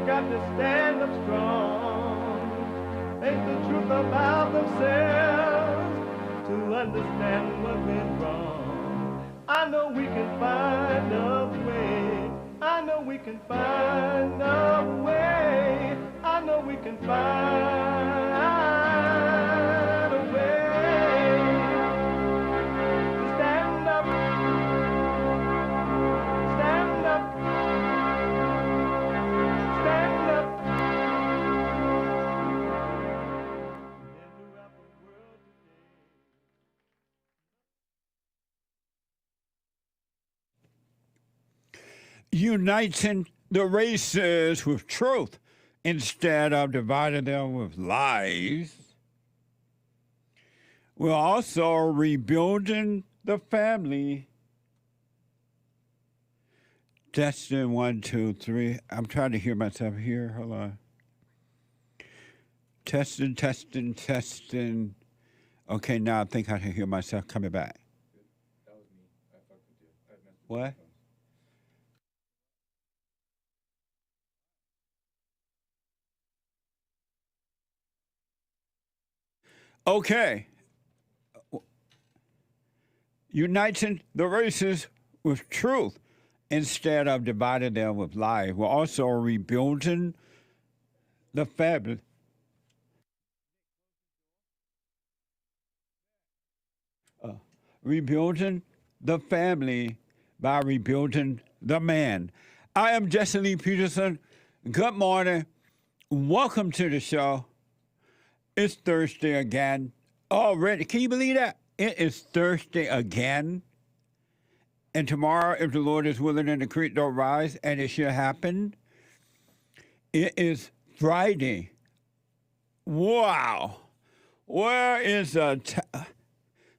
got to stand up strong, face the truth about themselves, to understand what went wrong. I know we can find a way. I know we can find a way. I know we can find a way to stand up, stand up, stand up. And throughout the world today. Uniting the races with truth instead of dividing them with lies. We're also rebuilding the family. Testing 1, 2, 3. I'm trying to hear myself here. Hold on. Testing, testing, testing. Okay, now I think I can hear myself coming back. That was me. I fucked with you. I messed with What? your headphones. Okay. Uniting the races with truth instead of dividing them with lies. We're also rebuilding the family. Rebuilding the family by rebuilding the man. I am Jesse Lee Peterson. Good morning. Welcome to the show. It's Thursday again. Already, can you believe that? It is Thursday again. And tomorrow, if the Lord is willing and the creek don't rise, and it should happen, it is Friday. Wow. Where is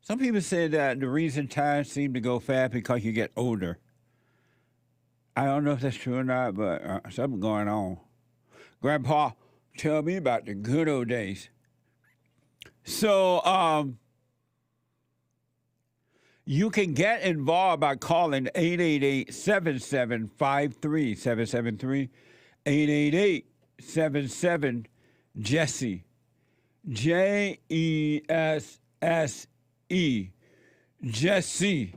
some people say that the reason time seems to go fast because you get older. I don't know if that's true or not, but something going on. Grandpa, tell me about the good old days. So, you can get involved by calling 888-7753-773, 888-77-JESSE, Jesse, Jesse.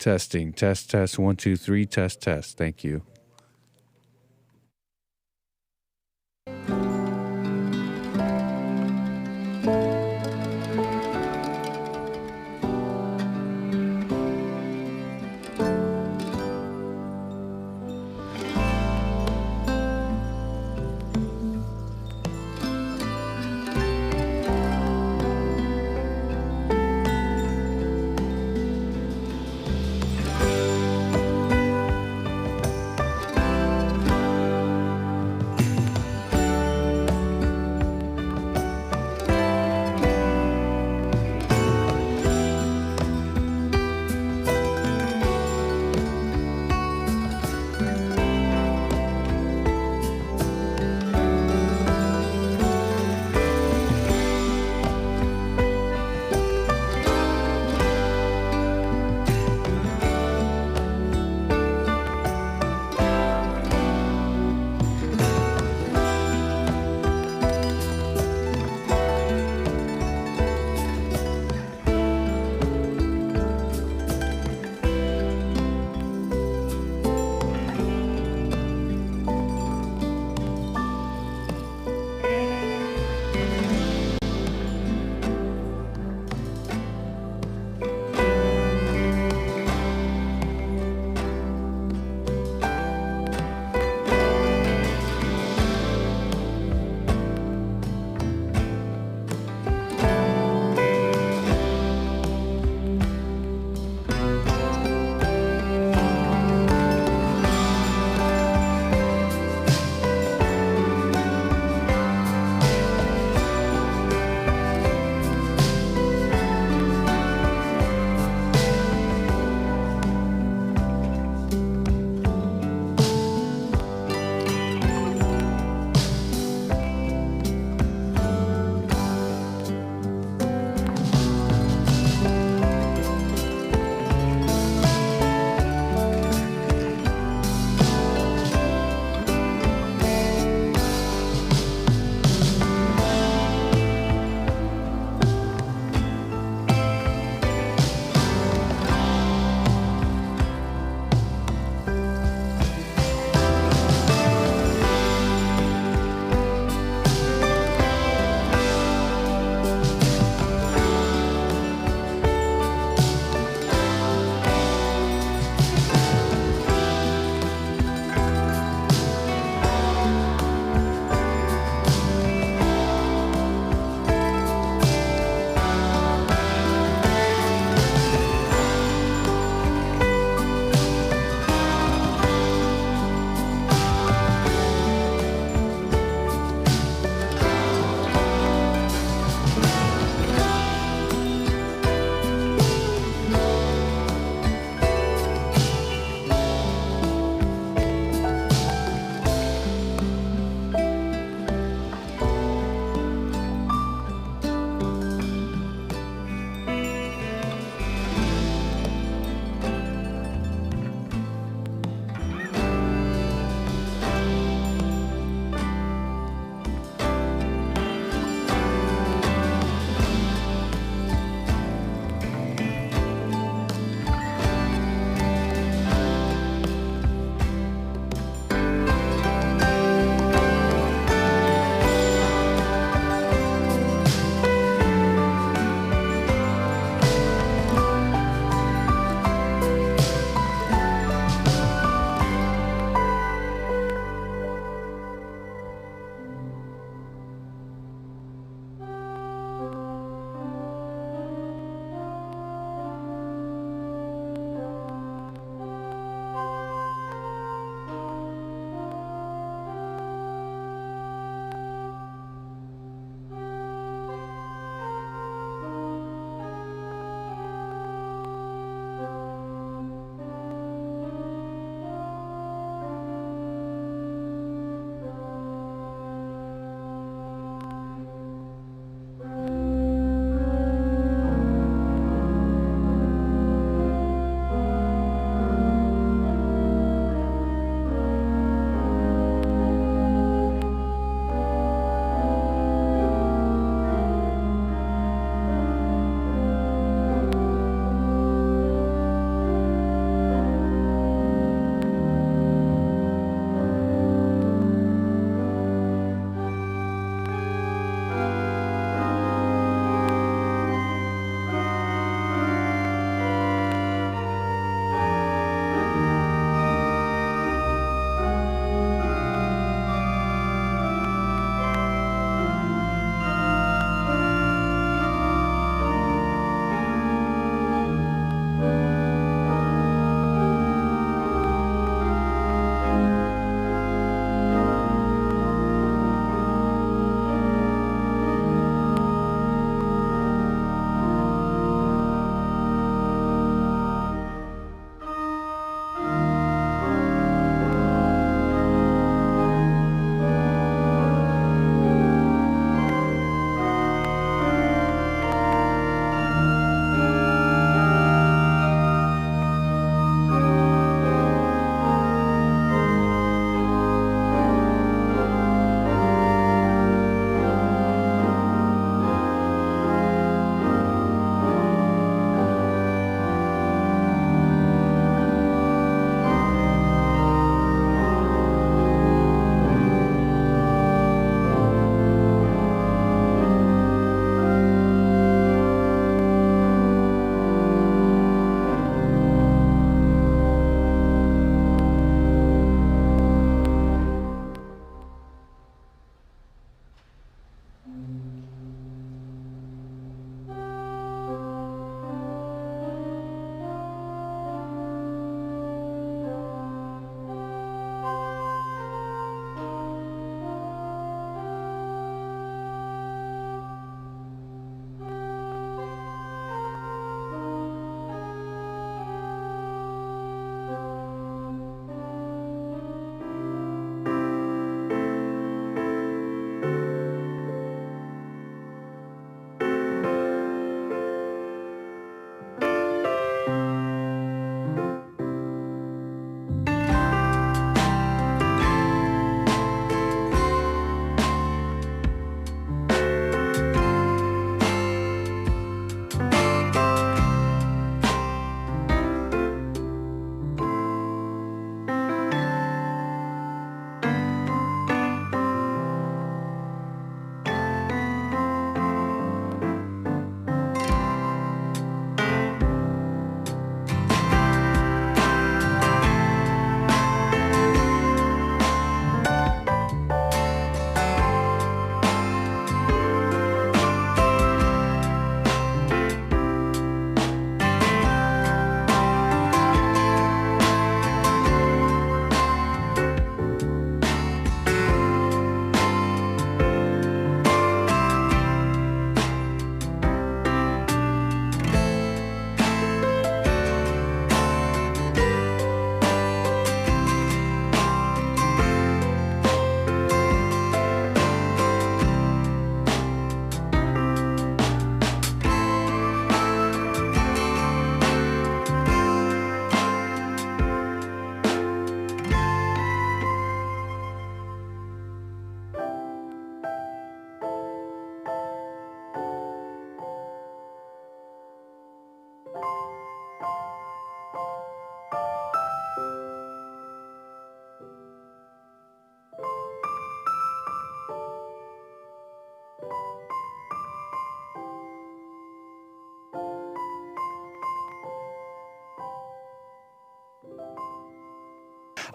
Testing. Test, test. 1, 2, 3. Test, test. Thank you.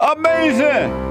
Amazing.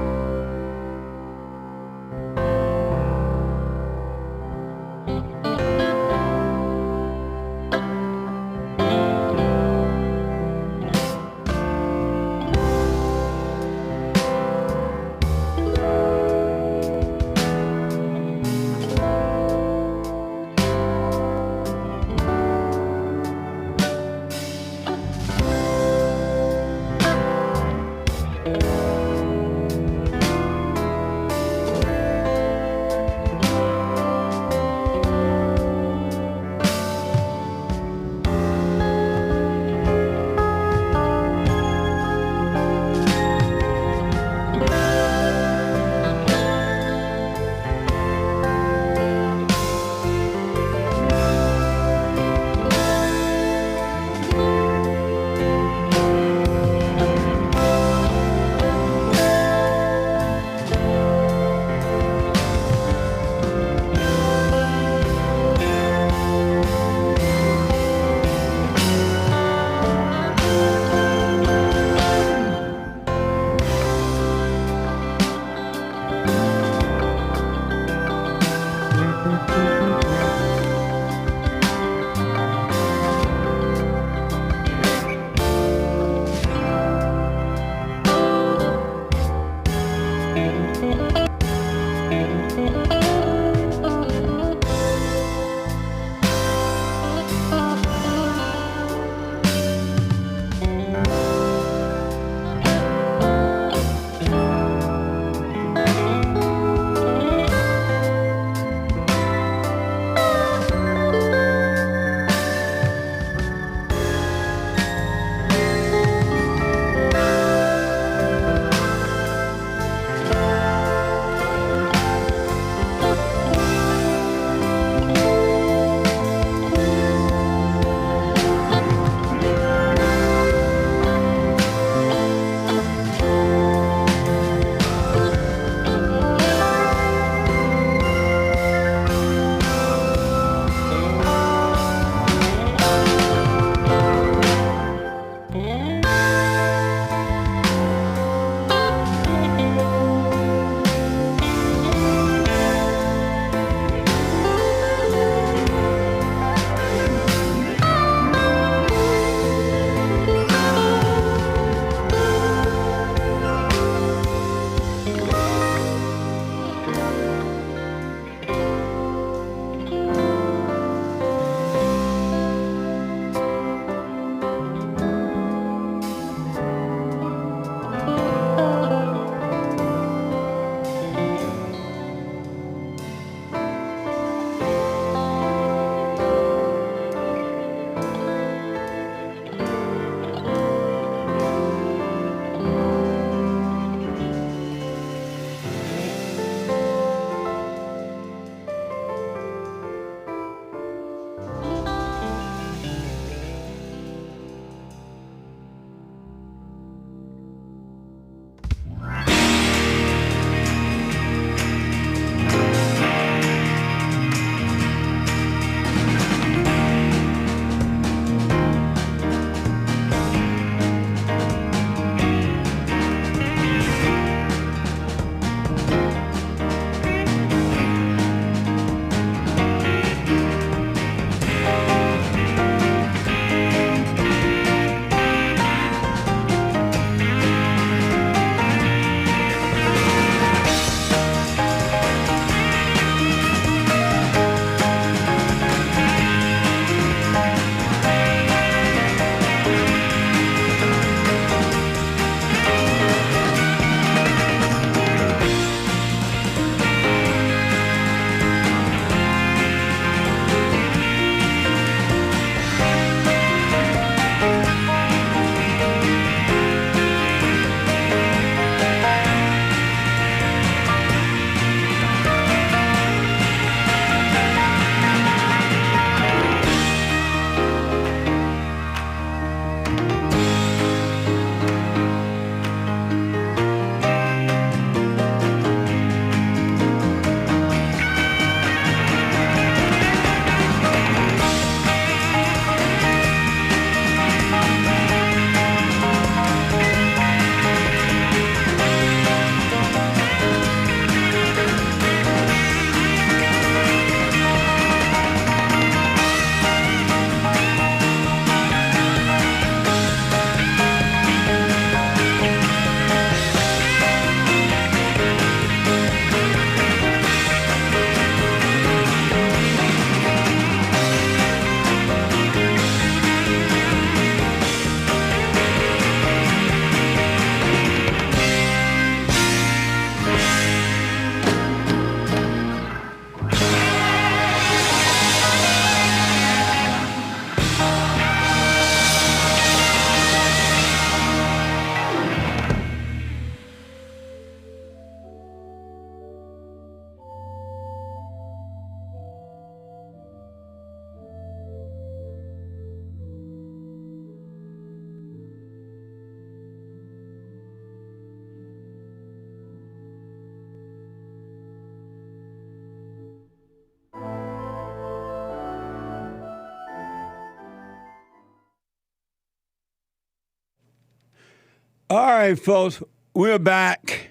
right, folks, we're back.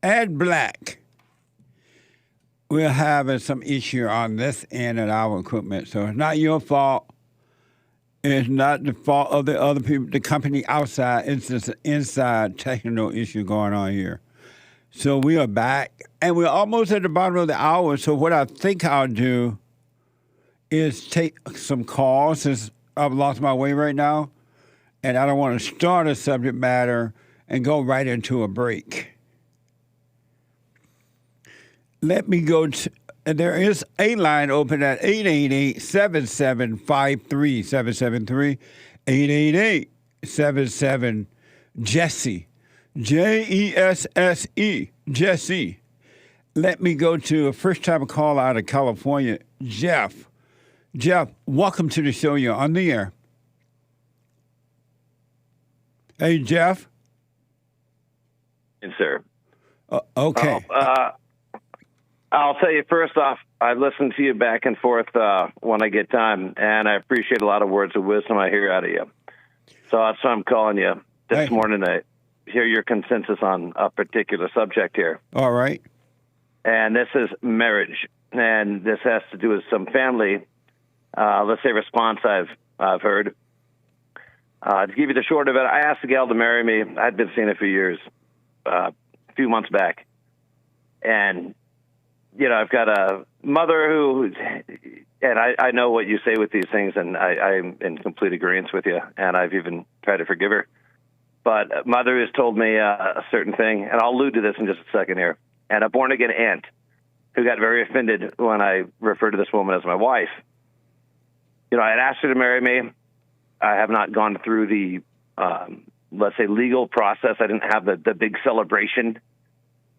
Ed Black. We're having some issue on this end of our equipment, so it's not your fault. It's not the fault of the other people, the company outside. It's just an inside technical issue going on here. So we are back, and we're almost at the bottom of the hour. So what I think I'll do is take some calls, since I've lost my way right now, and I don't want to start a subject matter and go right into a break. Let me go to, there is a line open at 888-7753-773, 888-77-JESSE, Jesse, Jesse. Let me go to a first-time call out of California, Jeff. Jeff, welcome to the show. You're on the air. Hey, Jeff. Yes, sir. Okay. I'll tell you first off, I listen to you back and forth when I get time, and I appreciate a lot of words of wisdom I hear out of you. So that's why I'm calling you this morning to hear your consensus on a particular subject here. All right. And this is marriage, and this has to do with some family, let's say, response I've heard. To give you the short of it, I asked the gal to marry me. I'd been seeing it for years, a few months back. And, you know, I've got a mother who, and I know what you say with these things, and I'm in complete agreement with you, and I've even tried to forgive her. But mother has told me a certain thing, and I'll allude to this in just a second here, and a born-again aunt who got very offended when I referred to this woman as my wife. You know, I had asked her to marry me. I have not gone through the, let's say, legal process. I didn't have the big celebration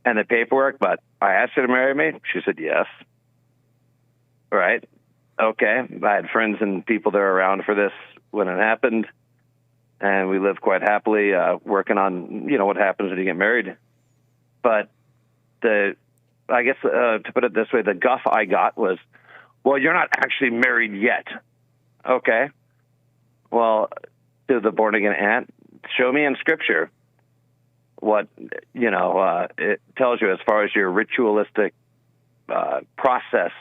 and the paperwork, but I asked her to marry me. She said yes. Right. Okay. I had friends and people that were around for this when it happened, and we lived quite happily, working on, you know, what happens when you get married. But I guess, to put it this way, the guff I got was, well, you're not actually married yet. Okay. Well, to the born-again aunt, show me in Scripture what, you know, it tells you as far as your ritualistic process,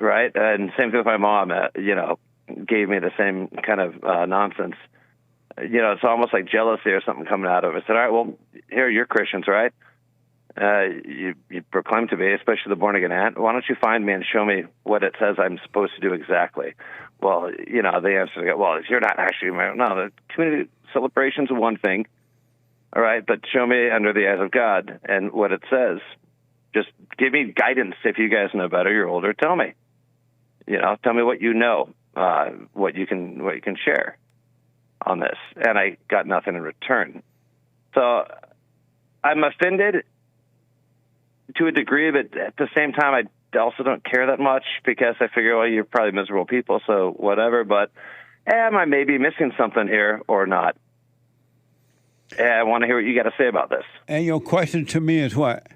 right? And same thing with my mom, you know, gave me the same kind of nonsense. You know, it's almost like jealousy or something coming out of it. I said, all right, well, here, you're Christians, right? You proclaim to be, especially the born-again aunt. Why don't you find me and show me what it says I'm supposed to do exactly? Well, you know, the answer, well, you're not actually married. No, the community celebration's one thing, all right, but show me under the eyes of God and what it says. Just give me guidance. If you guys know better, you're older, tell me. You know, tell me what you know, what you can share on this. And I got nothing in return. So I'm offended to a degree, but at the same time, I also don't care that much, because I figure, well, you're probably miserable people, so whatever. But am I maybe missing something here or not? And I want to hear what you got to say about this. And your question to me is what?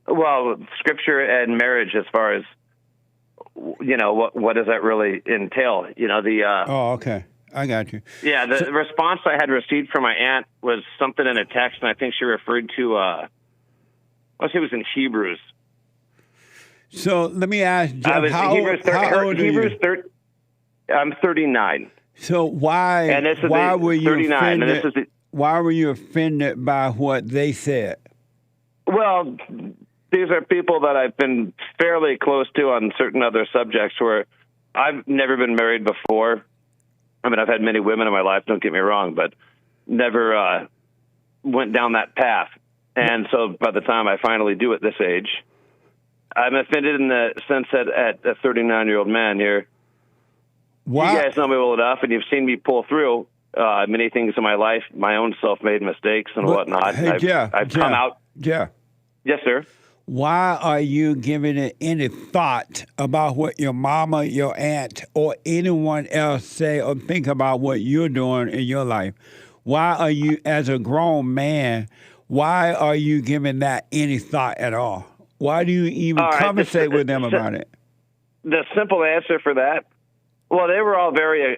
Well, Scripture and marriage, as far as, you know, what does that really entail? You know, oh, okay. I got you. Yeah, the response I had received from my aunt was something in a text, and I think she referred to, it was in Hebrews. So let me ask, Jeff, how old are you? I'm 39. So why were you 39, offended? Why were you offended by what they said? Well, these are people that I've been fairly close to on certain other subjects, where I've never been married before. I mean, I've had many women in my life, don't get me wrong, but never went down that path. And so by the time I finally do at this age, I'm offended in the sense that at a 39-year-old man here, Why? You guys know me well enough, and you've seen me pull through many things in my life, my own self-made mistakes and whatnot. Hey, I've come out. Jeff. Yes, sir. Why are you giving it any thought about what your mama, your aunt, or anyone else say or think about what you're doing in your life? Why are you, as a grown man, why are you giving that any thought at all? Why do you even conversate with them about it? The simple answer for that, well, they were all very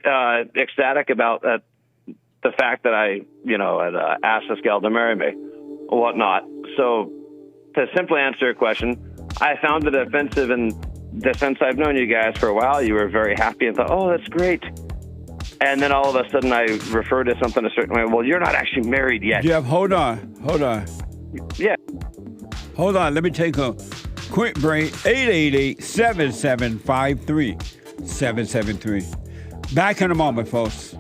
ecstatic about the fact that I, had asked this gal to marry me or whatnot. So to simply answer your question, I found it offensive in the sense I've known you guys for a while. You were very happy and thought, oh, that's great. And then all of a sudden I refer to something a certain way. Well, you're not actually married yet. Jeff, hold on. Yeah. Hold on. Let me take a quick break. 888-7753-773. Back in a moment, folks.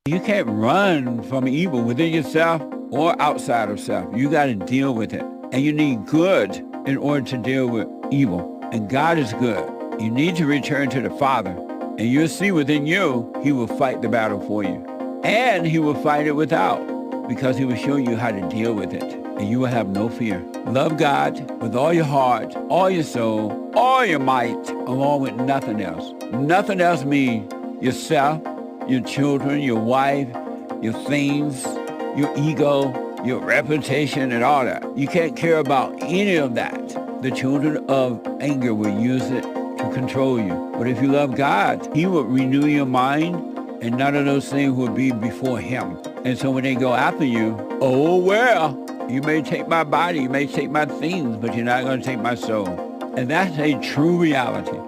You can't run from evil within yourself or outside of self. You got to deal with it. And you need good in order to deal with evil. And God is good. You need to return to the Father. And you'll see within you, he will fight the battle for you. And he will fight it without, because he will show you how to deal with it. And you will have no fear. Love God with all your heart, all your soul, all your might, along with nothing else. Nothing else means yourself, your children, your wife, your things, your ego, your reputation, and all that. You can't care about any of that. The children of anger will use it to control you. But if you love God, he will renew your mind, and none of those things will be before him. And so when they go after you, oh, well, you may take my body, you may take my things, but you're not going to take my soul. And that's a true reality.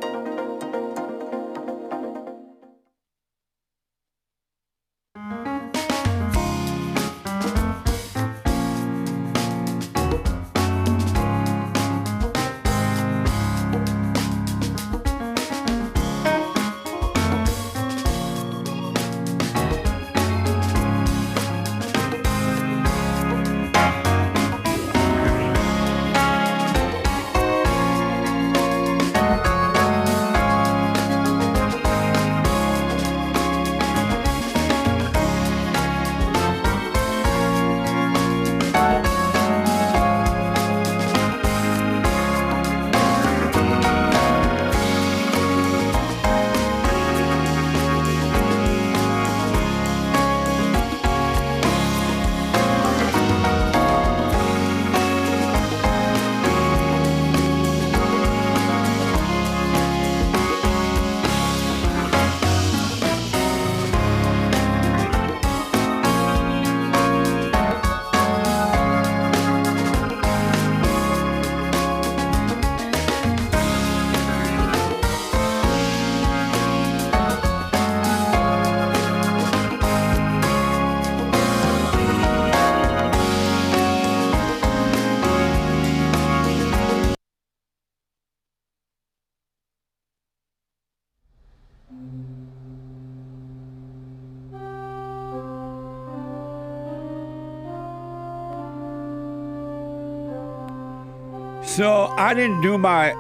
So I didn't do my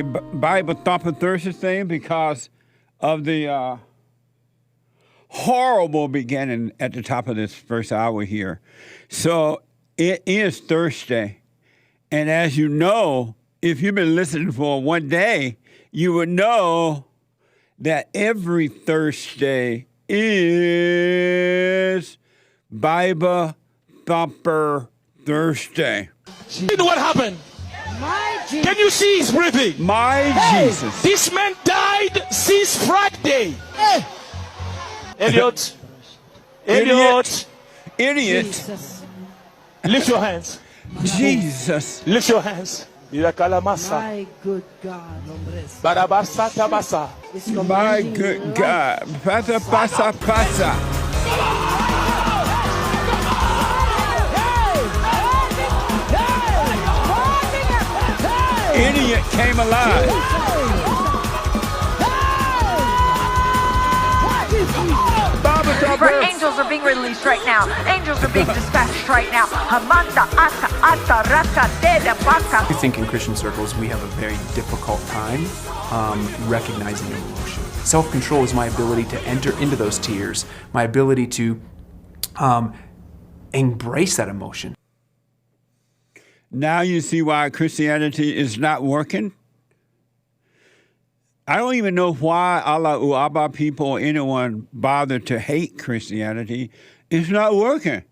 Bible thumping Thursday thing because of the horrible beginning at the top of this first hour here. So it is Thursday. And as you know, if you've been listening for one day, you would know that every Thursday is Bible Thumper Thursday. You know what happened? Can you see he's breathing? My Jesus. This man died since Friday. Elliot. Idiot. Jesus. Lift your hands. Jesus. Lift your hands. My good God. My good God. Pasa, pasa, pasa. Idiot came alive. For angels are being released right now. Angels are being dispatched right now. I think in Christian circles we have a very difficult time recognizing emotion. Self-control is my ability to enter into those tears, my ability to embrace that emotion. Now you see why Christianity is not working? I don't even know why Allah U'aba people or anyone bother to hate Christianity. It's not working.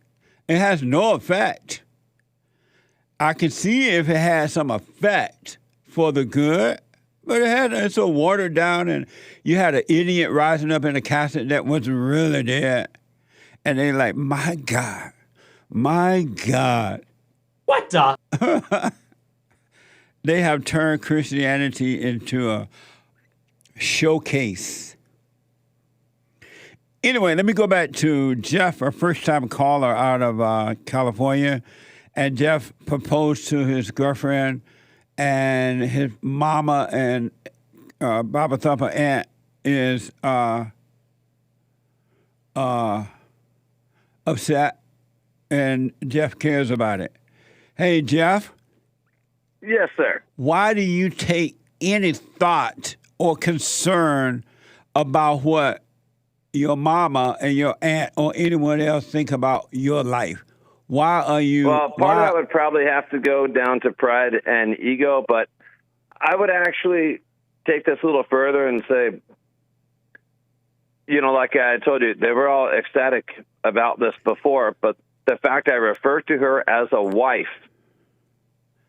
It has no effect. I can see if it had some effect for the good, but it's so watered down, and you had an idiot rising up in a casket that wasn't really there. And they're like, my God. What the? They have turned Christianity into a showcase. Anyway, let me go back to Jeff, our first-time caller out of California. And Jeff proposed to his girlfriend, and his mama and Baba Thumper aunt is upset, and Jeff cares about it. Hey, Jeff? Yes, sir. Why do you take any thought or concern about what your mama and your aunt or anyone else think about your life? Why are you... Well, part of that would probably have to go down to pride and ego, but I would actually take this a little further and say, like I told you, they were all ecstatic about this before, but the fact I refer to her as a wife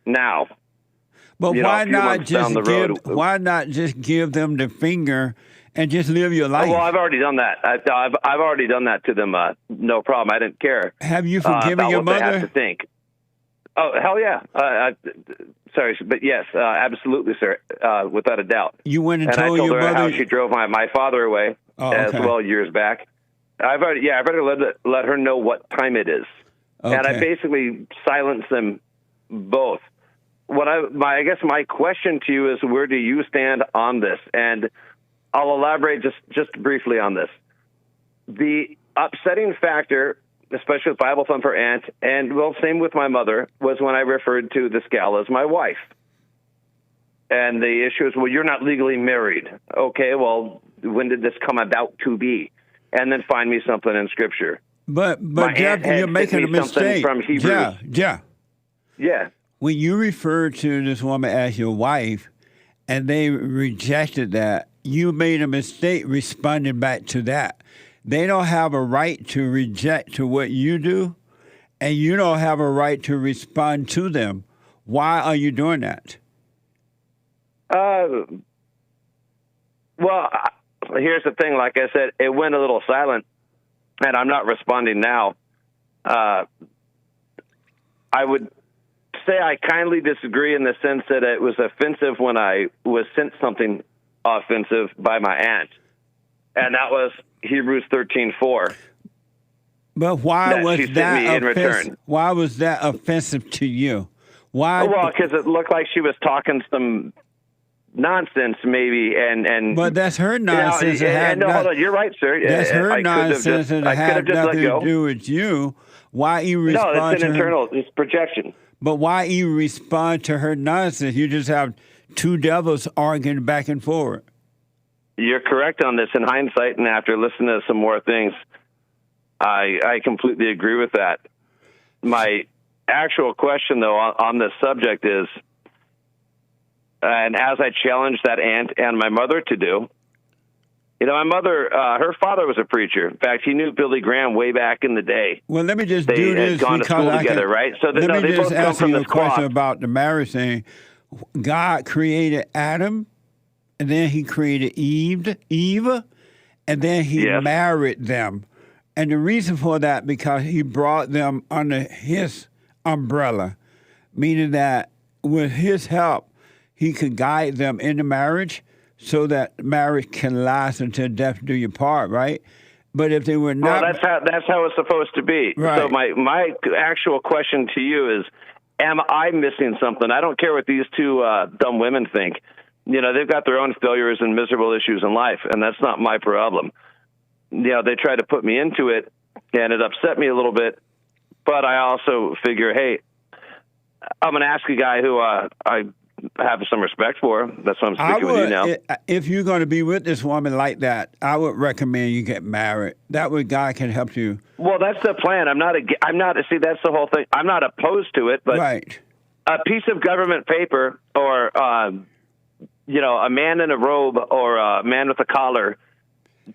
now... But why not just give them the finger and just live your life? Oh, well, I've already done that. I've already done that to them. No problem. I didn't care. Have you forgiven your mother? They have to think. Oh, hell yeah. Sorry, but yes, absolutely, sir, without a doubt. You went and told I told your her mother how she drove my father away as well years back. I've already let her know what time it is, and I basically silenced them both. I guess my question to you is, where do you stand on this? And I'll elaborate just briefly on this. The upsetting factor, especially with Bible Thumper aunt, and same with my mother, was when I referred to this gal as my wife. And the issue is, you're not legally married. Okay, well, when did this come about to be? And then find me something in Scripture. But Jeff, you're making a mistake. From Hebrews. Yeah. When you refer to this woman as your wife, and they rejected that, you made a mistake responding back to that. They don't have a right to reject to what you do, and you don't have a right to respond to them. Why are you doing that? Well, here's the thing. Like I said, it went a little silent, and I'm not responding now. I would say I kindly disagree in the sense that it was offensive when I was sent something offensive by my aunt, and that was Hebrews 13:4. But why was that in return? Why was that offensive to you? Why? Well, because it looked like she was talking some nonsense, maybe, and but that's her nonsense. Hold on, you're right, sir. That's her nonsense, and it had nothing to do with you. Why you respond? No, it's an internal. It's projection. But why you respond to her nonsense? You just have two devils arguing back and forth. You're correct on this. In hindsight, and after listening to some more things, I completely agree with that. My actual question, though, on this subject is, and as I challenged that aunt and my mother to do, my mother, her father was a preacher. In fact, he knew Billy Graham way back in the day. Well, let me just do this gone to school together, right? So let me they just both come ask from you a this question cloth. about the marriage thing. God created Adam, and then he created Eve, and then he married them. And the reason for that, because he brought them under his umbrella, meaning that with his help, he could guide them into marriage so that marriage can last until death do you part, right? But if they were not... Well, that's how it's supposed to be. Right. So my actual question to you is, am I missing something? I don't care what these two dumb women think. They've got their own failures and miserable issues in life, and that's not my problem. They try to put me into it, and it upset me a little bit. But I also figure, hey, I'm going to ask a guy who I have some respect for. That's why I'm speaking with you now. If you're going to be with this woman like that, I would recommend you get married. That way God can help you. Well, that's the plan. See, that's the whole thing. I'm not opposed to it, but right. a piece of government paper or, a man in a robe or a man with a collar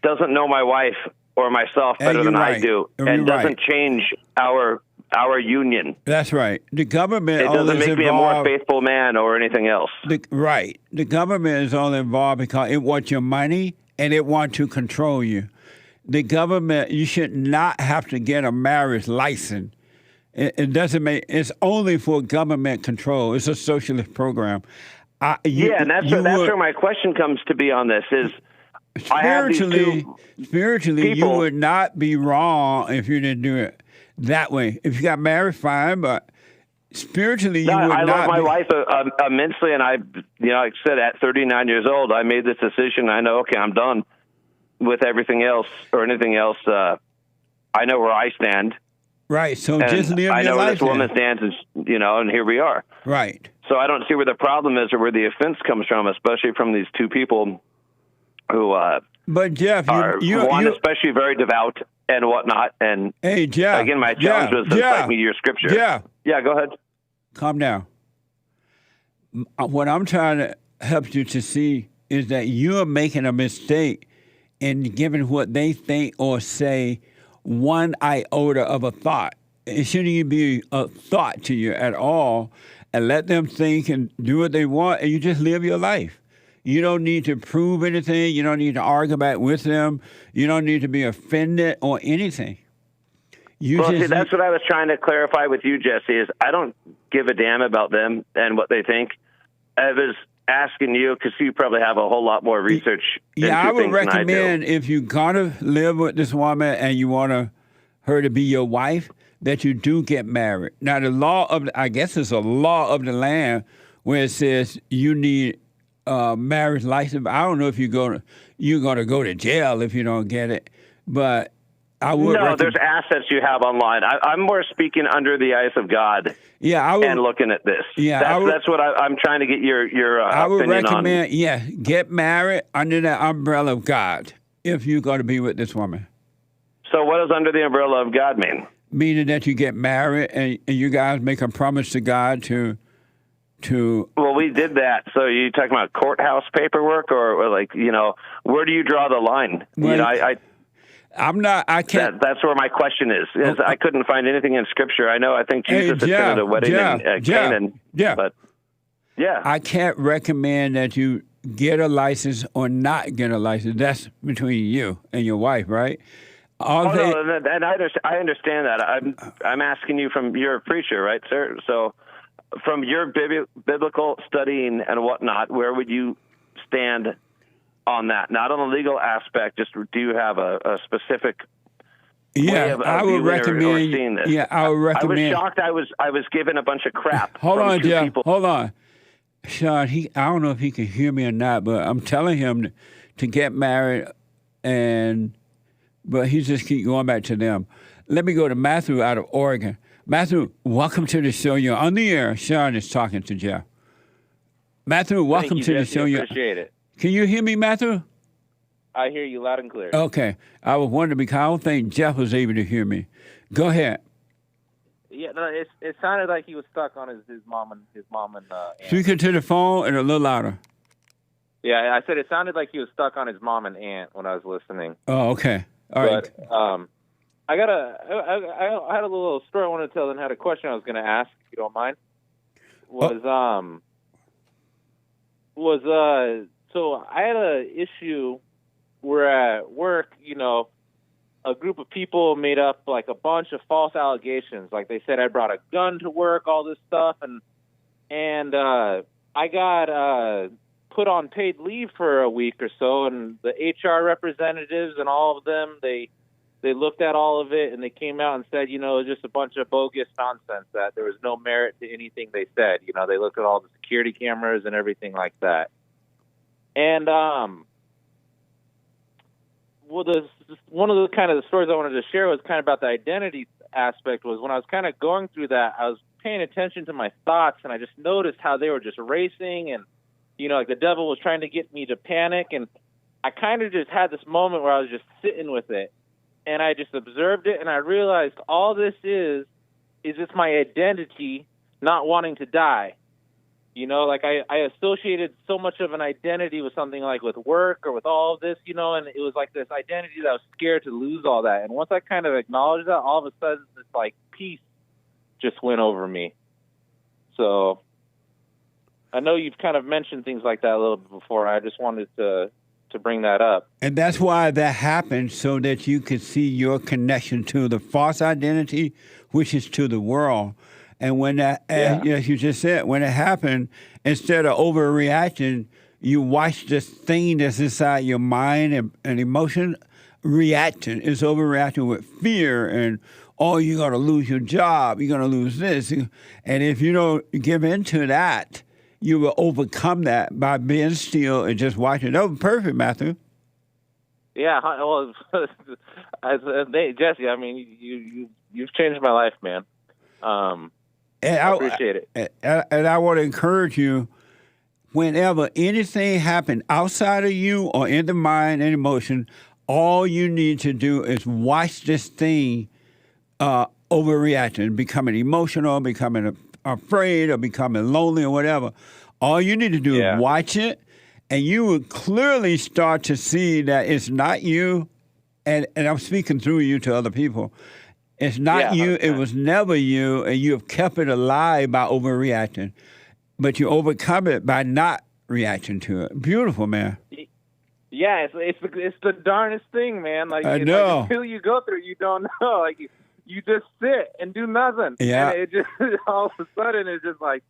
doesn't know my wife or myself better than I do, and doesn't change our union. That's right. The government it doesn't make me a more faithful man or anything else. Right. The government is only involved because it wants your money and it wants to control you. The government, you should not have to get a marriage license. It doesn't make. It's only for government control. It's a socialist program. And that's where my question comes to be on this is. Spiritually, people, you would not be wrong if you didn't do it that way. If you got married, fine, but spiritually, you would not. I love my wife immensely, and like I said, at 39 years old, I made this decision. I know, okay, I'm done with everything else or anything else. I know where I stand. Right. So just live your life. I know where this woman stands, and here we are. Right. So I don't see where the problem is or where the offense comes from, especially from these two people who but Jeff, one especially very devout and whatnot. And hey, Jeff, again, my challenge was to cite me your scripture. Yeah, go ahead. Calm down. What I'm trying to help you to see is that you are making a mistake in giving what they think or say one iota of a thought. It shouldn't even be a thought to you at all, and let them think and do what they want, and you just live your life. You don't need to prove anything. You don't need to argue back with them. You don't need to be offended or anything. That's what I was trying to clarify with you, Jesse, is I don't give a damn about them and what they think. I was asking you because you probably have a whole lot more research. Yeah, I would recommend if you're going to live with this woman and you want her to be your wife, that you do get married. Now, I guess it's a law of the land where it says you need marriage license. I don't know if you're going to go to jail if you don't get it, but I would. No, there's assets you have online. I'm more speaking under the eyes of God. Yeah, I would, and looking at this. Yeah, that's what I'm trying to get your I would opinion recommend. on. Yeah, get married under the umbrella of God if you're going to be with this woman. So, what does under the umbrella of God mean? Meaning that you get married and you guys make a promise to God to. Well, we did that. So you talking about courthouse paperwork or like, where do you draw the line? Well, I can't. That's where my question is. I couldn't find anything in Scripture. I think Jesus attended a wedding in Canaan. But yeah. I can't recommend that you get a license or not get a license. That's between you and your wife, right? And I understand that. I'm asking you you're a preacher, right, sir? So from your biblical studying and whatnot, where would you stand on that? Not on the legal aspect, just do you have a specific way of I would recommend, or seeing this? Yeah, I would recommend. I was shocked I was given a bunch of crap. Hold on, Jeff. People. Hold on. Sean, I don't know if he can hear me or not, but I'm telling him to get married, but he just keep going back to them. Let me go to Matthew out of Oregon. Matthew, welcome to the show. You're on the air. Sean is talking to Jeff. Matthew, welcome to the show. Appreciate it. Can you hear me, Matthew? I hear you loud and clear. Okay. I was wondering because I don't think Jeff was able to hear me. Go ahead. Yeah, no, it sounded like he was stuck on his mom and aunt. Speak into the phone and a little louder. Yeah, I said it sounded like he was stuck on his mom and aunt when I was listening. Oh, okay. All right. I had a little story I wanted to tell and had a question I was going to ask, if you don't mind. So I had an issue where at work, a group of people made up like a bunch of false allegations. Like they said I brought a gun to work, all this stuff, and I got put on paid leave for a week or so, and the HR representatives and all of them, they looked at all of it and they came out and said, it was just a bunch of bogus nonsense, that there was no merit to anything they said. They looked at all the security cameras and everything like that. And one of the kind of the stories I wanted to share was kind of about the identity aspect. Was when I was kind of going through that, I was paying attention to my thoughts, and I just noticed how they were just racing, and like the devil was trying to get me to panic. And I kind of just had this moment where I was just sitting with it, and I just observed it, and I realized all this is it's my identity not wanting to die. You know, like I associated so much of an identity with something like with work or with all of this, you know, and it was like this identity that I was scared to lose all that. And once I kind of acknowledged that, all of a sudden this like peace just went over me. So I know you've kind of mentioned things like that a little bit before. I just wanted to bring that up. And that's why that happened, so that you could see your connection to the false identity, which is to the world. And when that, as you just said, when it happened, instead of overreacting, you watch this thing that's inside your mind and emotion reacting. It's overreacting with fear and, oh, you're going to lose your job, you're going to lose this. And if you don't give in to that, you will overcome that by being still and just watching. That was perfect, Matthew. Yeah, well, Jesse, I mean, you've changed my life, man. I appreciate it. And I want to encourage you, whenever anything happens outside of you or in the mind and emotion, all you need to do is watch this thing overreacting, becoming emotional, becoming afraid, or becoming lonely, or whatever. All you need to do is watch it, and you will clearly start to see that it's not you, and I'm speaking through you to other people. It's not you. 100%. It was never you, and you have kept it alive by overreacting. But you overcome it by not reacting to it. Beautiful, man. Yeah, it's the darnest thing, man. Like, I know. Like, until you go through, you don't know. Like you just sit and do nothing. Yeah. And it just all of a sudden it's just like,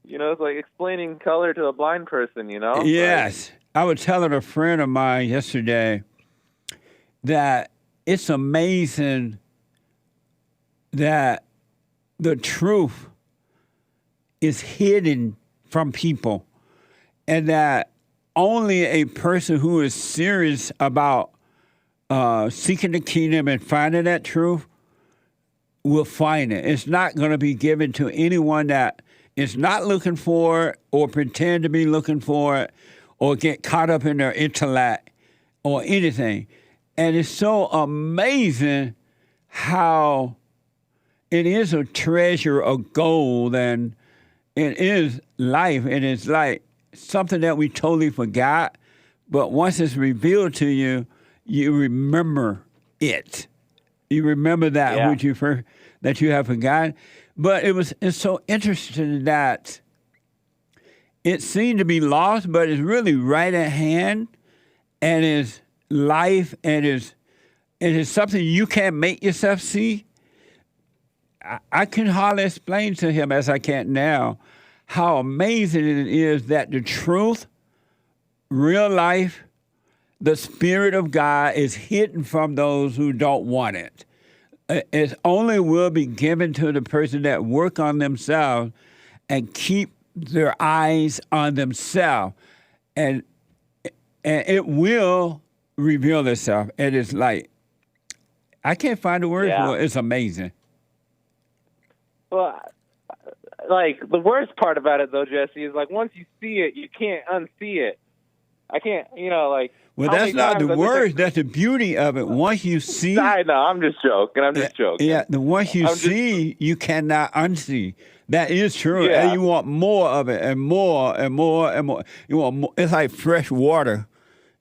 you know, it's like explaining color to a blind person. You know. Yes, like, I was telling a friend of mine yesterday that it's amazing that the truth is hidden from people, and that only a person who is serious about seeking the kingdom and finding that truth will find it. It's not going to be given to anyone that is not looking for it or pretend to be looking for it or get caught up in their intellect or anything. And it's so amazing how it is a treasure of gold, and it is life, and it's like something that we totally forgot. But once it's revealed to you, you remember it. You remember that which that you have forgotten. But it's so interesting that it seemed to be lost, but it's really right at hand, and it's life, and it is something you can't make yourself see. I can hardly explain to him, as I can't now, how amazing it is that the truth, real life, the Spirit of God is hidden from those who don't want it. It only will be given to the person that work on themselves and keep their eyes on themselves. And it will reveal itself. And it's like, I can't find the word for it. It's amazing. Well, like, the worst part about it, though, Jesse, is, like, once you see it, you can't unsee it. I can't, you know, like... Well, that's not the worst. That's the beauty of it. Once you see... I know, I'm just joking. Yeah, the once you see, you cannot unsee. That is true. Yeah. And you want more of it, and more, and more, and more. You want more. It's like fresh water.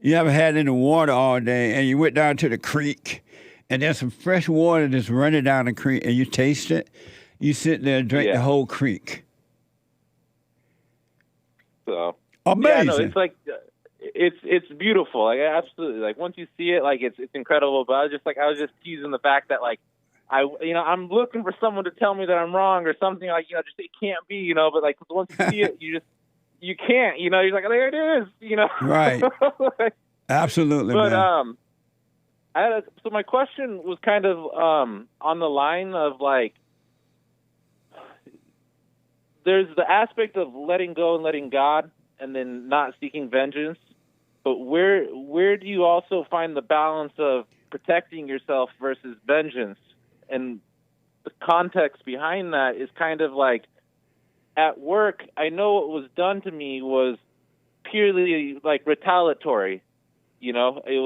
You ever had in the water all day, and you went down to the creek, and there's some fresh water that's running down the creek, and you taste it. You sit there and drink the whole creek. So amazing. Yeah, no, it's like it's beautiful. Like, absolutely. Like, once you see it, like, it's incredible. But I was just teasing the fact that, like, I'm looking for someone to tell me that I'm wrong or something, like, you know, just it can't be, you know. But, like, once you see it, you can't, you know. You're like, there it is, you know. Right. Like, absolutely. But man. so my question was kind of on the line of, like, there's the aspect of letting go and letting God, and then not seeking vengeance. But where do you also find the balance of protecting yourself versus vengeance? And the context behind that is kind of like, at work, I know what was done to me was purely like retaliatory. You know, it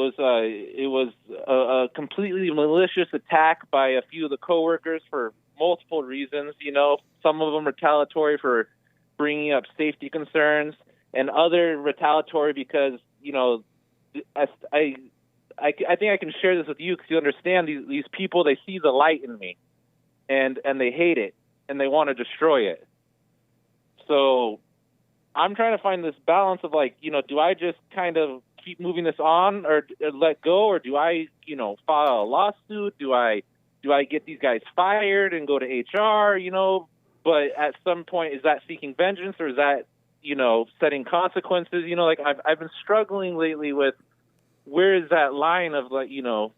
was a completely malicious attack by a few of the coworkers for multiple reasons. You know, some of them retaliatory for bringing up safety concerns, and other retaliatory because, you know, I think I can share this with you because you understand these people, they see the light in me, and they hate it, and they want to destroy it. So I'm trying to find this balance of, like, you know, do I just kind of keep moving this on or let go, or do I, you know, file a lawsuit? Do I get these guys fired and go to HR, you know? But at some point, is that seeking vengeance, or is that, you know, setting consequences? You know, like I've been struggling lately with where is that line of, like, you know,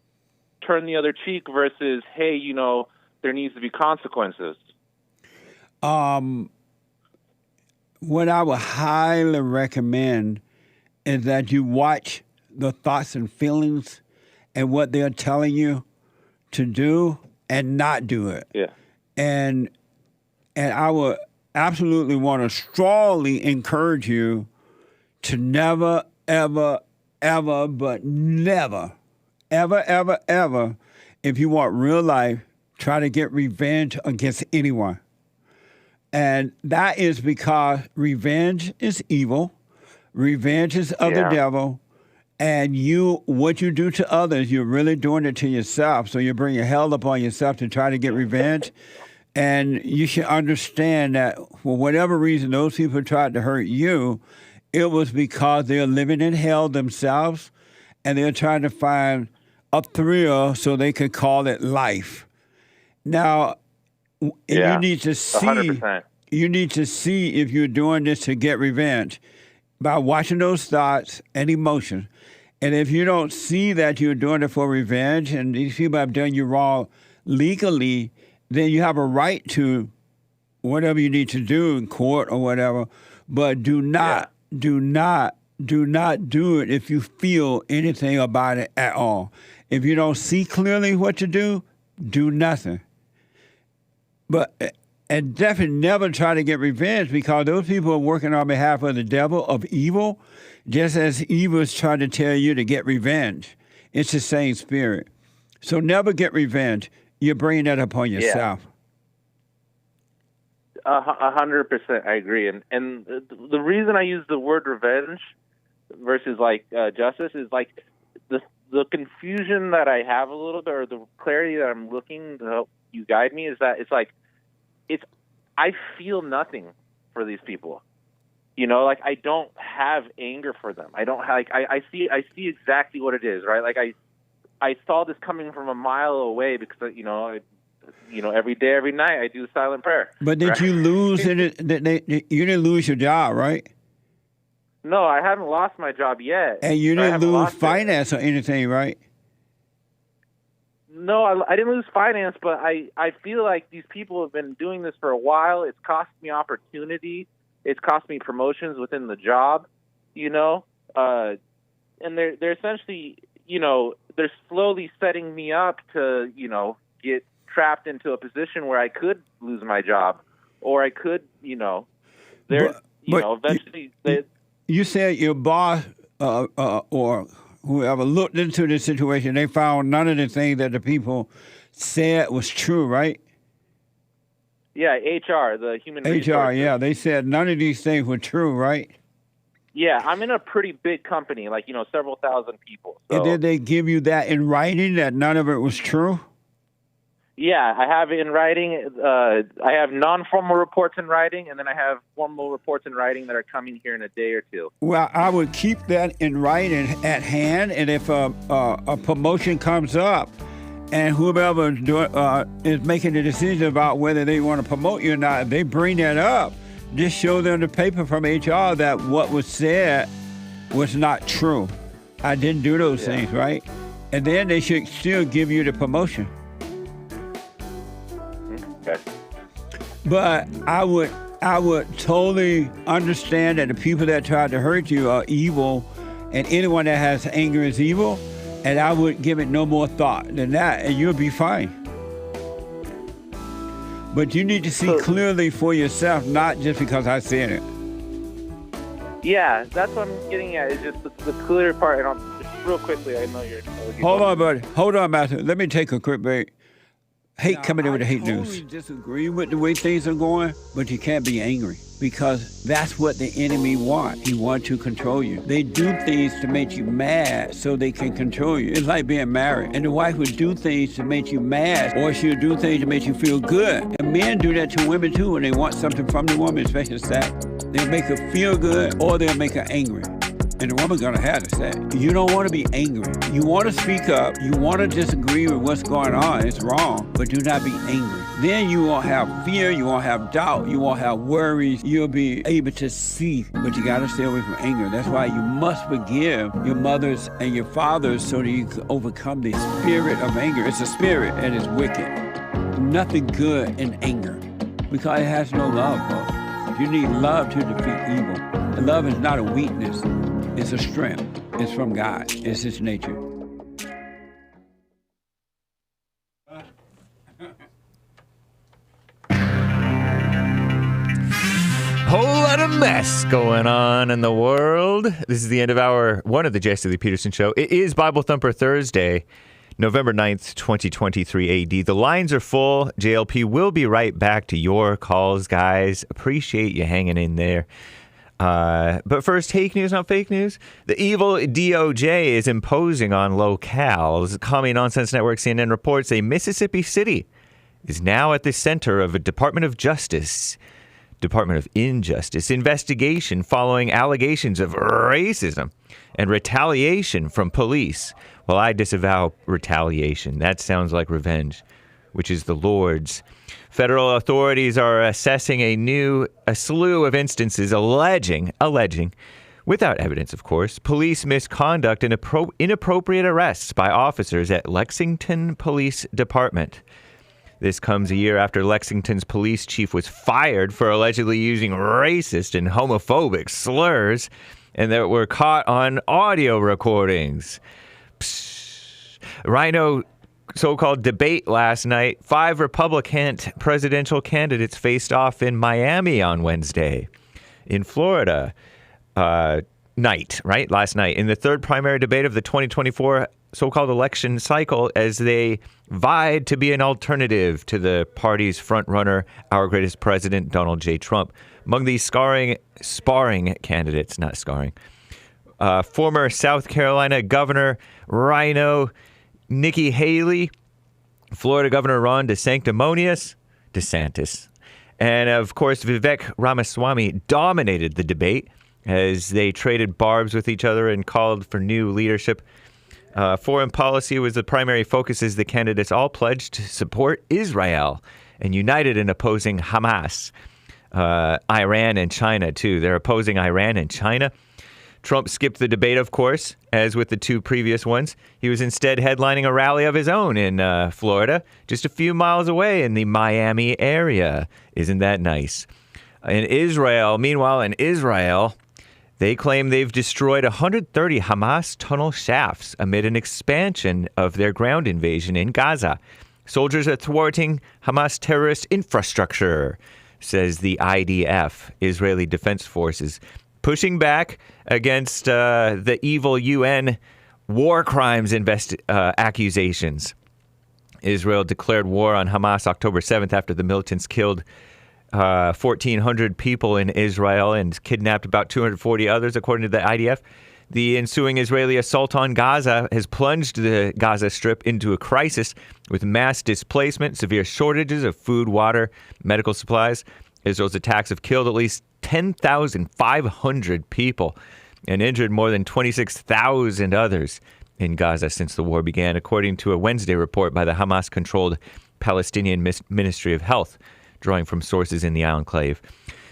turn the other cheek versus, hey, you know, there needs to be consequences. What I would highly recommend is that you watch the thoughts and feelings and what they're telling you to do and not do it. Yeah. And I would absolutely want to strongly encourage you to never, ever, ever, but never, ever, ever, ever, if you want real life, try to get revenge against anyone. And that is because revenge is evil. Revenge is of the devil. And what you do to others, you're really doing it to yourself. So you're bringing hell upon yourself to try to get revenge. And you should understand that for whatever reason those people tried to hurt you, it was because they're living in hell themselves and they're trying to find a thrill so they could call it life. Now, you need to see 100%. You need to see if you're doing this to get revenge by watching those thoughts and emotions. And if you don't see that you're doing it for revenge and these people have done you wrong legally, then you have a right to whatever you need to do in court or whatever. But do not do it if you feel anything about it at all. If you don't see clearly what to do nothing. And definitely never try to get revenge because those people are working on behalf of the devil, of evil, just as evil is trying to tell you to get revenge. It's the same spirit. So never get revenge. You're bringing that upon yourself. 100%, I agree. And the reason I use the word revenge versus like justice is like the confusion that I have a little bit, or the clarity that I'm looking to help you guide me, is that it's like I feel nothing for these people. You know, like I don't have anger for them. I don't have, like I see exactly what it is, right? Like I saw this coming from a mile away because you know every day, every night I do the silent prayer. But did you lose it? You didn't lose your job, right? No, I haven't lost my job yet. And you didn't lose finance or anything, right? No, I didn't lose finance, but I feel like these people have been doing this for a while. It's cost me opportunity. It's cost me promotions within the job, you know. And they're essentially, you know, they're slowly setting me up to, you know, get trapped into a position where I could lose my job, or I could, you know, eventually. You said your boss or whoever looked into the situation, they found none of the things that the people said was true, right? Yeah, HR, the human resources. HR, yeah, they said none of these things were true, right? Yeah, I'm in a pretty big company, like, you know, several thousand people. So. And did they give you that in writing, that none of it was true? Yeah, I have it in writing. I have non-formal reports in writing, and then I have formal reports in writing that are coming here in a day or two. Well, I would keep that in writing at hand, and if a promotion comes up and whoever is making the decision about whether they want to promote you or not, if they bring that up, just show them the paper from HR that what was said was not true. I didn't do those things, right? And then they should still give you the promotion. Okay. But I would totally understand that the people that tried to hurt you are evil, and anyone that has anger is evil, and I would give it no more thought than that, and you'll be fine. But you need to see clearly for yourself, not just because I said it. Yeah, that's what I'm getting at, is just the clear part. And just real quickly, I know you're... Hold on, buddy. Hold on, Master. Let me take a quick break. Hake coming over to Hake News. I totally disagree with the way things are going, but you can't be angry because that's what the enemy wants. He wants to control you. They do things to make you mad so they can control you. It's like being married. And the wife would do things to make you mad, or she'll do things to make you feel good. And men do that to women too when they want something from the woman, especially sex. They'll make her feel good or they'll make her angry. And the woman's gonna have to say, you don't want to be angry. You want to speak up. You want to disagree with what's going on. It's wrong, but do not be angry. Then you won't have fear. You won't have doubt. You won't have worries. You'll be able to see, but you got to stay away from anger. That's why you must forgive your mothers and your fathers so that you can overcome the spirit of anger. It's a spirit and it's wicked. Nothing good in anger because it has no love, folks. You need love to defeat evil. And love is not a weakness. It's a strength. It's from God. It's His nature. Whole lot of mess going on in the world. This is the end of one of the Jesse Peterson Show. It is Bible Thumper Thursday, November 9th, 2023 AD. The lines are full. JLP will be right back to your calls, guys. Appreciate you hanging in there. But first, Hake news, not fake news. The evil DOJ is imposing on locales. Commie Nonsense Network CNN reports a Mississippi City is now at the center of a Department of Injustice investigation following allegations of racism and retaliation from police. Well, I disavow retaliation. That sounds like revenge, which is the Lord's. Federal authorities are assessing a slew of instances alleging, without evidence, of course, police misconduct and inappropriate arrests by officers at Lexington Police Department. This comes a year after Lexington's police chief was fired for allegedly using racist and homophobic slurs and that were caught on audio recordings. Rhino so-called debate last night. 5 Republican presidential candidates faced off in Miami on Wednesday. In Florida, last night, in the third primary debate of the 2024 so-called election cycle as they vied to be an alternative to the party's frontrunner, our greatest president, Donald J. Trump. Among these sparring candidates, not scarring, former South Carolina Governor Rhino Nikki Haley, Florida Governor Ron DeSantis, and of course Vivek Ramaswamy dominated the debate as they traded barbs with each other and called for new leadership. Foreign policy was the primary focus as the candidates all pledged to support Israel and united in opposing Hamas. Iran and China, too. They're opposing Iran and China. Trump skipped the debate, of course, as with the 2 previous ones. He was instead headlining a rally of his own in Florida, just a few miles away in the Miami area. Isn't that nice? Meanwhile, in Israel, they claim they've destroyed 130 Hamas tunnel shafts amid an expansion of their ground invasion in Gaza. Soldiers are thwarting Hamas terrorist infrastructure, says the IDF, Israeli Defense Forces, pushing back against the evil UN war crimes accusations. Israel declared war on Hamas October 7th after the militants killed 1,400 people in Israel and kidnapped about 240 others, according to the IDF. The ensuing Israeli assault on Gaza has plunged the Gaza Strip into a crisis with mass displacement, severe shortages of food, water, medical supplies. Israel's attacks have killed at least 10,500 people and injured more than 26,000 others in Gaza since the war began, according to a Wednesday report by the Hamas-controlled Palestinian Ministry of Health, drawing from sources in the enclave.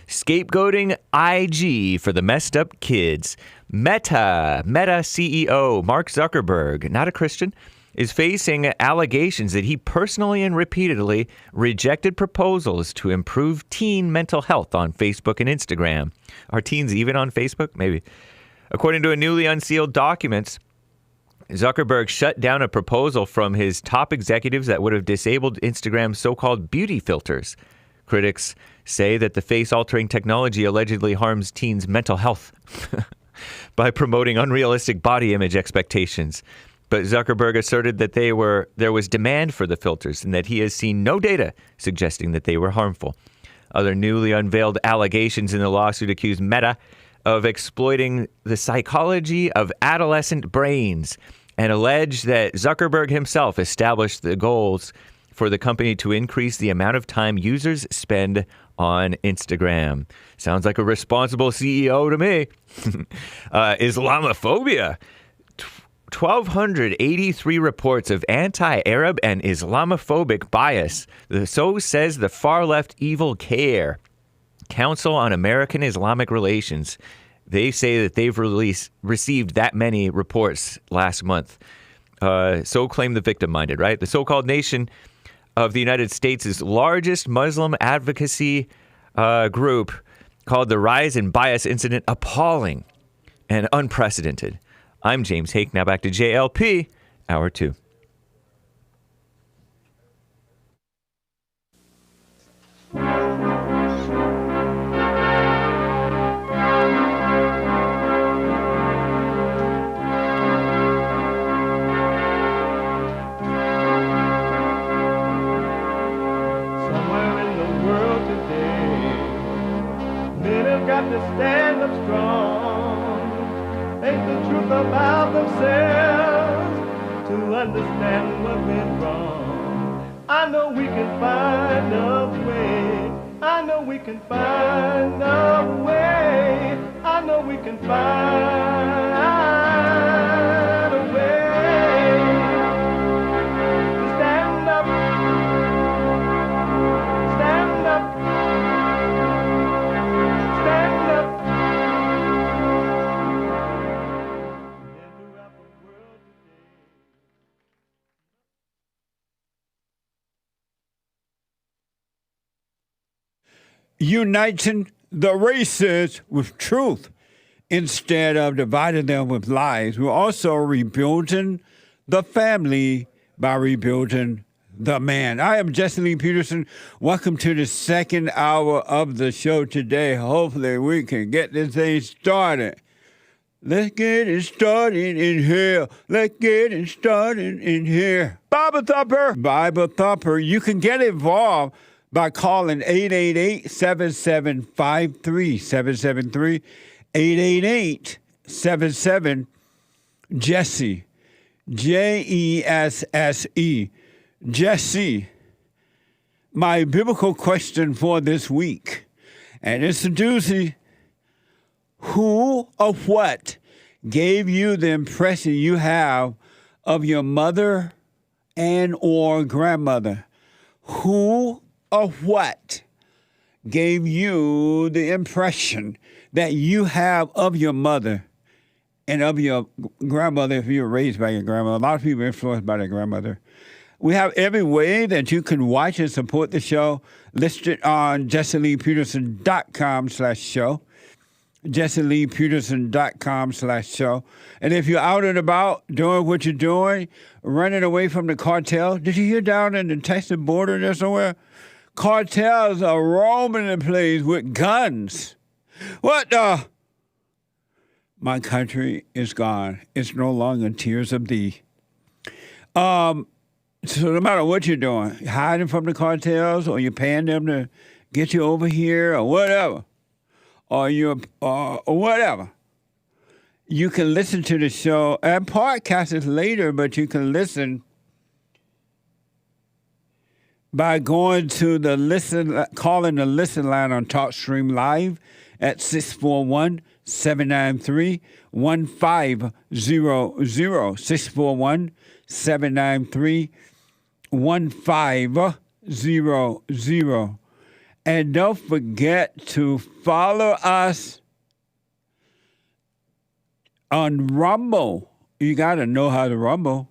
Scapegoating IG for the messed up kids. Meta CEO Mark Zuckerberg, not a Christian, is facing allegations that he personally and repeatedly rejected proposals to improve teen mental health on Facebook and Instagram. Are teens even on Facebook? Maybe. According to a newly unsealed documents, Zuckerberg shut down a proposal from his top executives that would have disabled Instagram's so-called beauty filters. Critics say that the face-altering technology allegedly harms teens' mental health by promoting unrealistic body image expectations. but Zuckerberg asserted that there was demand for the filters and that he has seen no data suggesting that they were harmful. Other newly unveiled allegations in the lawsuit accuse Meta of exploiting the psychology of adolescent brains and allege that Zuckerberg himself established the goals for the company to increase the amount of time users spend on Instagram. Sounds like a responsible CEO to me. Islamophobia. 1,283 reports of anti-Arab and Islamophobic bias. So says the far-left Evil Care Council on American Islamic Relations. They say that they've received that many reports last month. So claim the victim-minded, right? The so-called nation of the United States' largest Muslim advocacy group called the Rise in Bias Incident appalling and unprecedented. I'm James Hake. Now back to JLP, Hour 2. Got to stand up strong, think the truth about themselves, to understand what went wrong. I know we can find a way, I know we can find a way, I know we can find a way to stand up, stand up. Uniting the races with truth instead of dividing them with lies. We're also rebuilding the family by rebuilding the man. I am Jesse Lee Peterson. Welcome to the second hour of the show today. Hopefully we can get this thing started. Let's get it started in here. Let's get it started in here. Bible Thumper. Bible Thumper. You can get involved by calling 888-7753-773, 888-77-JESSE, Jesse, Jesse. My biblical question for this week, and it's a doozy. Who or what gave you the impression you have of your mother and or grandmother? Who or what gave you the impression that you have of your mother and of your grandmother if you were raised by your grandmother? A lot of people are influenced by their grandmother. We have every way that you can watch and support the show listed on JesseLeePeterson.com/show. JesseLeePeterson.com/show. And if you're out and about doing what you're doing, running away from the cartel, did you hear down in the Texas border there somewhere? Cartels are roaming the place with guns. What the? My country is gone. It's no longer tears of thee. So no matter what you're doing, hiding from the cartels, or you're paying them to get you over here, or whatever, or whatever, you can listen to the show and podcast it later, but you can listen by going to calling the listen line on TalkStream Live at 641-793-1500, 641-793-1500. And don't forget to follow us on Rumble. You got to know how to Rumble.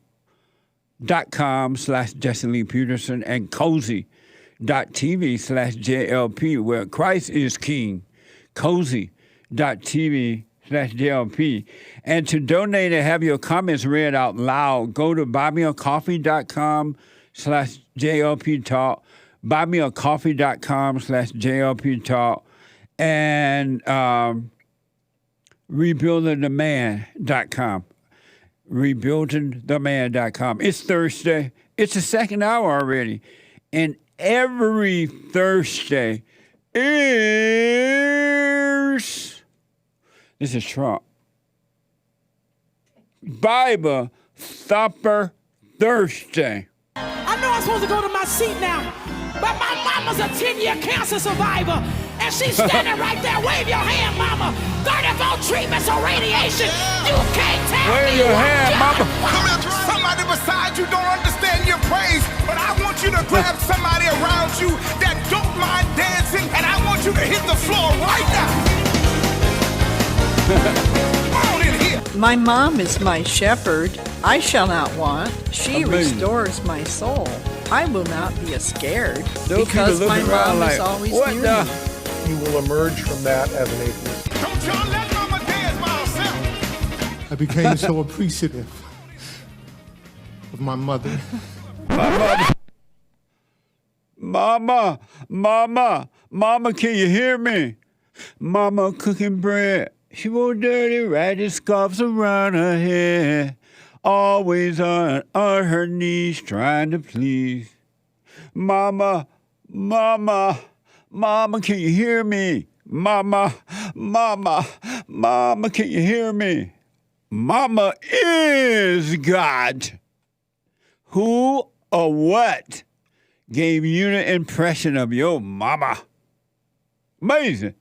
.com/Jesse Lee Peterson and cozy.tv/JLP, where Christ is King. Cozy.tv/JLP. And to donate and have your comments read out loud, go to buymeacoffee.com/JLP Talk, buymeacoffee.com/JLP Talk, and rebuildingtheman.com. rebuildingtheman.com. It's Thursday. It's the second hour already. And every Thursday is... This is Trump. Bible Thumper Thursday. I know I'm supposed to go to my seat now, but my mama's a 10-year cancer survivor, and she's standing right there. Wave your hand, mama. 34 treatments of radiation. You can't tell me. Wave your hand, mama. Come here, somebody beside you don't understand your praise, but I want you to grab somebody around you that don't mind dancing, and I want you to hit the floor right now. My mom is my shepherd. I shall not want. She restores my soul. I will not be scared because my mom is always near me. You will emerge from that as an atheist. Don't y'all let mama dance by herself. I became so appreciative of my mother. Mama, can you hear me? Mama cooking bread. She wore dirty ratty scarves around her head, always on her knees trying to please. Mama, can you hear me? Mama, can you hear me? Mama is God. Who or what gave you the impression of your mama? Amazing.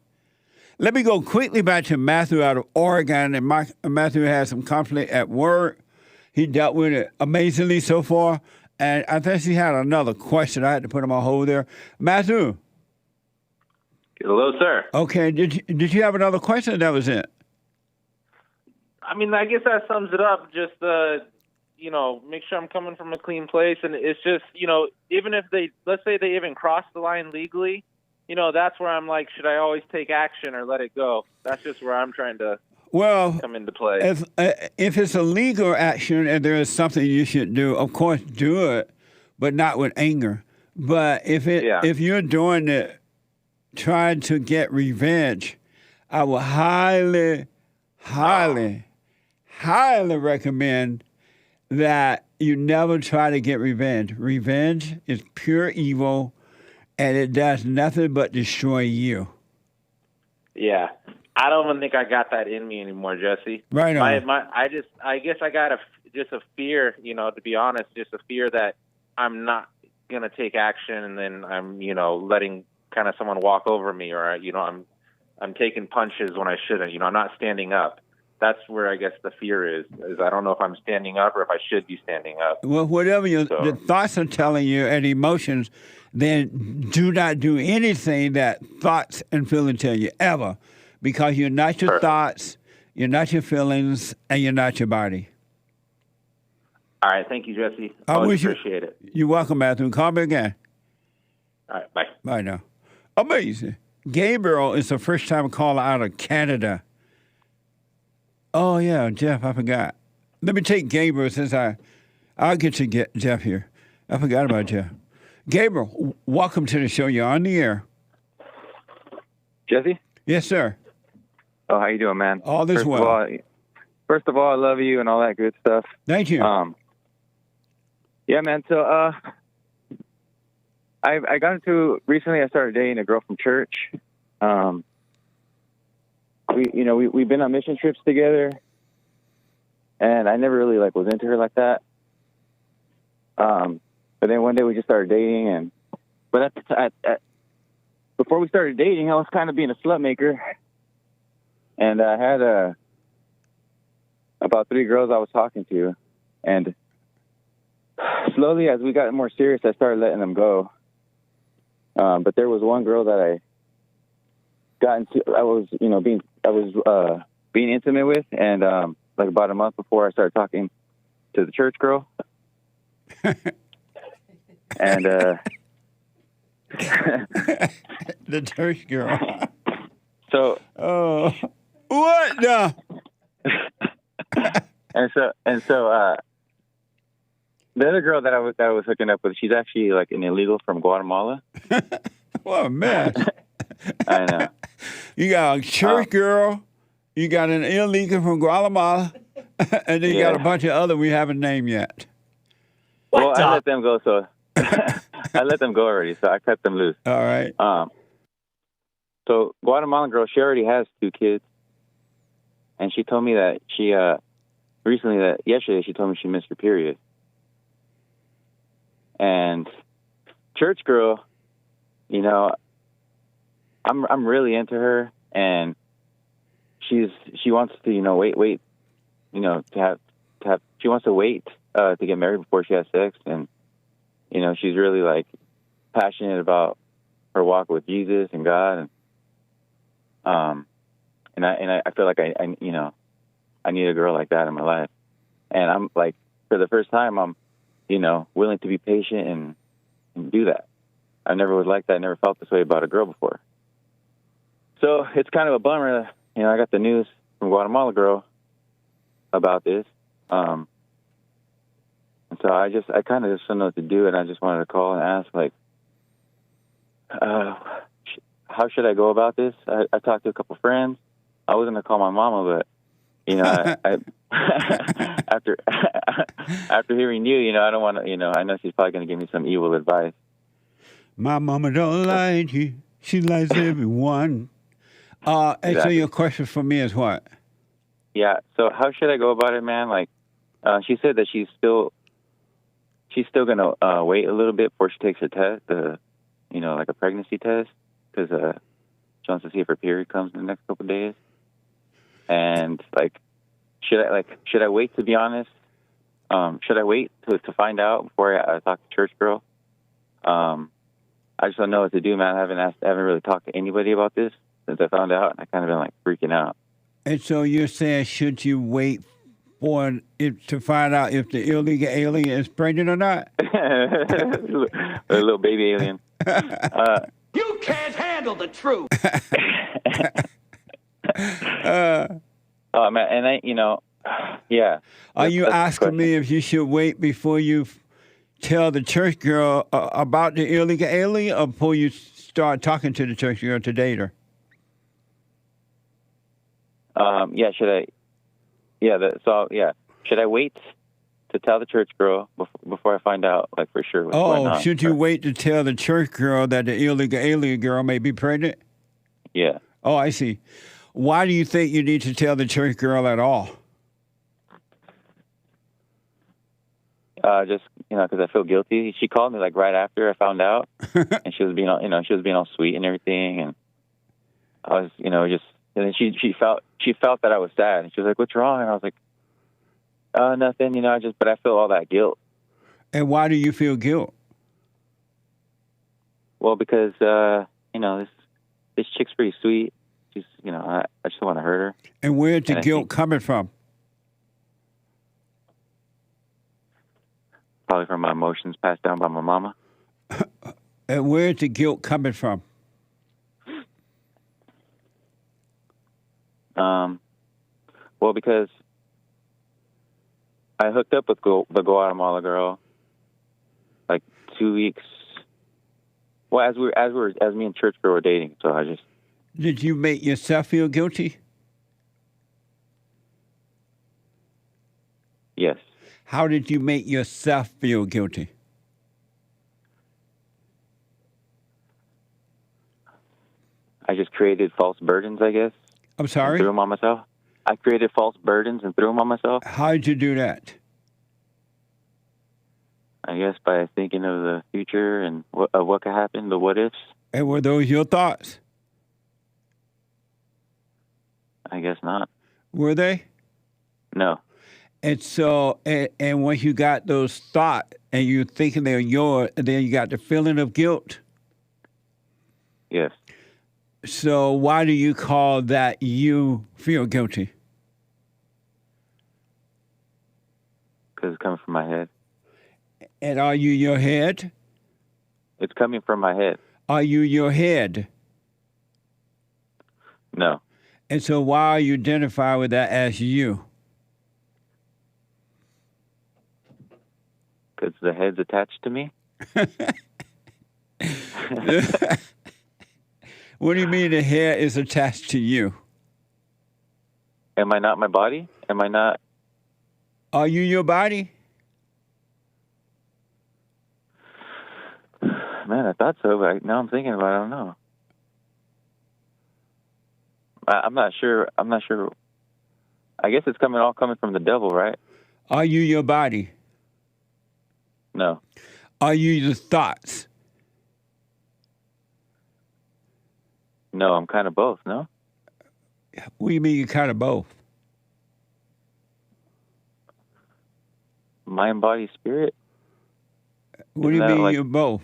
Let me go quickly back to Matthew out of Oregon. And Matthew had some conflict at work. He dealt with it amazingly so far. And I think he had another question. I had to put him on hold there. Matthew. Hello, sir. Okay. Did you have another question? That was it. I mean, I guess that sums it up. Just, make sure I'm coming from a clean place. And it's just, even if let's say they even cross the line legally, that's where I'm like, should I always take action or let it go? That's just where I'm trying to come into play. If it's a legal action and there is something you should do, of course, do it, but not with anger. But if you're doing it, trying to get revenge, I would highly recommend that you never try to get revenge. Revenge is pure evil. And it does nothing but destroy you. Yeah. I don't even think I got that in me anymore, Jesse. Right on. I guess I got a fear, to be honest, just a fear that I'm not going to take action and then I'm, letting kind of someone walk over me or, I'm taking punches when I shouldn't. I'm not standing up. That's where I guess the fear is I don't know if I'm standing up or if I should be standing up. Well, whatever the thoughts are telling you and emotions, then do not do anything that thoughts and feelings tell you ever, because you're not your thoughts, you're not your feelings, and you're not your body. All right. Thank you, Jesse. I appreciate it. You're welcome, Matthew. Call me again. All right. Bye. Bye now. Amazing. Gabriel is a first-time caller out of Canada. Oh, yeah, Jeff, I forgot. Let me take Gabriel since I'll get you Jeff here. I forgot about Jeff. Gabriel, welcome to the show. You're on the air. Jesse? Yes, sir. Oh, how you doing, man? All this well. First of all, I love you and all that good stuff. Thank you. Yeah, man. So, I got into recently. I started dating a girl from church. We've been on mission trips together, and I never really was into her like that. But then one day we just started dating, but before we started dating, I was kind of being a slut maker, and I had about 3 girls I was talking to, and slowly as we got more serious, I started letting them go. But there was one girl that I was being intimate with, and about a month before I started talking to the church girl. And the church girl. So what the? and so the other girl that I was hooking up with, she's actually an illegal from Guatemala. What a mess. I know. You got a church girl, you got an illegal from Guatemala. And then you got a bunch of other we haven't named yet. Well, I let them go, so I let them go already, so I cut them loose. All right. So Guatemalan girl, she already has 2 kids, and she told me that she yesterday she told me she missed her period. And church girl, you know, I'm really into her, and she wants to, you know, wait, you know, to have she wants to wait to get married before she has sex, and you know, she's really like passionate about her walk with Jesus and God, and I feel like I you know, I need a girl like that in my life, and I'm like, for the first time, I'm, you know, willing to be patient and do that. I never was like that. I never felt this way about a girl before. So it's kind of a bummer. You know, I got the news from Guatemala girl about this. And so I kind of just don't know what to do, and I just wanted to call and ask, like, how should I go about this? I talked to a couple friends. I was going to call my mama, but, you know, I after hearing you know, I don't want to, you know, I know she's probably going to give me some evil advice. My mama don't like you. She likes everyone. And so your question for me is what? Yeah. So how should I go about it, man? Like, she said that she's still gonna wait a little bit before she takes her test, you know, like a pregnancy test, because she wants to see if her period comes in the next couple of days. And like, should I wait? To be honest, should I wait to find out before I talk to church girl? I just don't know what to do, man. I haven't really talked to anybody about this since I found out, and I kind of been like freaking out. And so you're saying, should you wait for it to find out if the illegal alien is pregnant or not? A little baby alien. You can't handle the truth. Oh man, and I, you know, yeah. Are you asking me if you should wait before you tell the church girl about the illegal alien, or before you start talking to the church girl to date her? Yeah, should I? Yeah, should I wait to tell the church girl before I find out, like, for sure what's going on? Should you wait to tell the church girl that the illegal alien girl may be pregnant? Yeah. Oh, I see. Why do you think you need to tell the church girl at all? Just, you know, because I feel guilty. She called me like right after I found out, and she was being all sweet and everything, and I was, you know, just. And then she felt that I was sad, and she was like, "What's wrong?" And I was like, "Nothing, you know." But I feel all that guilt. And why do you feel guilt? Well, because you know, this chick's pretty sweet. She's, you know, I just don't want to hurt her. And where's the guilt coming from? Probably from my emotions passed down by my mama. And where's the guilt coming from? Well, because I hooked up with the Guatemala girl like 2 weeks. Well, as me and church girl were dating, so I just. Did you make yourself feel guilty? Yes. How did you make yourself feel guilty? I just created false burdens, I guess. I'm sorry? Threw them on myself. I created false burdens and threw them on myself. How did you do that? I guess by thinking of the future and what could happen, the what ifs. And were those your thoughts? I guess not. Were they? No. And so, and once you got those thoughts and you're thinking they're yours, then you got the feeling of guilt? Yes. So why do you call that you feel guilty? Because it's coming from my head. And are you your head? It's coming from my head. Are you your head? No. And so why are you identify with that as you? Because the head's attached to me. What do you mean the hair is attached to you? Am I not my body? Am I not Are you your body? Man, I thought so, but now I'm thinking about it. I don't know. I'm not sure. I'm not sure. I guess it's all coming from the devil, right? Are you your body? No. Are you your thoughts? No, I'm kind of both, no? What do you mean you're kind of both? Mind, body, spirit? What do you mean you're both?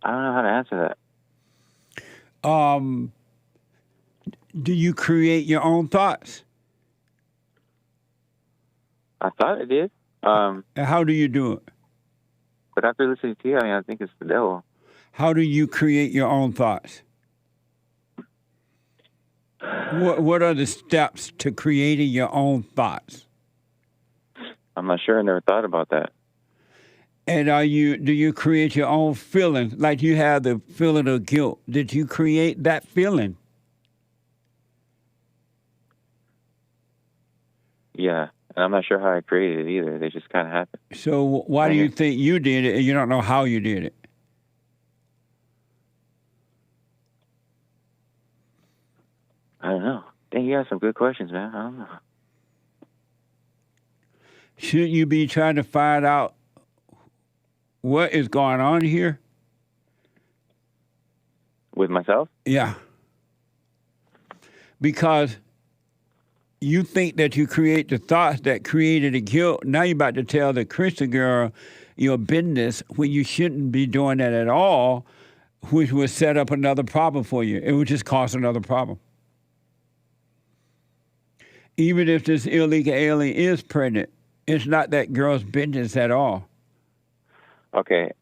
I don't know how to answer that. Do you create your own thoughts? I thought I did. And how do you do it? But after listening to you, I think it's the devil. How do you create your own thoughts? What are the steps to creating your own thoughts? I'm not sure. I never thought about that. And do you create your own feeling? Like you have the feeling of guilt. Did you create that feeling? Yeah. And I'm not sure how I created it either. They just kind of happened. So why do you think you did it and you don't know how you did it? I don't know. Dang, you got some good questions, man. I don't know. Shouldn't you be trying to find out what is going on here? With myself? Yeah. Because you think that you create the thoughts that created the guilt. Now you're about to tell the Christian girl your business when you shouldn't be doing that at all, which would set up another problem for you. It would just cause another problem. Even if this illegal alien is pregnant, it's not that girl's business at all. Okay.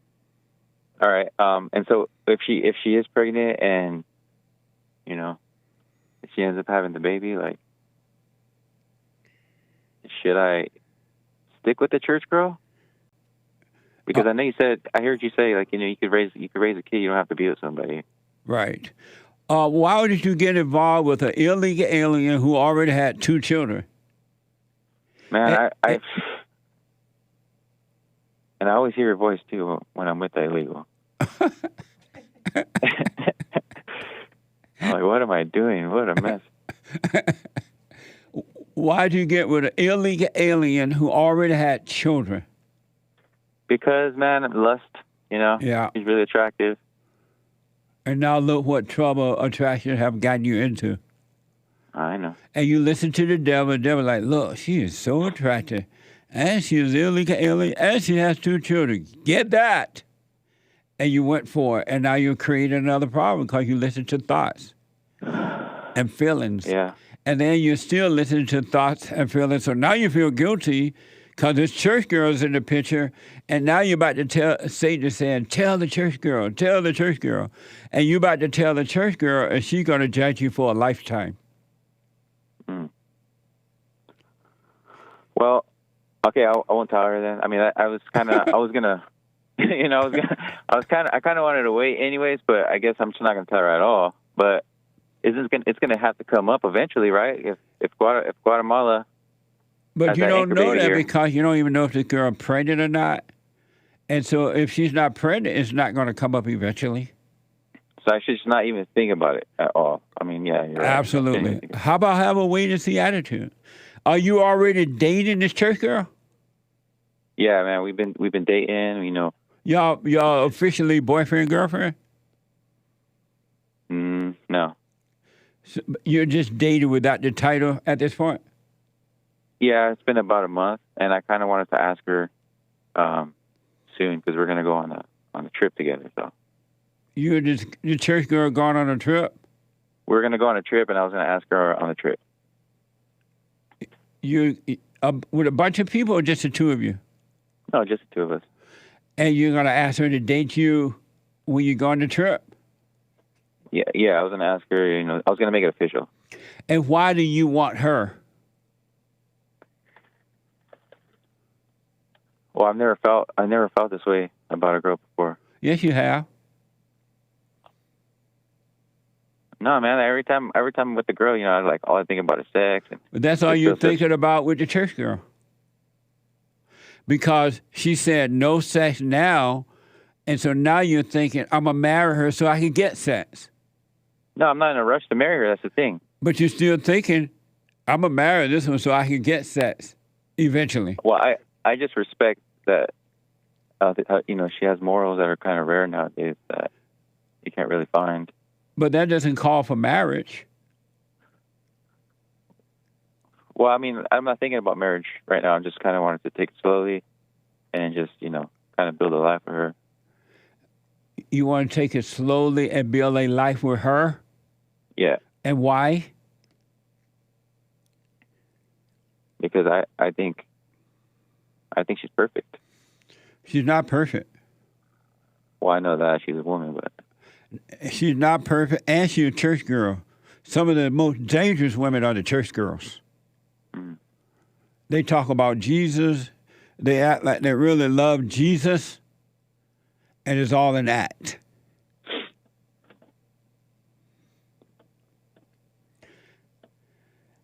All right. And so if she is pregnant and, if she ends up having the baby, like, should I stick with the church girl? Because I know I heard you say, like, you could raise a kid. You don't have to be with somebody. Right. Why did you get involved with an illegal alien who already had 2 children? Man, I always hear your voice too when I'm with the illegal. I'm like, what am I doing? What a mess. Why'd you get with an illegal alien who already had children? Because, man, lust, Yeah. He's really attractive. And now look what trouble attraction have gotten you into. I know. And you listen to the devil like, look, she is so attractive. And she is illegal alien, and she has 2 children. Get that. And you went for it. And now you're creating another problem because you listen to thoughts and feelings. Yeah. And then you're still listening to thoughts and feelings. So now you feel guilty because this church girl's in the picture. And now you're about to tell, Satan is saying, tell the church girl. And you're about to tell the church girl, and she's going to judge you for a lifetime. Well, okay, I won't tell her then. I mean, I was kind of, I was gonna, I kind of wanted to wait anyways, but I guess I'm just not gonna tell her at all. But it's gonna have to come up eventually, right? If Guatemala. But you don't know that here. because you don't even know if this girl is pregnant or not. And so if she's not pregnant, it's not going to come up eventually. So I should just not even think about it at all. I mean, yeah, you're right. Absolutely. How about have a wait-and-see attitude? Are you already dating this church girl? Yeah, man, we've been dating. Y'all officially boyfriend girlfriend? No. So you're just dating without the title at this point? Yeah, it's been about a month, and I kind of wanted to ask her soon because we're gonna go on a trip together. So. You're just the church girl going on a trip? We're gonna go on a trip, and I was gonna ask her on the trip. You with a bunch of people or just the 2 of you? No, just the 2 of us. And you're going to ask her to date you when you go on the trip? Yeah, I was going to ask her, I was going to make it official. And why do you want her? Well, I've never felt this way about a girl before. Yes, you have. No, man. Every time I'm with the girl, you know, all I think about is sex. And But that's all you're thinking about with the church girl. Because she said no sex now, and so now you're thinking, I'm going to marry her so I can get sex. No, I'm not in a rush to marry her. That's the thing. But you're still thinking, I'm going to marry this one so I can get sex eventually. Well, I just respect that, you know, she has morals that are kind of rare nowadays that you can't really find. But that doesn't call for marriage. Well, I mean, I'm not thinking about marriage right now. I'm just kind of wanting to take it slowly and just, you know, kind of build a life for her. You want to take it slowly and build a life with her? Yeah. And why? Because I think she's perfect. She's not perfect. Well, I know that she's a woman, but she's not perfect, and she's a church girl. Some of the most dangerous women are the church girls. Mm. They talk about Jesus. They act like they really love Jesus, and it's all an act.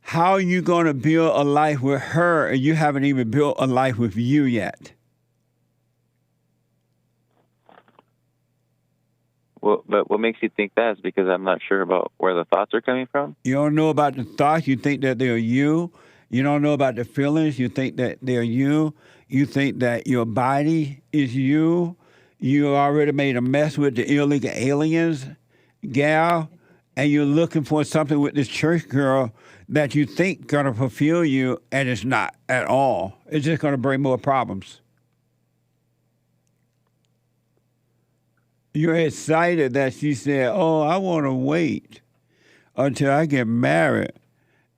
How are you going to build a life with her and you haven't even built a life with you yet? Well, but what makes you think that is because I'm not sure about where the thoughts are coming from. You don't know about the thoughts. You think that they're you. You don't know about the feelings. You think that they're you. You think that your body is you. You already made a mess with the illegal aliens, gal, and you're looking for something with this church girl that you think gonna fulfill you, and it's not at all. It's just gonna bring more problems. You're excited that she said, oh, I want to wait until I get married.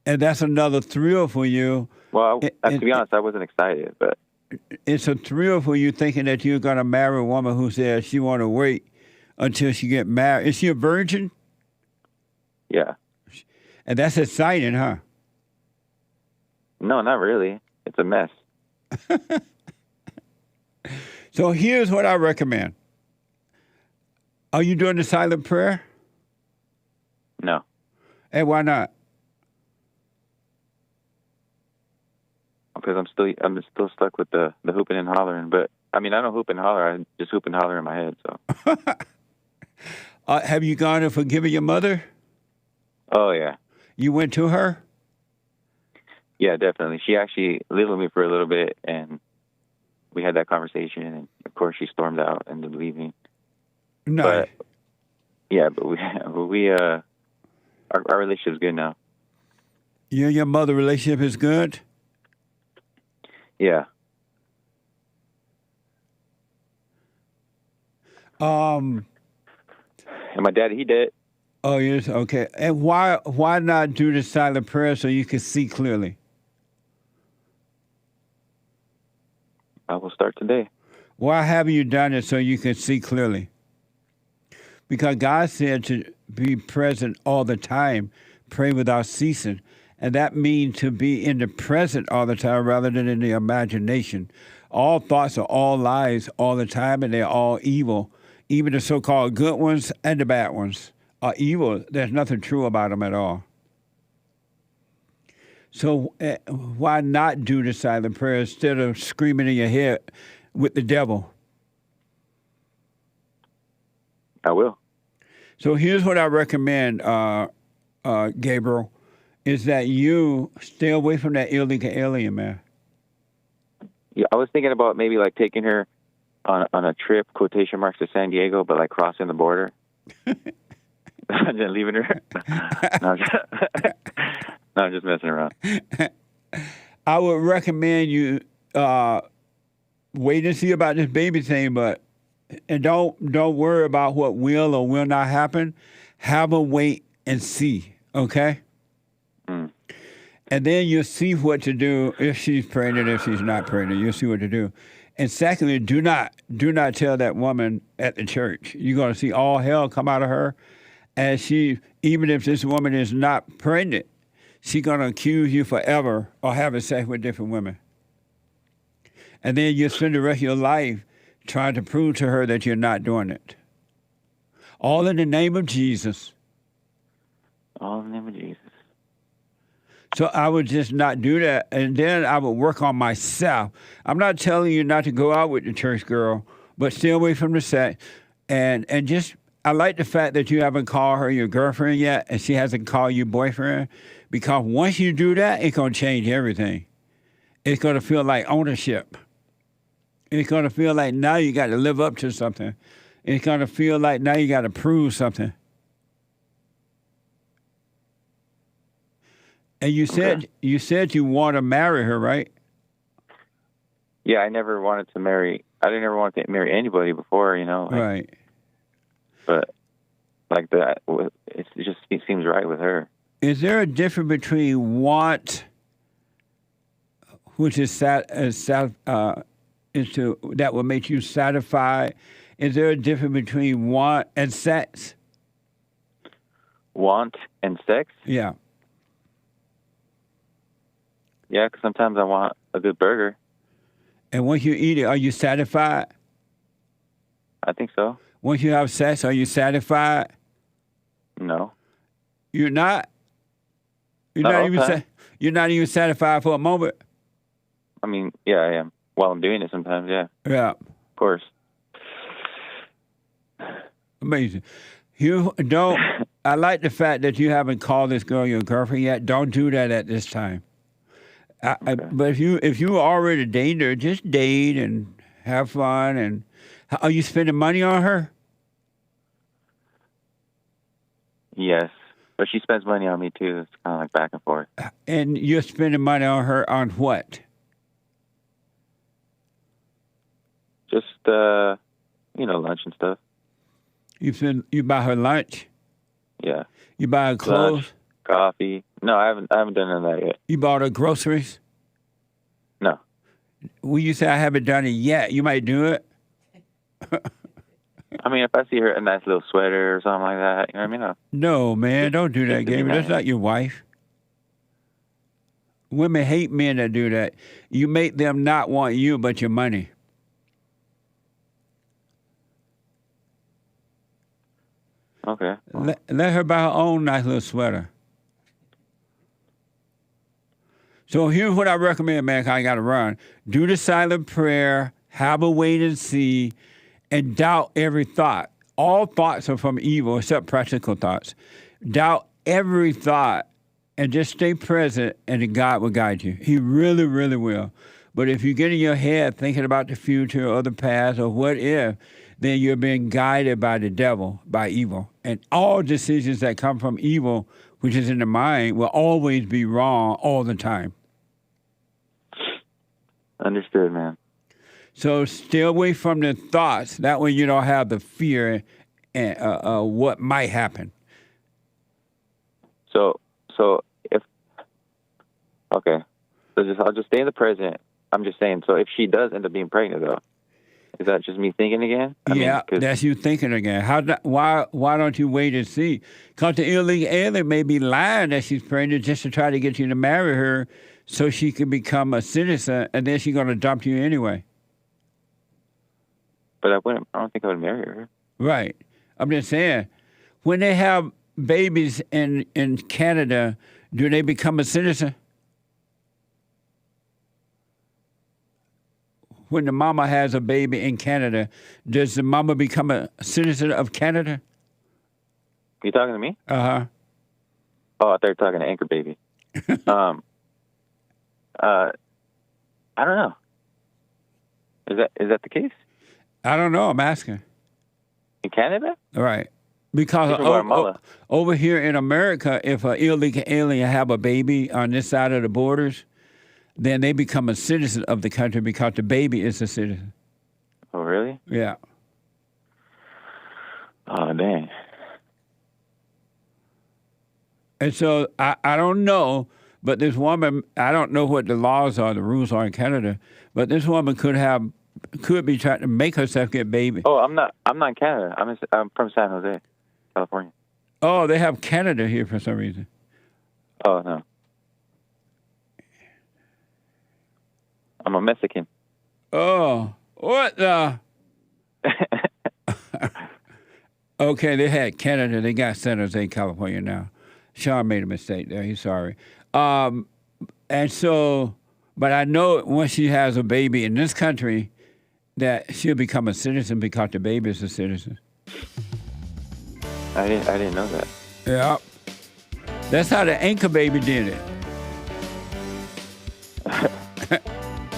And that's another thrill for you. Well, to be honest, I wasn't excited, but it's a thrill for you thinking that you're going to marry a woman who says she want to wait until she get married. Is she a virgin? Yeah. And that's exciting, huh? No, not really. It's a mess. So here's what I recommend. Are you doing the silent prayer? No. And why not? Because I'm still stuck with the hooping and hollering. But I mean, I don't hoop and holler. I just hoop and holler in my head. So. Have you gone and forgiven your mother? Oh yeah. You went to her? Yeah, definitely. She actually lived with me for a little bit, and we had that conversation. And of course, she stormed out and ended up leaving. No. But, yeah, but our relationship's good now. You and your mother relationship is good? Yeah. And my dad, he did. Oh, yes, okay. And why not do the silent prayer so you can see clearly? I will start today. Why haven't you done it so you can see clearly? Because God said to be present all the time, pray without ceasing. And that means to be in the present all the time rather than in the imagination. All thoughts are all lies all the time, and they're all evil. Even the so-called good ones and the bad ones are evil. There's nothing true about them at all. So why not do the silent prayer instead of screaming in your head with the devil? I will. So here's what I recommend, Gabriel, is that you stay away from that illegal alien, man. Yeah, I was thinking about maybe like taking her on a trip, quotation marks, to San Diego, but like crossing the border. And then leaving her. No, I'm just messing around. I would recommend you wait and see about this baby thing, and don't worry about what will or will not happen. Have a wait and see, okay? Mm. And then you'll see what to do if she's pregnant, if she's not pregnant. You'll see what to do. And secondly, do not tell that woman at the church. You're going to see all hell come out of her. And even if this woman is not pregnant, she's going to accuse you forever of having sex with different women. And then you'll spend the rest of your life trying to prove to her that you're not doing it. All in the name of Jesus. All in the name of Jesus. So I would just not do that, and then I would work on myself. I'm not telling you not to go out with the church girl, but stay away from the sex. And just, I like the fact that you haven't called her your girlfriend yet, and she hasn't called you boyfriend, because once you do that, it's going to change everything. It's going to feel like ownership. It's going to feel like now you got to live up to something. It's going to feel like now you got to prove something. And you said you want to marry her, right? Yeah, I never wanted to marry. I didn't ever want to marry anybody before, you know. Right. But like that, it seems right with her. Is there a difference between want, which is that will make you satisfied? Is there a difference between want and sex? Want and sex? Yeah. Yeah, because sometimes I want a good burger. And once you eat it, are you satisfied? I think so. Once you have sex, are you satisfied? No. You're not? You're not even satisfied for a moment? I mean, yeah, I am. While I'm doing it sometimes, yeah. Yeah. Of course. Amazing. You don't, I like the fact that you haven't called this girl your girlfriend yet. Don't do that at this time. But if you already dated her, just date and have fun. And are you spending money on her? Yes, but she spends money on me too. It's kind of like back and forth. And you're spending money on her on what? Just lunch and stuff. You buy her lunch? Yeah. You buy her clothes? Lunch, coffee. No, I haven't done none of that yet. You bought her groceries? No. Well, you say I haven't done it yet. You might do it. I mean, if I see her a nice little sweater or something like that, you know what I mean? No, man, don't do that, Gabriel. That's not your wife. Women hate men that do that. You make them not want you but your money. Okay. Well. Let her buy her own nice little sweater. So here's what I recommend, man, 'cause I got to run. Do the silent prayer, have a wait and see, and doubt every thought. All thoughts are from evil except practical thoughts. Doubt every thought and just stay present, and then God will guide you. He really, really will. But if you get in your head thinking about the future or the past or what if, then you're being guided by the devil, by evil. And all decisions that come from evil, which is in the mind, will always be wrong all the time. Understood, man. So stay away from the thoughts. That way you don't have the fear and what might happen. So if I'll just stay in the present. I'm just saying. So if she does end up being pregnant, though, is that just me thinking again? I mean, that's you thinking again. Why don't you wait and see? Because the illegal alien may be lying that she's pregnant just to try to get you to marry her, so she can become a citizen, and then she's going to dump you anyway. But I don't think I would marry her. Right. I'm just saying, when they have babies in Canada, do they become a citizen? When the mama has a baby in Canada, does the mama become a citizen of Canada? You talking to me? Uh-huh. Oh, I thought you were talking to Anchor Baby. I don't know. Is that the case? I don't know. I'm asking. In Canada? Right. Because over here in America, if an illegal alien have a baby on this side of the borders, then they become a citizen of the country because the baby is a citizen. Oh, really? Yeah. Oh, dang. And so I don't know, but this woman, I don't know what the laws are, the rules are in Canada, but this woman could be trying to make herself get baby. Oh, I'm not in Canada. I'm from San Jose, California. Oh, they have Canada here for some reason. Oh, no. I'm a Mexican. Oh, what the? Okay, they had Canada. They got San Jose, California now. Sean made a mistake there. He's sorry. And so, but I know once she has a baby in this country, that she'll become a citizen because the baby is a citizen. I didn't know that. Yeah. That's how the anchor baby did it.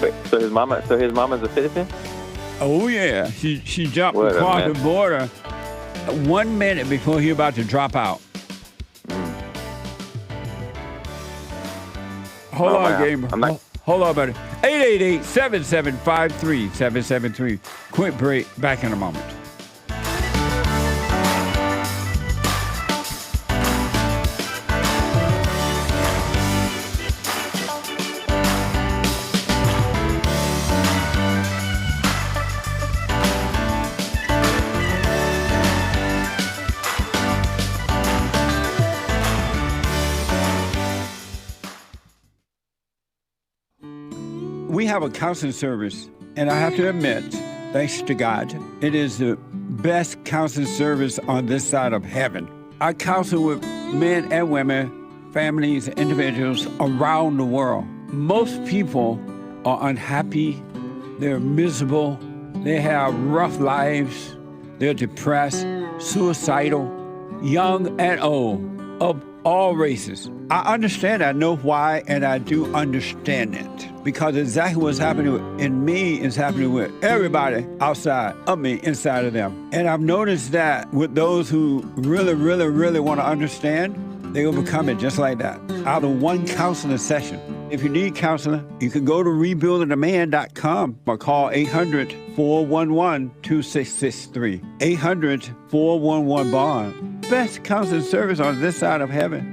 Wait, so his mama's a citizen? Oh yeah, she jumped What a across mess. the border 1 minute before he about to drop out. Hold Oh, on, wow. Gamer. I'm not- Hold on, buddy. 888-775-3773. Quick break. Back in a moment. We have a counseling service, and I have to admit, thanks to God, it is the best counseling service on this side of heaven. I counsel with men and women, families, individuals around the world. Most people are unhappy, they're miserable, they have rough lives, they're depressed, suicidal, young and old, of all races. I understand, I know why, and I do understand it. Because exactly what's happening in me is happening with everybody outside of me, inside of them. And I've noticed that with those who really, really, really want to understand, they overcome it just like that, out of one counseling session. If you need counseling, you can go to rebuildingtheman.com or call 800-411-2663. 800-411-BOND. Best counseling service on this side of heaven.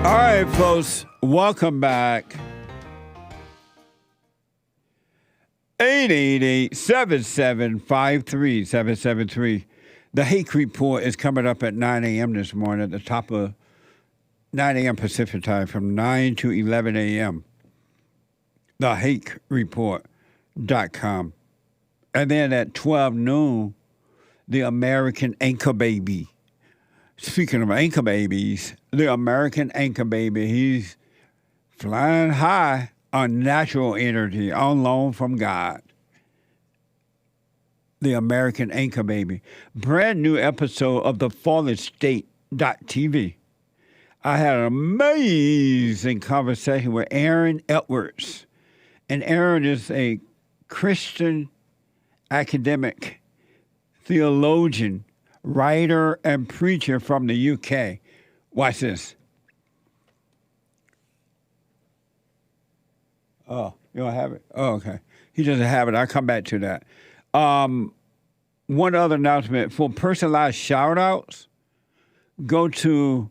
All right, folks, welcome back. 888-775-3773. The Hake Report is coming up at 9 a.m. this morning, at the top of 9 a.m. Pacific time, from 9 to 11 a.m. TheHakeReport.com. And then at 12 noon, the American Anchor Baby. Speaking of anchor babies, the American anchor baby, he's flying high on natural energy on loan from God. The American anchor baby. Brand new episode of the Fallen State.tv. I had an amazing conversation with Aaron Edwards. And Aaron is a Christian academic, theologian, writer and preacher from the UK. Watch this. Oh, you don't have it? Oh, okay. He doesn't have it. I'll come back to that. One other announcement. For personalized shout-outs, go to,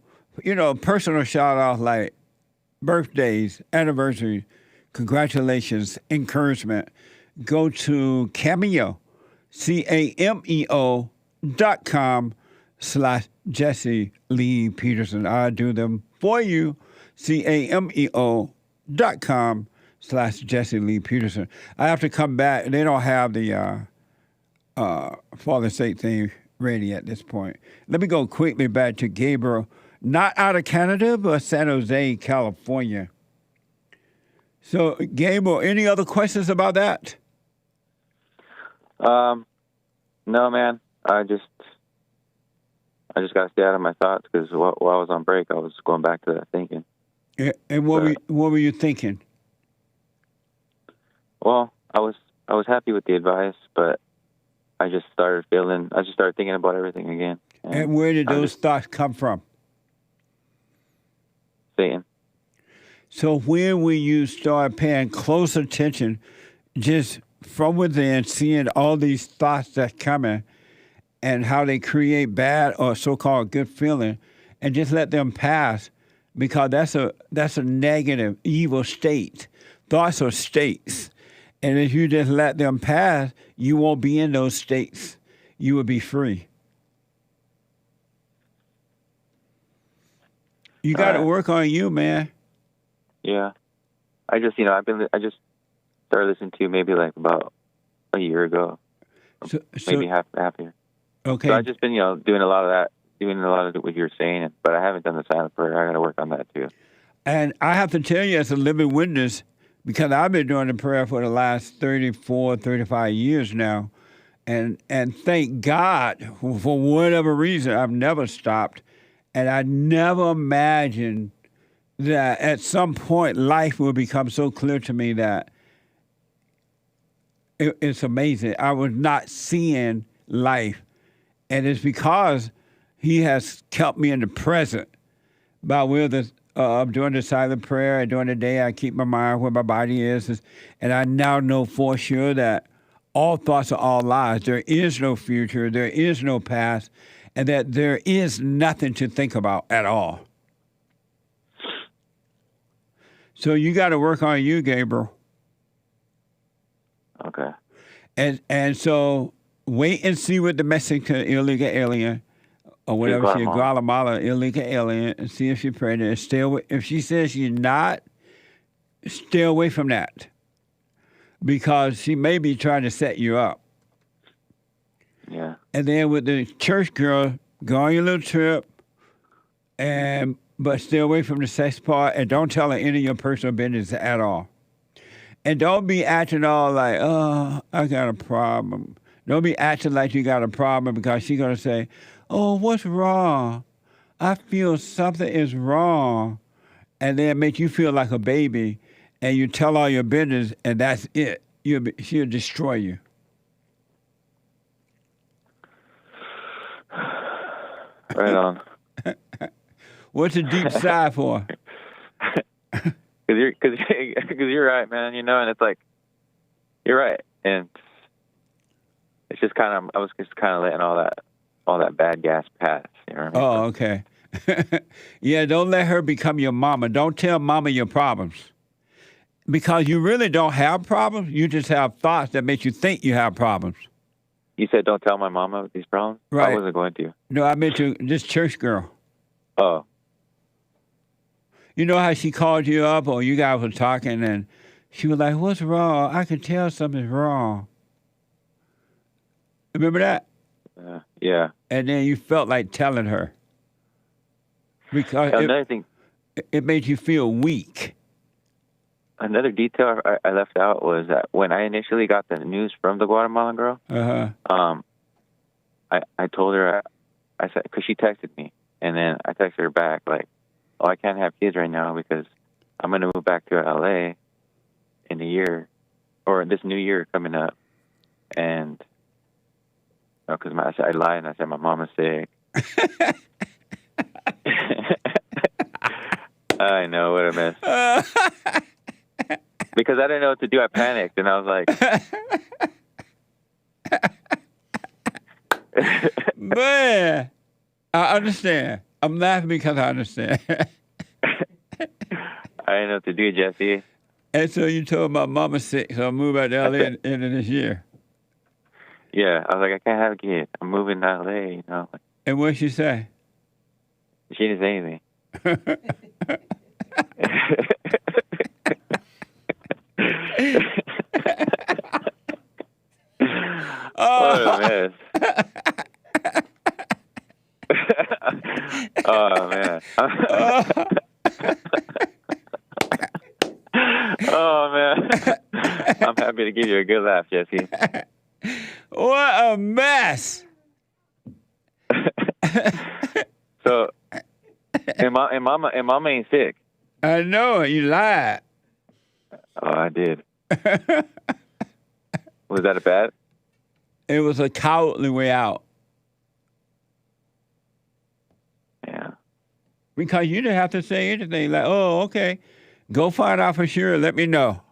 personal shout-outs like birthdays, anniversaries, congratulations, encouragement. Go to Cameo, cameo.com/Jesse Lee Peterson. I do them for you. cameo.com/Jesse Lee Peterson. I have to come back. They don't have the Father State thing ready at this point. Let me go quickly back to Gabriel, not out of Canada, but San Jose, California. So, Gabriel, any other questions about that? No, man. I just got to stay out of my thoughts because while I was on break, I was going back to that thinking. And what were you thinking? Well, I was happy with the advice, but I just started thinking about everything again. And where did those thoughts come from? Satan. So when will you start paying close attention, just from within, seeing all these thoughts that's coming and how they create bad or so-called good feeling, and just let them pass, because that's a negative, evil state. Thoughts are states. And if you just let them pass, you won't be in those states. You will be free. You got to work on you, man. Yeah. I just started listening to you maybe like about a year ago. Maybe half a year. Okay. So I've just been, doing a lot of that, doing a lot of what you're saying, but I haven't done the silent prayer. I got to work on that too. And I have to tell you as a living witness, because I've been doing the prayer for the last 34, 35 years now, and thank God, for whatever reason, I've never stopped. And I never imagined that at some point life will become so clear to me that it's amazing. I was not seeing life. And it's because he has kept me in the present by way of doing the silent prayer. And during the day, I keep my mind where my body is. And I now know for sure that all thoughts are all lies. There is no future. There is no past. And that there is nothing to think about at all. So you got to work on you, Gabriel. Okay. And so wait and see what the Mexican illegal alien or whatever she Guatemala illegal alien, and see if she's pregnant. Stay away. If she says she's not, stay away from that, because she may be trying to set you up. Yeah. And then with the church girl, go on your little trip, but stay away from the sex part, and don't tell her any of your personal business at all. And don't be acting all like, oh, I got a problem. Don't be acting like you got a problem, because she's going to say, oh, what's wrong? I feel something is wrong. And then make you feel like a baby, and you tell all your business, and that's it. She'll destroy you. Right on. What's a deep sigh for? Because you're right, man. And it's like, you're right, and it's just kind of, I was just kind of letting all that bad gas pass. You know what I mean? Oh, okay. Yeah, don't let her become your mama. Don't tell mama your problems, because you really don't have problems. You just have thoughts that make you think you have problems. You said don't tell my mama these problems? Right. I wasn't going to. No, I meant to this church girl. Oh. You know how she called you up, or you guys were talking, and she was like, what's wrong? I could tell something's wrong. Remember that? Yeah. And then you felt like telling her. Because it made you feel weak. Another detail I left out was that when I initially got the news from the Guatemalan girl, I told her, I said, because she texted me, and then I texted her back like, oh, I can't have kids right now because I'm going to move back to LA in a year, or this new year coming up. And because I lied and I said my mom is sick. I know, what a mess. Because I didn't know what to do. I panicked, and I was like... Man, I understand. I'm laughing because I understand. I didn't know what to do, Jesse. And so you told my mama's sick, so I'll move out to LA in the end of this year. Yeah, I was like, I can't have a kid. I'm moving to LA, And what'd she say? She didn't say anything. What a mess. Oh, man. Oh, man. I'm happy to give you a good laugh, Jesse. What a mess. So, and mama ain't sick. I know, you lied. Oh, I did. Was that a bad? It was a cowardly way out. Yeah. Because you didn't have to say anything like, oh, okay, go find out for sure. Let me know.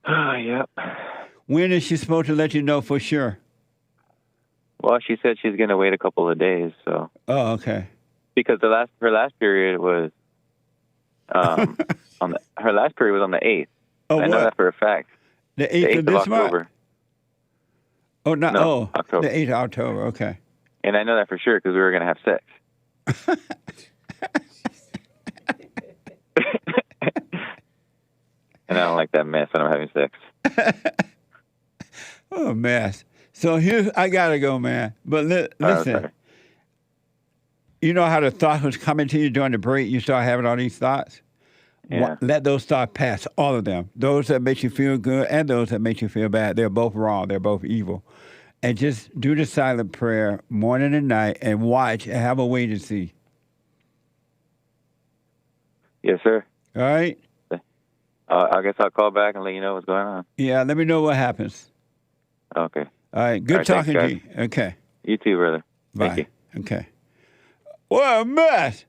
Yep. When is she supposed to let you know for sure? Well, she said she's going to wait a couple of days. So. Oh, okay. Because her last period was her last period was on the 8th. Oh, I know what? that for a fact. The 8th of this October. month? Oh, no. No, October. The 8th of October. Okay. And I know that for sure because we were going to have sex. And I don't like that mess when I'm having sex. Oh, mess. So I got to go, man. But listen, you know how the thoughts was coming to you during the break? You start having all these thoughts? Yeah. Let those thoughts pass, all of them. Those that make you feel good and those that make you feel bad. They're both wrong. They're both evil. And just do the silent prayer morning and night and watch and have a wait and see. Yes, sir. All right? I guess I'll call back and let you know what's going on. Yeah, let me know what happens. Okay. All right, good talking to you. Okay. You too, brother. Bye. Thank you. Okay. What a mess.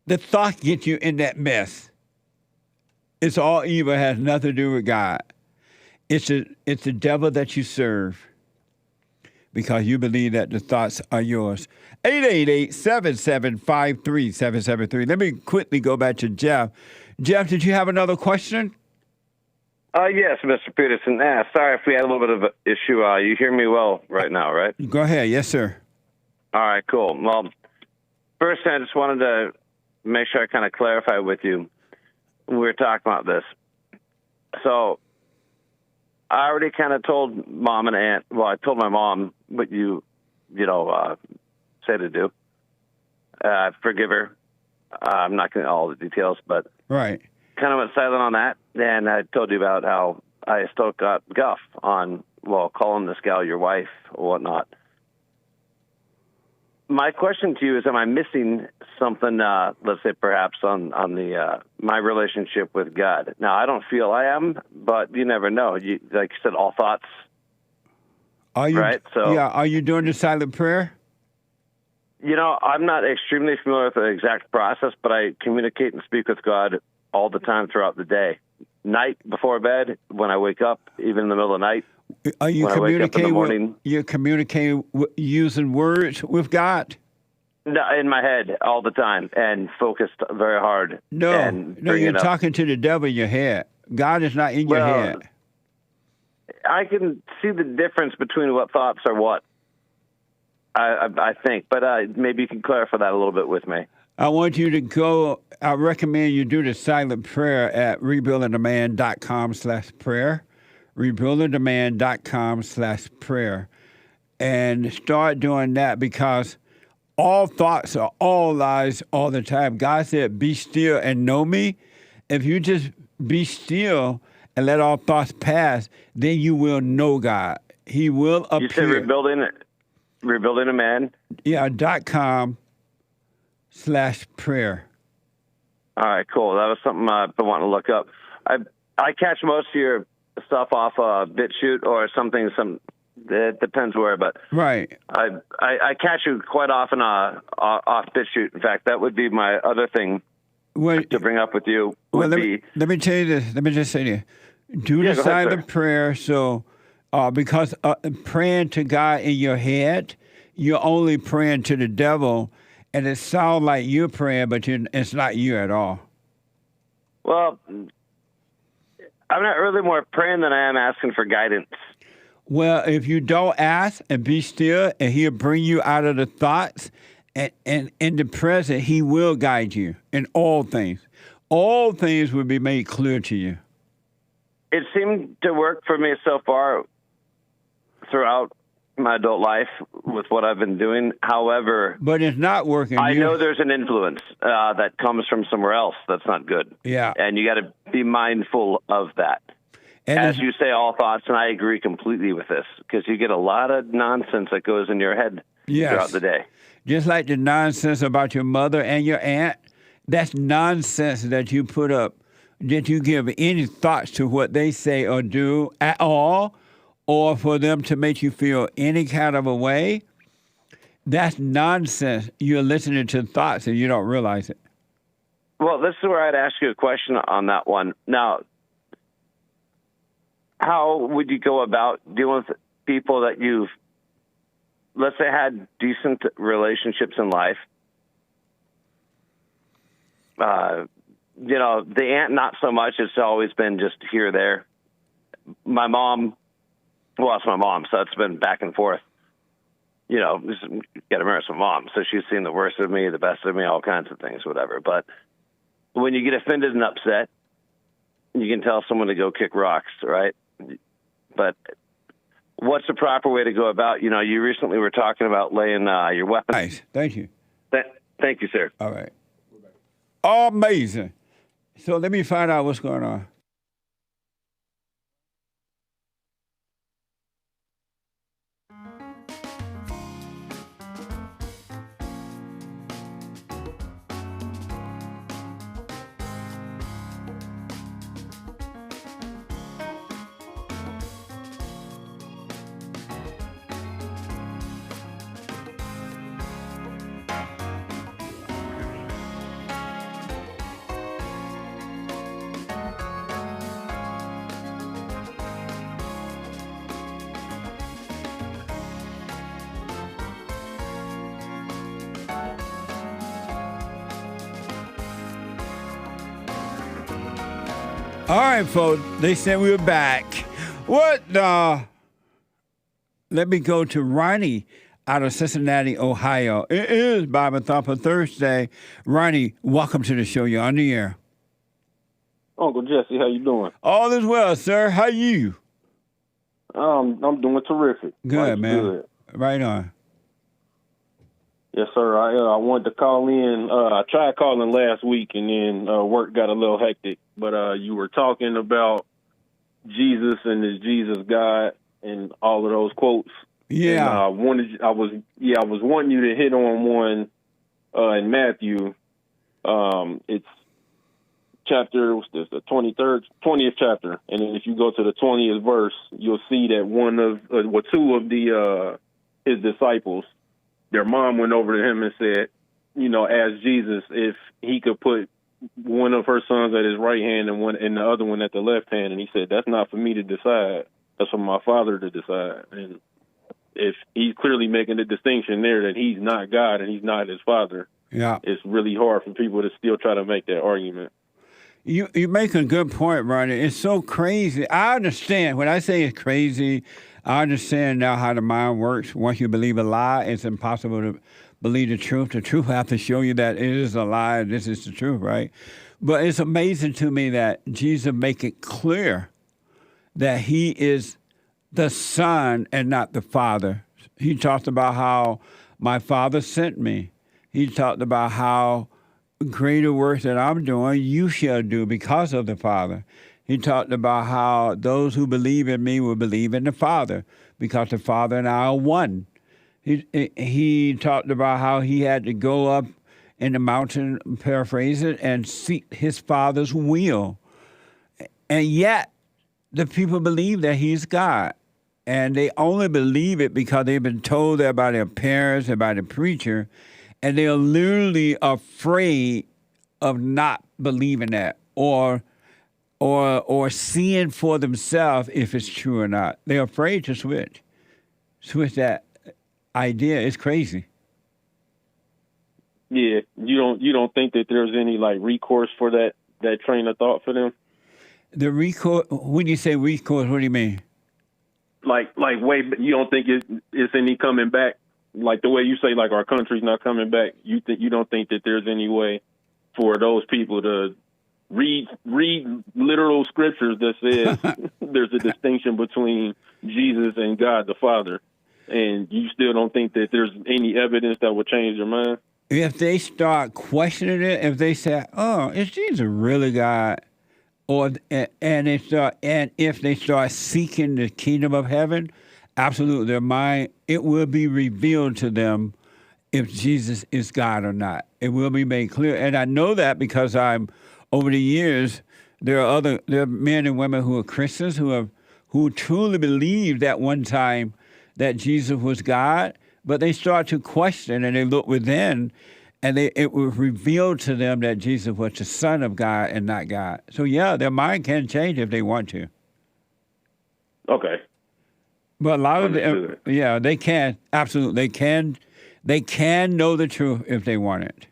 The thought gets you in that mess. It's all evil. It has nothing to do with God. It's the devil that you serve because you believe that the thoughts are yours. 888-7753-773. Let me quickly go back to Jeff. Jeff, did you have another question? Yes, Mr. Peterson. Sorry if we had a little bit of an issue. You hear me well right now, right? Go ahead. Yes, sir. All right, cool. Well, first, I just wanted to make sure I kind of clarify with you. We were talking about this. So I already kind of told Mom and Aunt, well, I told my mom what you say to do. Forgive her. I'm not going to all the details, but right. Kind of went silent on that. And I told you about how I still got guff on, calling this gal your wife or whatnot. My question to you is, am I missing something, let's say perhaps on the my relationship with God? Now, I don't feel I am, but you never know. Like you said, all thoughts. Are you, right? So, yeah, are you doing the silent prayer? I'm not extremely familiar with the exact process, but I communicate and speak with God all the time throughout the day. Night, before bed, when I wake up, even in the middle of the night. Are you communicating? You're communicating using words with God? No, in my head all the time and focused very hard. No, you're talking to the devil in your head. God is not in your head. I can see the difference between what thoughts are what, I think. But maybe you can clarify that a little bit with me. I want you to go, I recommend you do the silent prayer at rebuildingtheman.com/prayer. rebuildingtheman.com/prayer, and start doing that because all thoughts are all lies all the time. God said, be still and know me. If you just be still and let all thoughts pass, then you will know God. He will appear. You said rebuilding a man? Yeah, .com/prayer. All right, cool. That was something I've been wanting to look up. I catch most of your stuff off BitChute or something. It depends where, but right. I catch you quite often off BitChute. In fact, that would be my other thing to bring up with you. Let me tell you this. Let me just say this. Do the silent prayer. So, because praying to God in your head, you're only praying to the devil, and it sounds like you're praying, but it's not you at all. Well, I'm not really more praying than I am asking for guidance. Well, if you don't ask and be still, and he'll bring you out of the thoughts, and in the present, he will guide you in all things. All things will be made clear to you. It seemed to work for me so far throughout my adult life with what I've been doing. However, but it's not working. I know there's an influence that comes from somewhere else that's not good. Yeah. And you got to be mindful of that. And as you say, all thoughts, and I agree completely with this, because you get a lot of nonsense that goes in your head throughout the day. Just like the nonsense about your mother and your aunt, that's nonsense that you put up. Did you give any thoughts to what they say or do at all, or for them to make you feel any kind of a way? That's nonsense. You're listening to thoughts and you don't realize it. Well, this is where I'd ask you a question on that one. Now, how would you go about dealing with people that you've, let's say, had decent relationships in life? The aunt, not so much. It's always been just here or there. My mom, well, it's my mom, so it's been back and forth. Got to marry my mom, so she's seen the worst of me, the best of me, all kinds of things, whatever. But when you get offended and upset, you can tell someone to go kick rocks, right? But what's the proper way to go about? You recently were talking about laying your weapon. Nice. Thank you. Thank you, sir. All right. Amazing. So let me find out what's going on. All right, folks. They said we were back. What the? Let me go to Ronnie out of Cincinnati, Ohio. It is Bible Thumper Thursday. Ronnie, welcome to the show. You're on the air. Uncle Jesse, how you doing? All is well, sir. How you? I'm doing terrific. Good, man. Good. Right on. Yes, sir. I wanted to call in. I tried calling last week, and then work got a little hectic. But you were talking about Jesus and is Jesus God and all of those quotes. Yeah. And, I was wanting you to hit on one in Matthew. It's chapter, what's this, the 20th chapter. And then if you go to the 20th verse, you'll see that two of his disciples, their mom went over to him and said, asked Jesus if he could put one of her sons at his right hand and the other one at the left hand. And he said, that's not for me to decide. That's for my Father to decide. And if he's clearly making the distinction there that he's not God and he's not his Father, it's really hard for people to still try to make that argument. You make a good point, Ronnie. It's so crazy. I understand. When I say it's crazy, I understand now how the mind works. Once you believe a lie, it's impossible to believe the truth. The truth has to show you that it is a lie. This is the truth, right? But it's amazing to me that Jesus make it clear that he is the Son and not the Father. He talked about how my Father sent me. He talked about how greater works that I'm doing, you shall do because of the Father. He talked about how those who believe in me will believe in the Father because the Father and I are one. He talked about how he had to go up in the mountain, paraphrase it, and seek his Father's will. And yet, the people believe that he's God. And they only believe it because they've been told that by their parents and by the preacher. And they're literally afraid of not believing that or seeing for themselves if it's true or not. They're afraid to switch that idea. It's crazy. Yeah, you don't think that there's any recourse for that train of thought for them? The recourse. When you say recourse, what do you mean? You don't think it's any coming back? Like the way you say, our country's not coming back. You don't think that there's any way for those people to read literal scriptures that says there's a distinction between Jesus and God the Father, and you still don't think that there's any evidence that would change your mind? If they start questioning it, if they say, "Oh, is Jesus really God?" and if they start seeking the kingdom of heaven, absolutely, their mind, it will be revealed to them if Jesus is God or not. It will be made clear. And I know that because over the years, there are men and women who are Christians who truly believed at one time that Jesus was God, but they start to question and they look within, and it was revealed to them that Jesus was the Son of God and not God. So yeah, their mind can change if they want to. Okay. But a lot of them, yeah, they can. Absolutely. They can know the truth if they want it.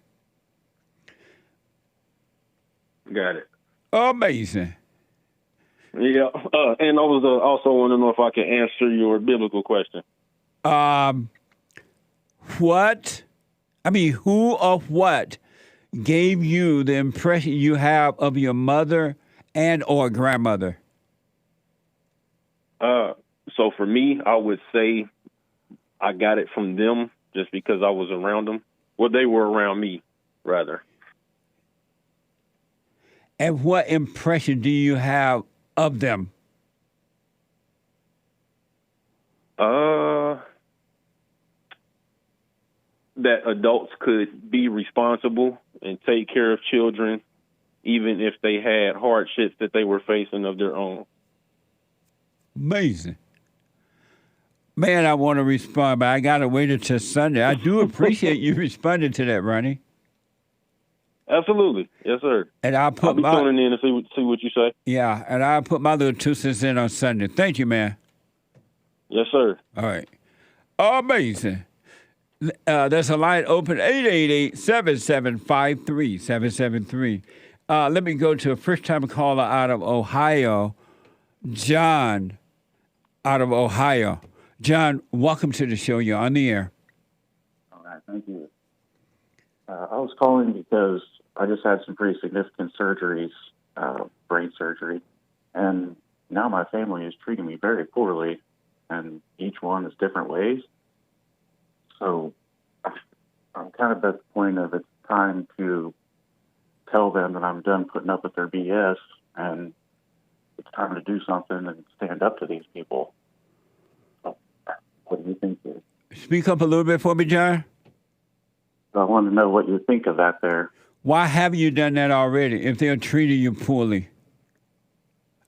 Got it. Amazing. Yeah. And I was also want to know if I can answer your biblical question. Who or what gave you the impression you have of your mother and or grandmother? So for me, I would say I got it from them just because I was around them. Well, they were around me, rather. And what impression do you have of them? That adults could be responsible and take care of children, even if they had hardships that they were facing of their own. Amazing. Man, I want to respond, but I got to wait until Sunday. I do appreciate you responding to that, Ronnie. Absolutely. Yes, sir. And I'll be tuning in and see what you say. Yeah, and I'll put my little 2 cents in on Sunday. Thank you, man. Yes, sir. All right. Amazing. There's a line open, 888-7753-773. Let me go to a first-time caller out of Ohio, John, out of Ohio. John, welcome to the show. You're on the air. All right, thank you. I was calling because I just had some pretty significant surgeries, brain surgery, and now my family is treating me very poorly, and each one is different ways. So I'm kind of at the point of it's time to tell them that I'm done putting up with their BS, and it's time to do something and stand up to these people. So, what do you think? Speak up a little bit for me, John. I want to know what you think of that there. Why haven't you done that already if they're treating you poorly?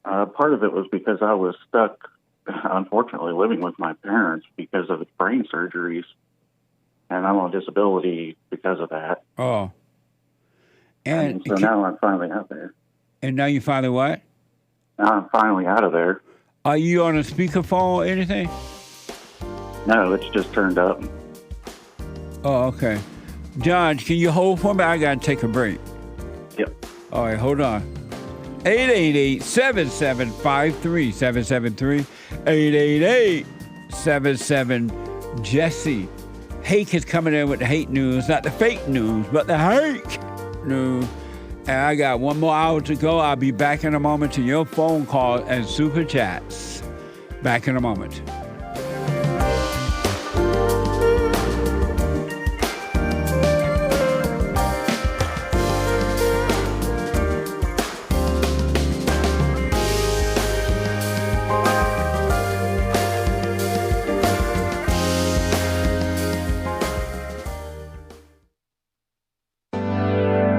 Part of it was because I was stuck, unfortunately, living with my parents because of the brain surgeries, and I'm on disability because of that. Oh. And so now I'm finally out there. And now you finally what? Now I'm finally out of there. Are you on a speakerphone or anything? No, it's just turned up. Oh, okay. John, can you hold for me? I got to take a break. Yep. All right, hold on. 888-7753-773. 888-77-JESSE. Hake is coming in with the hate news, not the fake news, but the Hake news. And I got one more hour to go. I'll be back in a moment to your phone call and super chats. Back in a moment.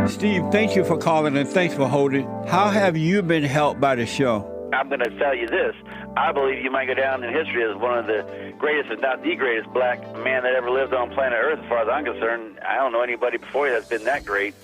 Steve, thank you for calling and thanks for holding. How have you been helped by the show? I'm going to tell you this. I believe you might go down in history as one of the greatest, if not the greatest, black man that ever lived on planet Earth, as far as I'm concerned. I don't know anybody before you that's been that great.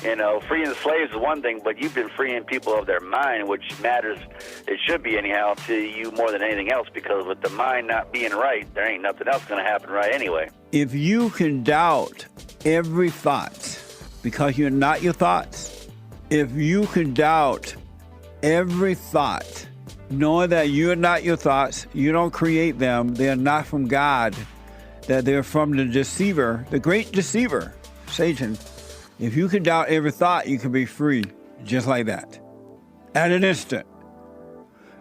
You know, freeing the slaves is one thing, but you've been freeing people of their mind, which matters, it should be anyhow, to you more than anything else, because with the mind not being right, there ain't nothing else going to happen right anyway. If you can doubt every thought, because you're not your thoughts, if you can doubt every thought, knowing that you're not your thoughts, you don't create them, they're not from God, that they're from the deceiver, the great deceiver, Satan. If you can doubt every thought, you can be free, just like that. At an instant.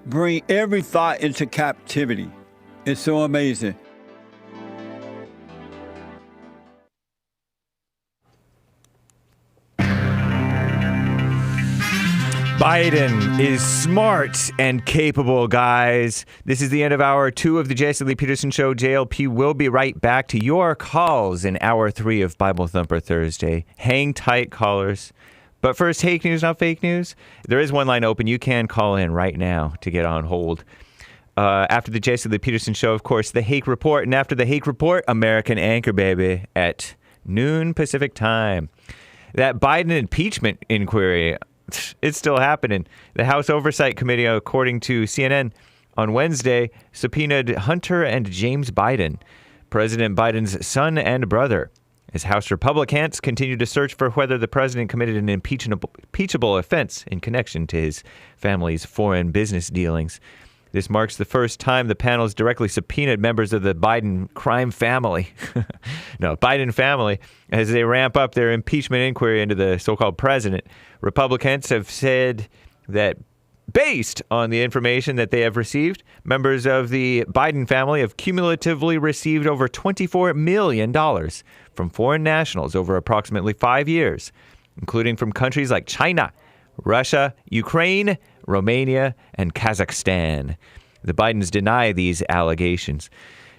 Bring every thought into captivity. It's so amazing. Biden is smart and capable, guys. This is the end of hour 2 of the Jesse Lee Peterson Show. JLP will be right back to your calls in hour 3 of Bible Thumper Thursday. Hang tight, callers. But first, Hake news, not fake news. There is one line open. You can call in right now to get on hold. After the Jesse Lee Peterson Show, of course, the Hake Report. And after the Hake Report, American Anchor, baby, at noon Pacific time. That Biden impeachment inquiry, it's still happening. The House Oversight Committee, according to CNN, on Wednesday, subpoenaed Hunter and James Biden, President Biden's son and brother, as House Republicans continue to search for whether the president committed an impeachable offense in connection to his family's foreign business dealings. This marks the first time the panel has directly subpoenaed members of the Biden crime family. Biden family, as they ramp up their impeachment inquiry into the so-called president. Republicans have said that based on the information that they have received, members of the Biden family have cumulatively received over $24 million from foreign nationals over approximately 5 years, including from countries like China, Russia, Ukraine, Romania, and Kazakhstan. The Bidens deny these allegations.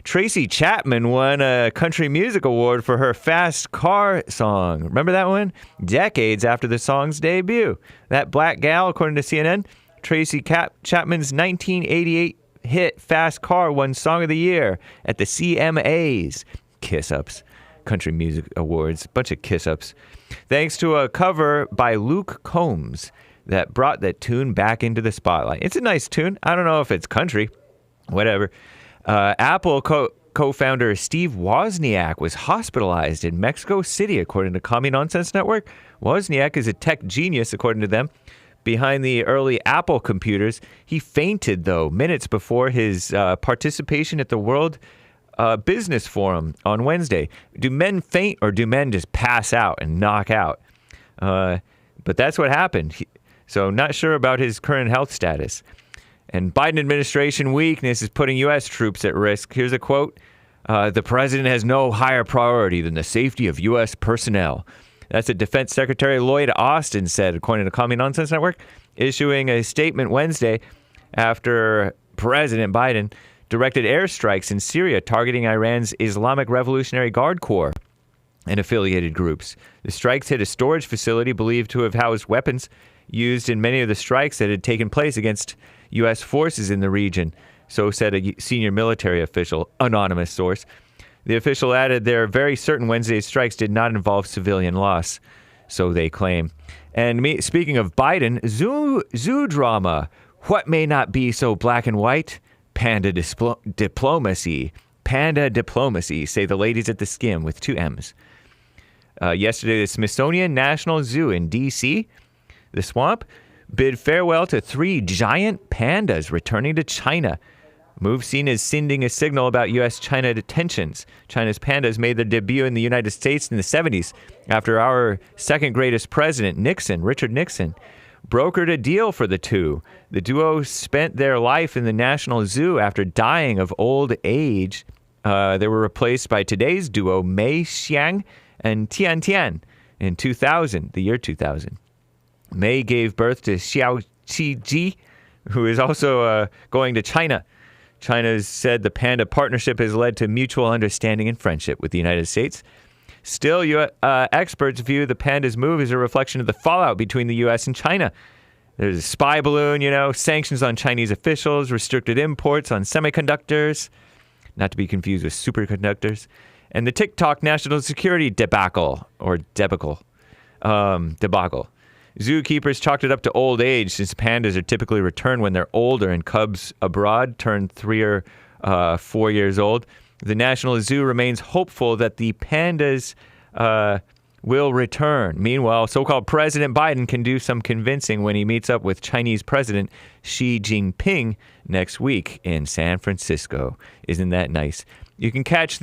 Tracy Chapman won a country music award for her Fast Car song. Remember that one? Decades after the song's debut. That black gal, according to CNN, Tracy Chapman's 1988 hit Fast Car won Song of the Year at the CMAs. Kiss-ups. Country Music Awards. Bunch of kiss-ups. Thanks to a cover by Luke Combs that brought that tune back into the spotlight. It's a nice tune. I don't know if it's country. Whatever. Apple co-founder Steve Wozniak was hospitalized in Mexico City, according to Commie Nonsense Network. Wozniak is a tech genius, according to them, behind the early Apple computers. He fainted, though, minutes before his participation at the World Business Forum on Wednesday. Do men faint or do men just pass out and knock out? But that's what happened. So not sure about his current health status. And Biden administration weakness is putting U.S. troops at risk. Here's a quote. The president has no higher priority than the safety of U.S. personnel. That's what Defense Secretary Lloyd Austin said, according to Commie Nonsense Network, issuing a statement Wednesday after President Biden directed airstrikes in Syria targeting Iran's Islamic Revolutionary Guard Corps and affiliated groups. The strikes hit a storage facility believed to have housed weapons used in many of the strikes that had taken place against U.S. forces in the region, so said a senior military official, anonymous source. The official added they're very certain Wednesday's strikes did not involve civilian loss, so they claim. And speaking of Biden, zoo drama. What may not be so black and white? Panda diplomacy. Panda diplomacy, say the ladies at the Skim with 2 M's. Yesterday, the Smithsonian National Zoo in D.C., the swamp, bid farewell to 3 giant pandas returning to China. Move seen as sending a signal about U.S.-China tensions. China's pandas made their debut in the United States in the 70s after our second greatest president, Richard Nixon, brokered a deal for the 2. The duo spent their life in the National Zoo after dying of old age. They were replaced by today's duo, Mei Xiang and Tian Tian, in 2000, the year 2000. Mei gave birth to Xiao Qiji, who is also going to China. China said the panda partnership has led to mutual understanding and friendship with the United States. Still, experts view the panda's move as a reflection of the fallout between the U.S. and China. There's a spy balloon, sanctions on Chinese officials, restricted imports on semiconductors, not to be confused with superconductors, and the TikTok national security debacle. Zookeepers chalked it up to old age, since pandas are typically returned when they're older and cubs abroad turn 3 or 4 years old. The National Zoo remains hopeful that the pandas will return. Meanwhile, so-called President Biden can do some convincing when he meets up with Chinese President Xi Jinping next week in San Francisco. Isn't that nice? You can catch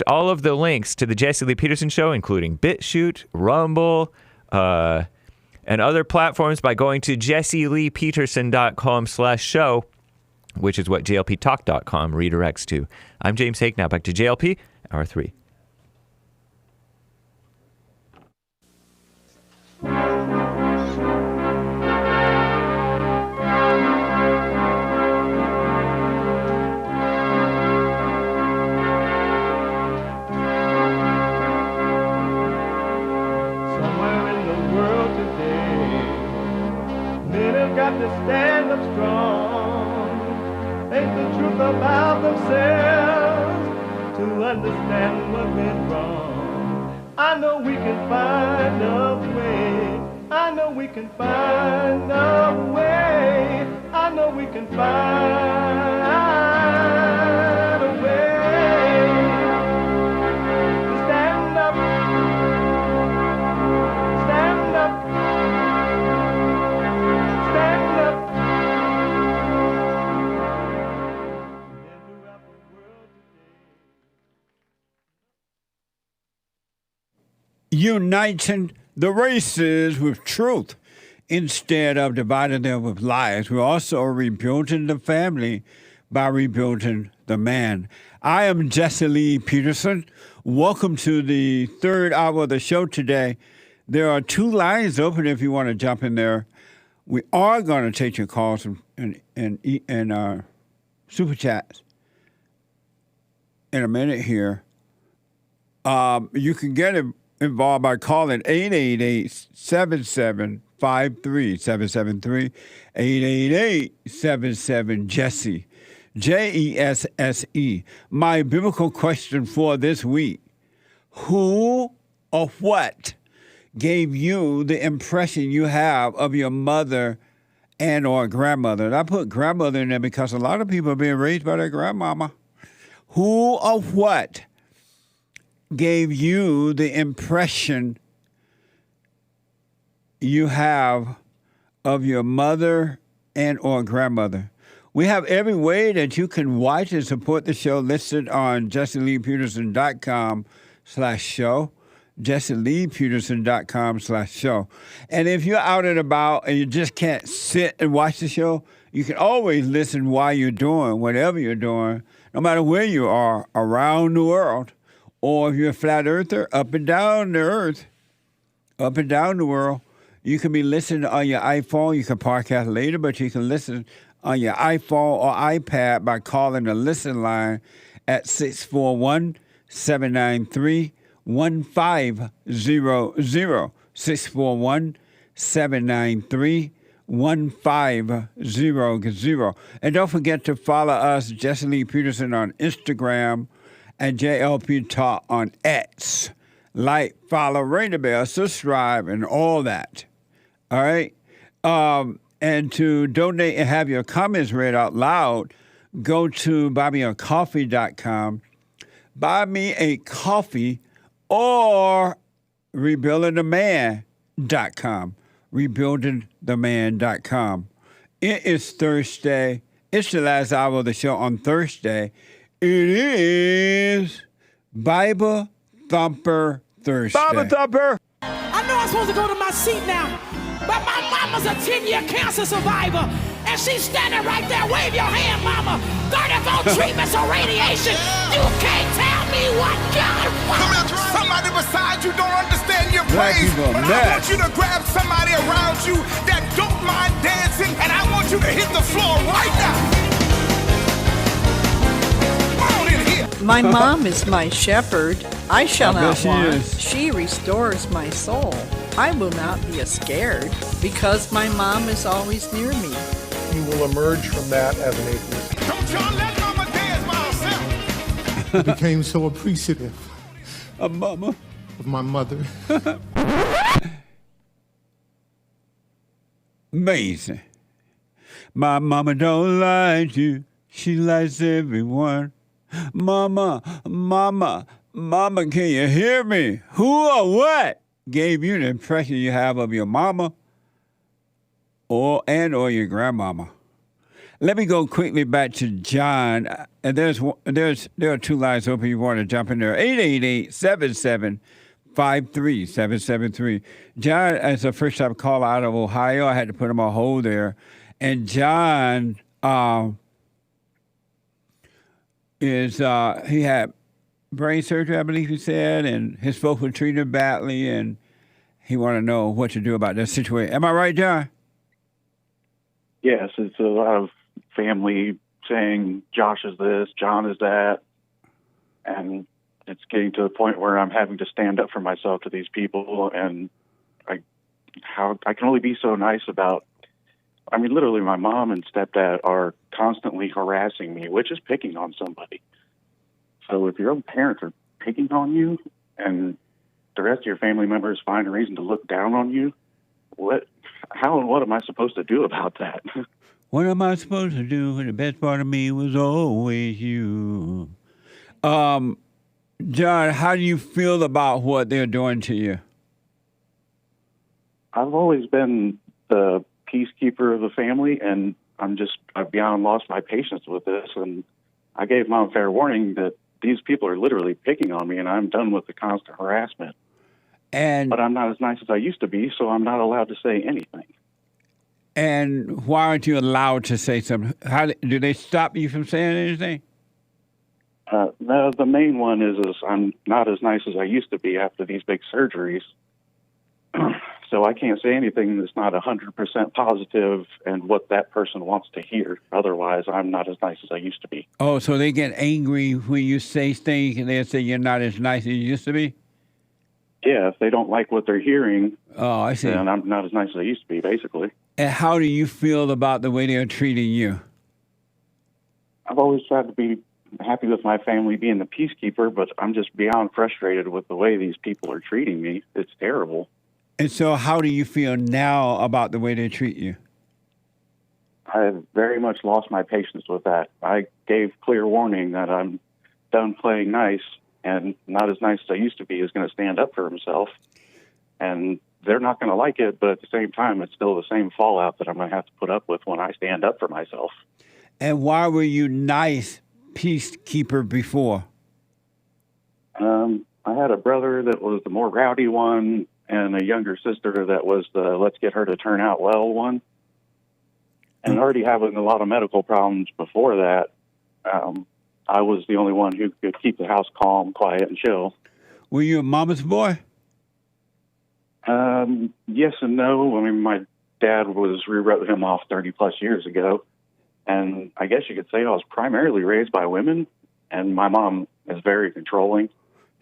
all of the links to the Jesse Lee Peterson Show, including BitChute, Rumble, and other platforms by going to jesseleepeterson.com/show, which is what JLPtalk.com redirects to. I'm James Hake. Now back to JLP, Hour 3. Got to stand up strong, face the truth about themselves, to understand what went wrong. I know we can find a way. I know we can find a way. I know we can find a way to stand up, stand up, stand up. Uniting the races with truth instead of dividing them with lies. We're also rebuilding the family by rebuilding the man. I am Jesse Lee Peterson. Welcome to the third hour of the show today. There are 2 lines open if you want to jump in there. We are going to take your calls and super chats in a minute here. You can get involved by calling 888-7753-773, 888-77-JESSE, JESSE. My biblical question for this week: who or what gave you the impression you have of your mother and or grandmother? And I put grandmother in there because a lot of people are being raised by their grandmama. Who or what gave you the impression you have of your mother and or grandmother? We have every way that you can watch and support the show listed on JesseLeePeterson.com/show, JesseLeePeterson.com/show. And if you're out and about and you just can't sit and watch the show, you can always listen while you're doing whatever you're doing, no matter where you are around the world. Or if you're a flat earther, up and down the earth, up and down the world, you can be listening on your iPhone. You can podcast later, but you can listen on your iPhone or iPad by calling the listen line at 641-793-1500, 641-793-1500. And don't forget to follow us, Jesse Lee Peterson, on Instagram, and JLP Talk on X. Like, follow, ring the bell, subscribe, and all that. All right? And to donate and have your comments read out loud, go to buymeacoffee.com, buy me a coffee, or rebuildingtheman.com, rebuildingtheman.com. It is Thursday. It's the last hour of the show on Thursday. It is Bible Thumper Thursday. Bible Thumper! I know I'm supposed to go to my seat now, but my mama's a 10-year cancer survivor, and she's standing right there. Wave your hand, mama. 34 treatments of radiation. You can't tell me what God wants. Somebody beside you don't understand your praise, but I want you to grab somebody around you that don't mind dancing, and I want you to hit the floor right now. My mom is my shepherd. I shall not want. Is. She restores my soul. I will not be scared because my mom is always near me. You will emerge from that as an atheist. Don't y'all let mama dance by herself. I became so appreciative of my mother. Amazing. My mama don't lie to you. She lies to everyone. Mama, can you hear me? Who or what gave you the impression you have of your mama or your grandmama? Let me go quickly back to John. And there are 2 lines open. You want to jump in there. 888-7753-773. John is a first-time caller out of Ohio. I had to put him on hold there. And John he had brain surgery, I believe he said, and his folks were treating him badly, and he wanted to know what to do about that situation. Am I right, John? Yes, it's a lot of family saying Josh is this, John is that, and it's getting to the point where I'm having to stand up for myself to these people, and I can only be so nice about I mean, literally, my mom and stepdad are constantly harassing me, which is picking on somebody. So if your own parents are picking on you and the rest of your family members find a reason to look down on you, how and what am I supposed to do about that? What am I supposed to do? The best part of me was always you. John, how do you feel about what they're doing to you? I've always been the peacekeeper of the family, and I've beyond lost my patience with this. And I gave Mom fair warning that these people are literally picking on me, and I'm done with the constant harassment. But I'm not as nice as I used to be, so I'm not allowed to say anything. And why aren't you allowed to say something? How do they stop you from saying anything? No, the main one is I'm not as nice as I used to be after these big surgeries. So I can't say anything that's not 100% positive and what that person wants to hear. Otherwise, I'm not as nice as I used to be. Oh, so they get angry when you say things and they say you're not as nice as you used to be? Yeah, if they don't like what they're hearing, I see. Then I'm not as nice as I used to be, basically. And how do you feel about the way they're treating you? I've always tried to be happy with my family being the peacekeeper, but I'm just beyond frustrated with the way these people are treating me. It's terrible. And so how do you feel now about the way they treat you? I have very much lost my patience with that. I gave clear warning that I'm done playing nice, and not as nice as I used to be is going to stand up for himself. And they're not going to like it, but at the same time, it's still the same fallout that I'm going to have to put up with when I stand up for myself. And why were you nice peacekeeper before? I had a brother that was the more rowdy one, and a younger sister that was the let's get her to turn out well one. And already having a lot of medical problems before that, I was the only one who could keep the house calm, quiet, and chill. Were you a mama's boy? Yes and no. I mean, my dad rewrote him off 30-plus years ago. And I guess you could say I was primarily raised by women, and my mom is very controlling.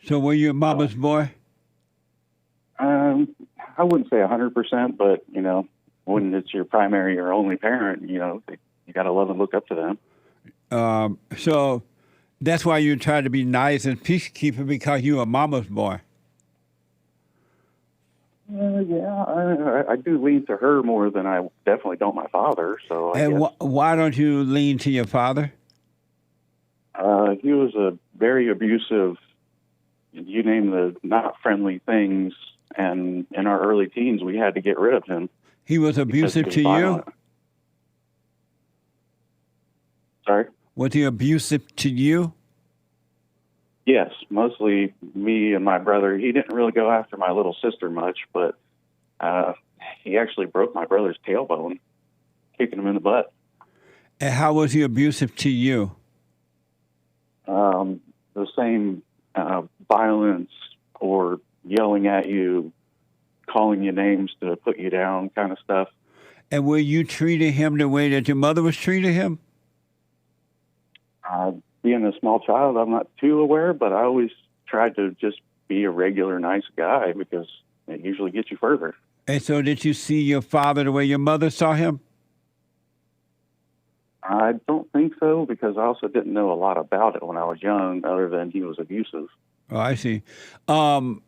So were you a mama's boy? I wouldn't say 100%, but, when it's your primary or only parent, you got to love and look up to them. So that's why you try to be nice and peacekeeper, because you're a mama's boy. Yeah, I do lean to her more than I definitely don't my father. So why don't you lean to your father? He was a very abusive, you name the not friendly things, and in our early teens, we had to get rid of him. He was abusive to you? Sorry? Was he abusive to you? Yes, mostly me and my brother. He didn't really go after my little sister much, but he actually broke my brother's tailbone, kicking him in the butt. And how was he abusive to you? The same violence or yelling at you, calling you names to put you down kind of stuff. And were you treating him the way that your mother was treating him? Being a small child, I'm not too aware, but I always tried to just be a regular nice guy because it usually gets you further. And so did you see your father the way your mother saw him? I don't think so, because I also didn't know a lot about it when I was young, other than he was abusive. Oh, I see. And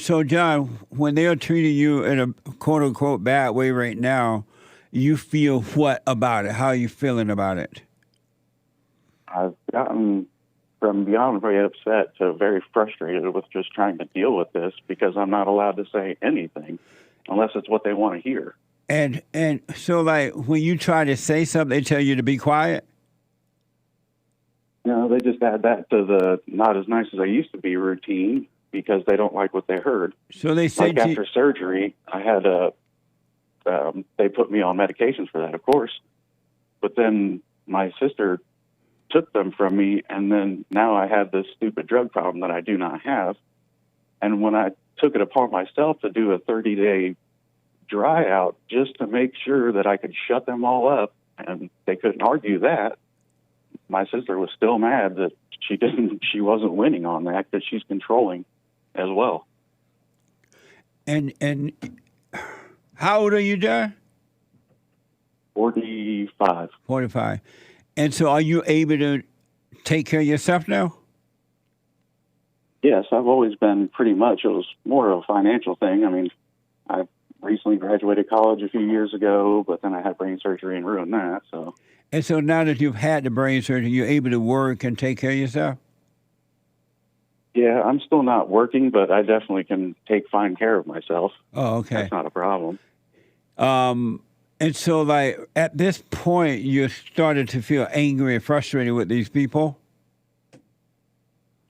so, John, when they are treating you in a quote-unquote bad way right now, you feel what about it? How are you feeling about it? I've gotten from beyond very upset to very frustrated with just trying to deal with this, because I'm not allowed to say anything unless it's what they want to hear. And so, like, when you try to say something, they tell you to be quiet? No, they just add that to the not as nice as I used to be routine, because they don't like what they heard. So they say after surgery, I had they put me on medications for that, of course. But then my sister took them from me, and then now I have this stupid drug problem that I do not have. And when I took it upon myself to do a 30-day dry out just to make sure that I could shut them all up, and they couldn't argue that, my sister was still mad that she wasn't winning on that, because she's controlling as well. And how old are you, John? 45. 45. And so are you able to take care of yourself now? Yes, I've always been pretty much. It was more of a financial thing. I mean, I recently graduated college a few years ago, but then I had brain surgery and ruined that. So. And so now that you've had the brain surgery, you're able to work and take care of yourself? Yeah, I'm still not working, but I definitely can take fine care of myself. Oh, okay. That's not a problem. And so, like, at this point, you started to feel angry and frustrated with these people?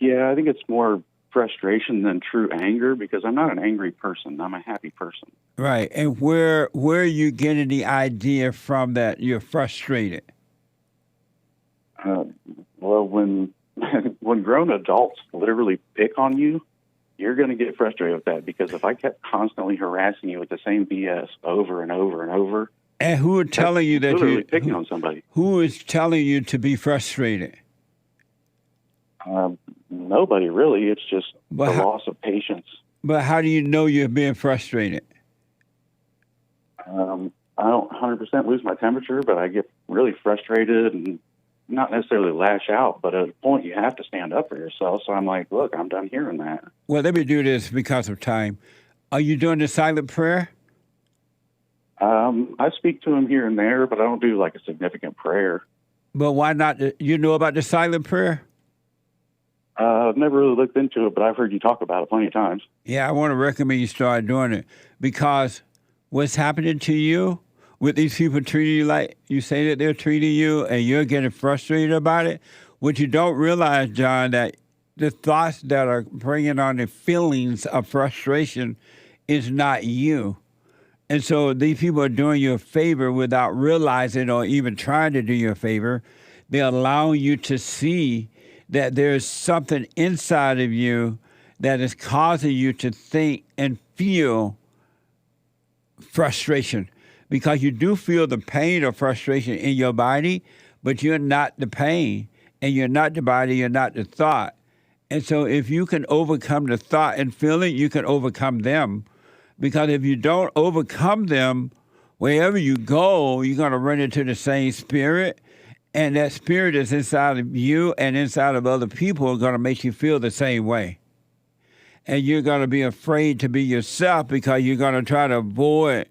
Yeah, I think it's more frustration than true anger because I'm not an angry person. I'm a happy person. Right. And where are you getting the idea from that you're frustrated? Well, when grown adults literally pick on you, you're going to get frustrated with that because if I kept constantly harassing you with the same BS over and over and over. And who are telling you that you're picking on somebody? Who is telling you to be frustrated? Nobody really. It's just loss of patience. But how do you know you're being frustrated? I don't 100% lose my temperature, but I get really frustrated and not necessarily lash out, but at a point you have to stand up for yourself. So I'm like, look, I'm done hearing that. Well, let me do this because of time. Are you doing the silent prayer? I speak to him here and there, but I don't do like a significant prayer. But why not? You know about the silent prayer? I've never really looked into it, but I've heard you talk about it plenty of times. Yeah, I want to recommend you start doing it because what's happening to you with these people treating you like you say that they're treating you and you're getting frustrated about it, what you don't realize, John, that the thoughts that are bringing on the feelings of frustration is not you. And so these people are doing you a favor without realizing or even trying to do you a favor. They're allowing you to see that there's something inside of you that is causing you to think and feel frustration. Because you do feel the pain or frustration in your body, but you're not the pain. And you're not the body, you're not the thought. And so if you can overcome the thought and feeling, you can overcome them. Because if you don't overcome them, wherever you go, you're going to run into the same spirit. And that spirit is inside of you and inside of other people are going to make you feel the same way. And you're going to be afraid to be yourself because you're going to try to avoid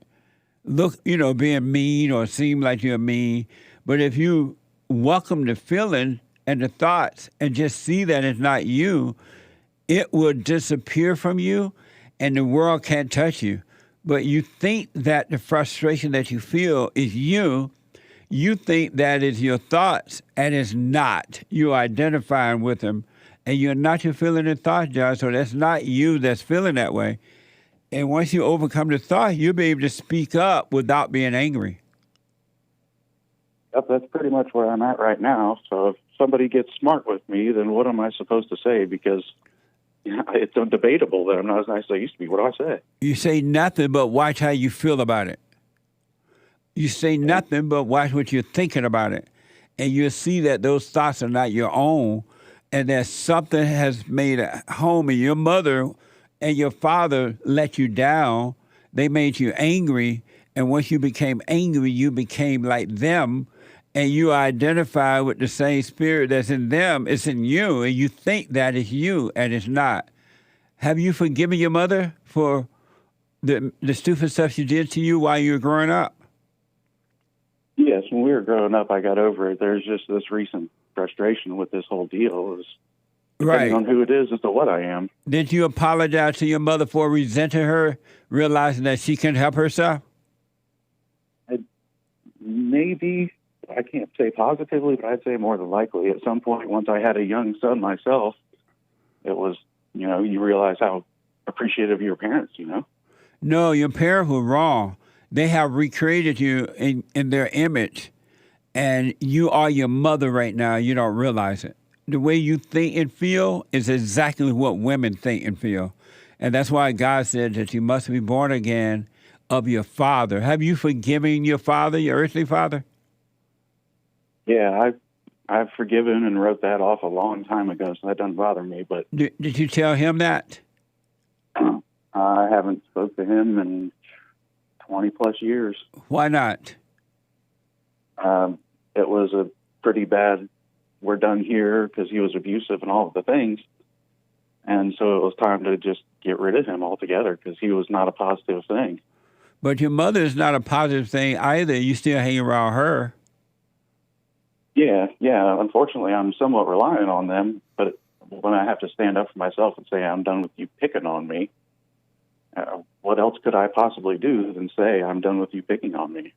being mean or seem like you're mean. But if you welcome the feeling and the thoughts and just see that it's not you, it will disappear from you and the world can't touch you. But you think that the frustration that you feel is you. You think that is your thoughts, and it's not. You're identifying with them, and you're not your feeling and thoughts, John, so that's not you that's feeling that way. And once you overcome the thought, you'll be able to speak up without being angry. Yep, that's pretty much where I'm at right now. So if somebody gets smart with me, then what am I supposed to say? Because it's debatable that I'm not as nice as I used to be. What do I say? You say nothing but watch how you feel about it. You say nothing but watch what you're thinking about it. And you'll see that those thoughts are not your own and that something has made a home in your mother and your father let you down. They made you angry. And once you became angry, you became like them. And you identify with the same spirit that's in them. It's in you. And you think that is you, and it's not. Have you forgiven your mother for the stupid stuff she did to you while you were growing up? Yes, when we were growing up, I got over it. There's just this recent frustration with this whole deal. Depending on who it is as to what I am. Did you apologize to your mother for resenting her, realizing that she can't help herself? Maybe. I can't say positively, but I'd say more than likely. At some point, once I had a young son myself, it was, you realize how appreciative of your parents, No, your parents were wrong. They have recreated you in their image, and you are your mother right now. You don't realize it. The way you think and feel is exactly what women think and feel. And that's why God said that you must be born again of your father. Have you forgiven your father, your earthly father? Yeah, I've forgiven and wrote that off a long time ago, so that doesn't bother me. But did you tell him that? I haven't spoke to him in 20 plus years. Why not? It was a pretty bad, we're done here, because he was abusive and all of the things. And so it was time to just get rid of him altogether because he was not a positive thing. But your mother is not a positive thing either. You still hang around her. Yeah. Unfortunately, I'm somewhat reliant on them. But when I have to stand up for myself and say, I'm done with you picking on me, what else could I possibly do than say, I'm done with you picking on me?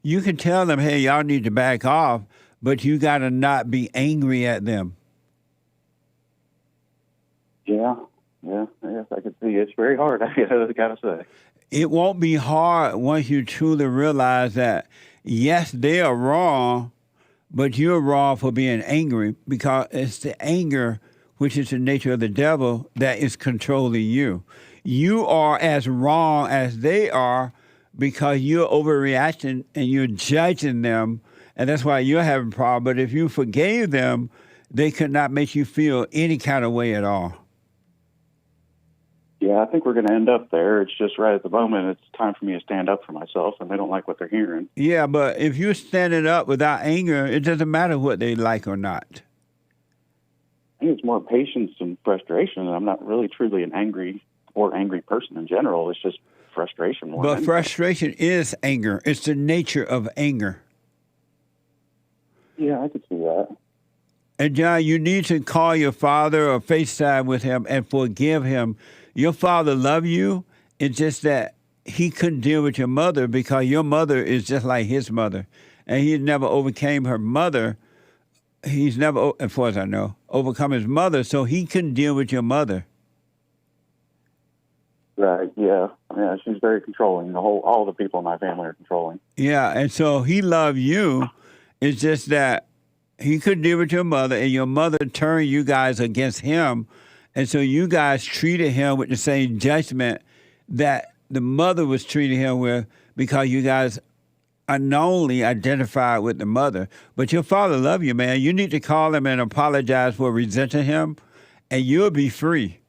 You can tell them, hey, y'all need to back off, but you got to not be angry at them. Yeah, yes, I can see it's very hard, I gotta say. It won't be hard once you truly realize that, yes, they are wrong, but you're wrong for being angry because it's the anger, which is the nature of the devil, that is controlling you. You are as wrong as they are because you're overreacting and you're judging them, and that's why you're having a problem. But if you forgave them, they could not make you feel any kind of way at all. Yeah, I think we're going to end up there. It's just right at the moment, it's time for me to stand up for myself, and they don't like what they're hearing. Yeah, but if you're standing up without anger, it doesn't matter what they like or not. I think it's more patience and frustration, and I'm not really truly an angry person in general. It's just frustration more than anything. Frustration is anger. It's the nature of anger. Yeah, I could see that. And John, you need to call your father or FaceTime with him and forgive him. Your father loved you. It's just that he couldn't deal with your mother because your mother is just like his mother. And he never overcame her mother. He's never, as far as I know, overcome his mother, so he couldn't deal with your mother. Right, yeah. Yeah, she's very controlling. All the people in my family are controlling. Yeah, and so he loved you. It's just that he couldn't deal with your mother, and your mother turned you guys against him. And so you guys treated him with the same judgment that the mother was treating him with because you guys unknowingly identified with the mother. But your father loved you, man. You need to call him and apologize for resenting him, and you'll be free.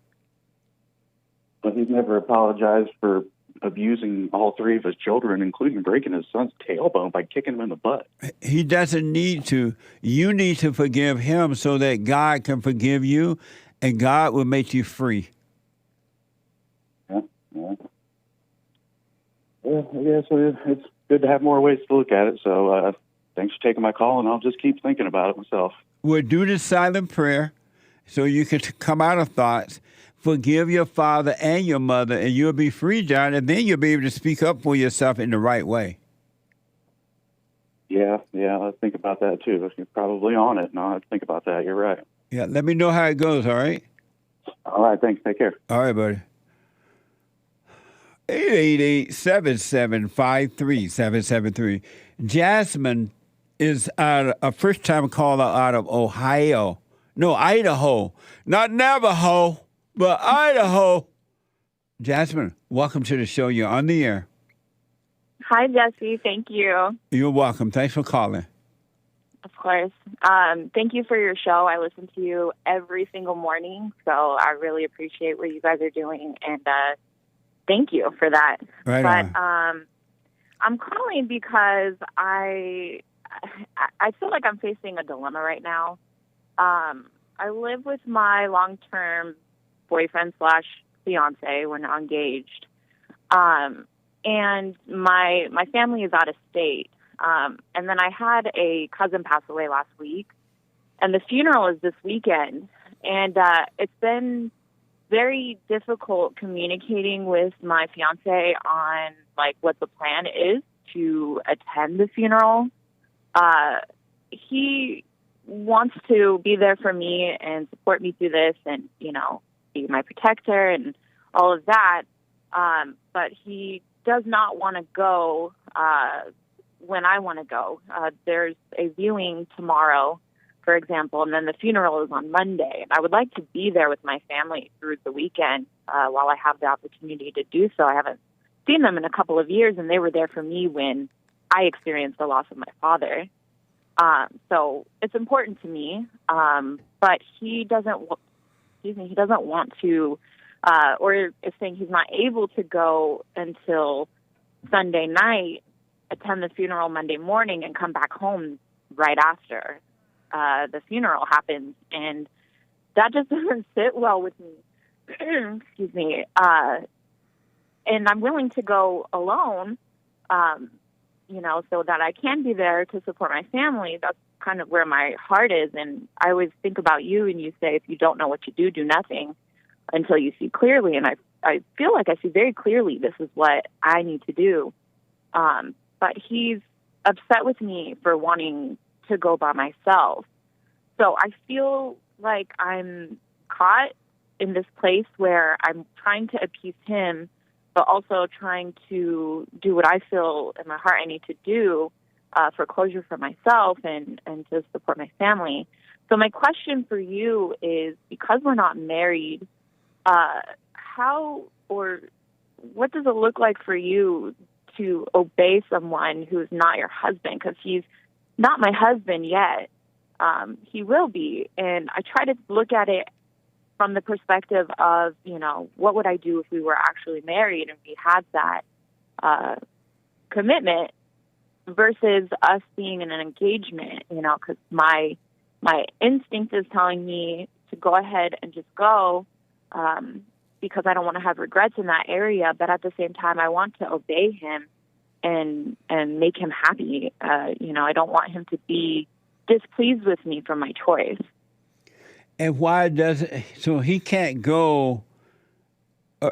But he's never apologized for abusing all three of his children, including breaking his son's tailbone by kicking him in the butt. He doesn't need to. You need to forgive him so that God can forgive you, and God will make you free. Yeah, I guess it's good to have more ways to look at it. So thanks for taking my call, and I'll just keep thinking about it myself. We'll do this silent prayer so you can come out of thoughts. Forgive your father and your mother, and you'll be free, John, and then you'll be able to speak up for yourself in the right way. Yeah, I'll think about that, too. You're probably on it. No, I'll think about that. You're right. Yeah, let me know how it goes, all right? All right, thanks. Take care. All right, buddy. 888-7753-773. Jasmine is a first-time caller out of Ohio. No, Idaho. Not Navajo. But Idaho. Jasmine, welcome to the show. You're on the air. Hi, Jesse. Thank you. You're welcome. Thanks for calling. Of course. Thank you for your show. I listen to you every single morning, so I really appreciate what you guys are doing, and thank you for that. Right but I'm calling because I feel like I'm facing a dilemma right now. I live with my long-term boyfriend / fiance. We're not engaged. And my family is out of state. And then I had a cousin pass away last week, and the funeral is this weekend. And it's been very difficult communicating with my fiance on like what the plan is to attend the funeral. He wants to be there for me and support me through this and, be my protector and all of that. But he does not want to go when I want to go. There's a viewing tomorrow, for example, and then the funeral is on Monday. And I would like to be there with my family through the weekend while I have the opportunity to do so. I haven't seen them in a couple of years, and they were there for me when I experienced the loss of my father. So it's important to me, but he doesn't want to, or is saying he's not able to go until Sunday night. attend the funeral Monday morning and come back home right after the funeral happens. And that just doesn't sit well with me. Excuse me. And I'm willing to go alone, so that I can be there to support my family. That's kind of where my heart is. And I always think about you, and you say, if you don't know what to do nothing until you see clearly. And I feel like I see very clearly this is what I need to do. But he's upset with me for wanting to go by myself. So I feel like I'm caught in this place where I'm trying to appease him, but also trying to do what I feel in my heart I need to do for closure for myself and to support my family. So my question for you is, because we're not married, how or what does it look like for you to obey someone who is not your husband? Because he's not my husband yet. He will be. And I try to look at it from the perspective of, what would I do if we were actually married and we had that commitment versus us being in an engagement, because my instinct is telling me to go ahead and just go because I don't want to have regrets in that area. But at the same time, I want to obey him and make him happy. I don't want him to be displeased with me for my choice. And why so he can't go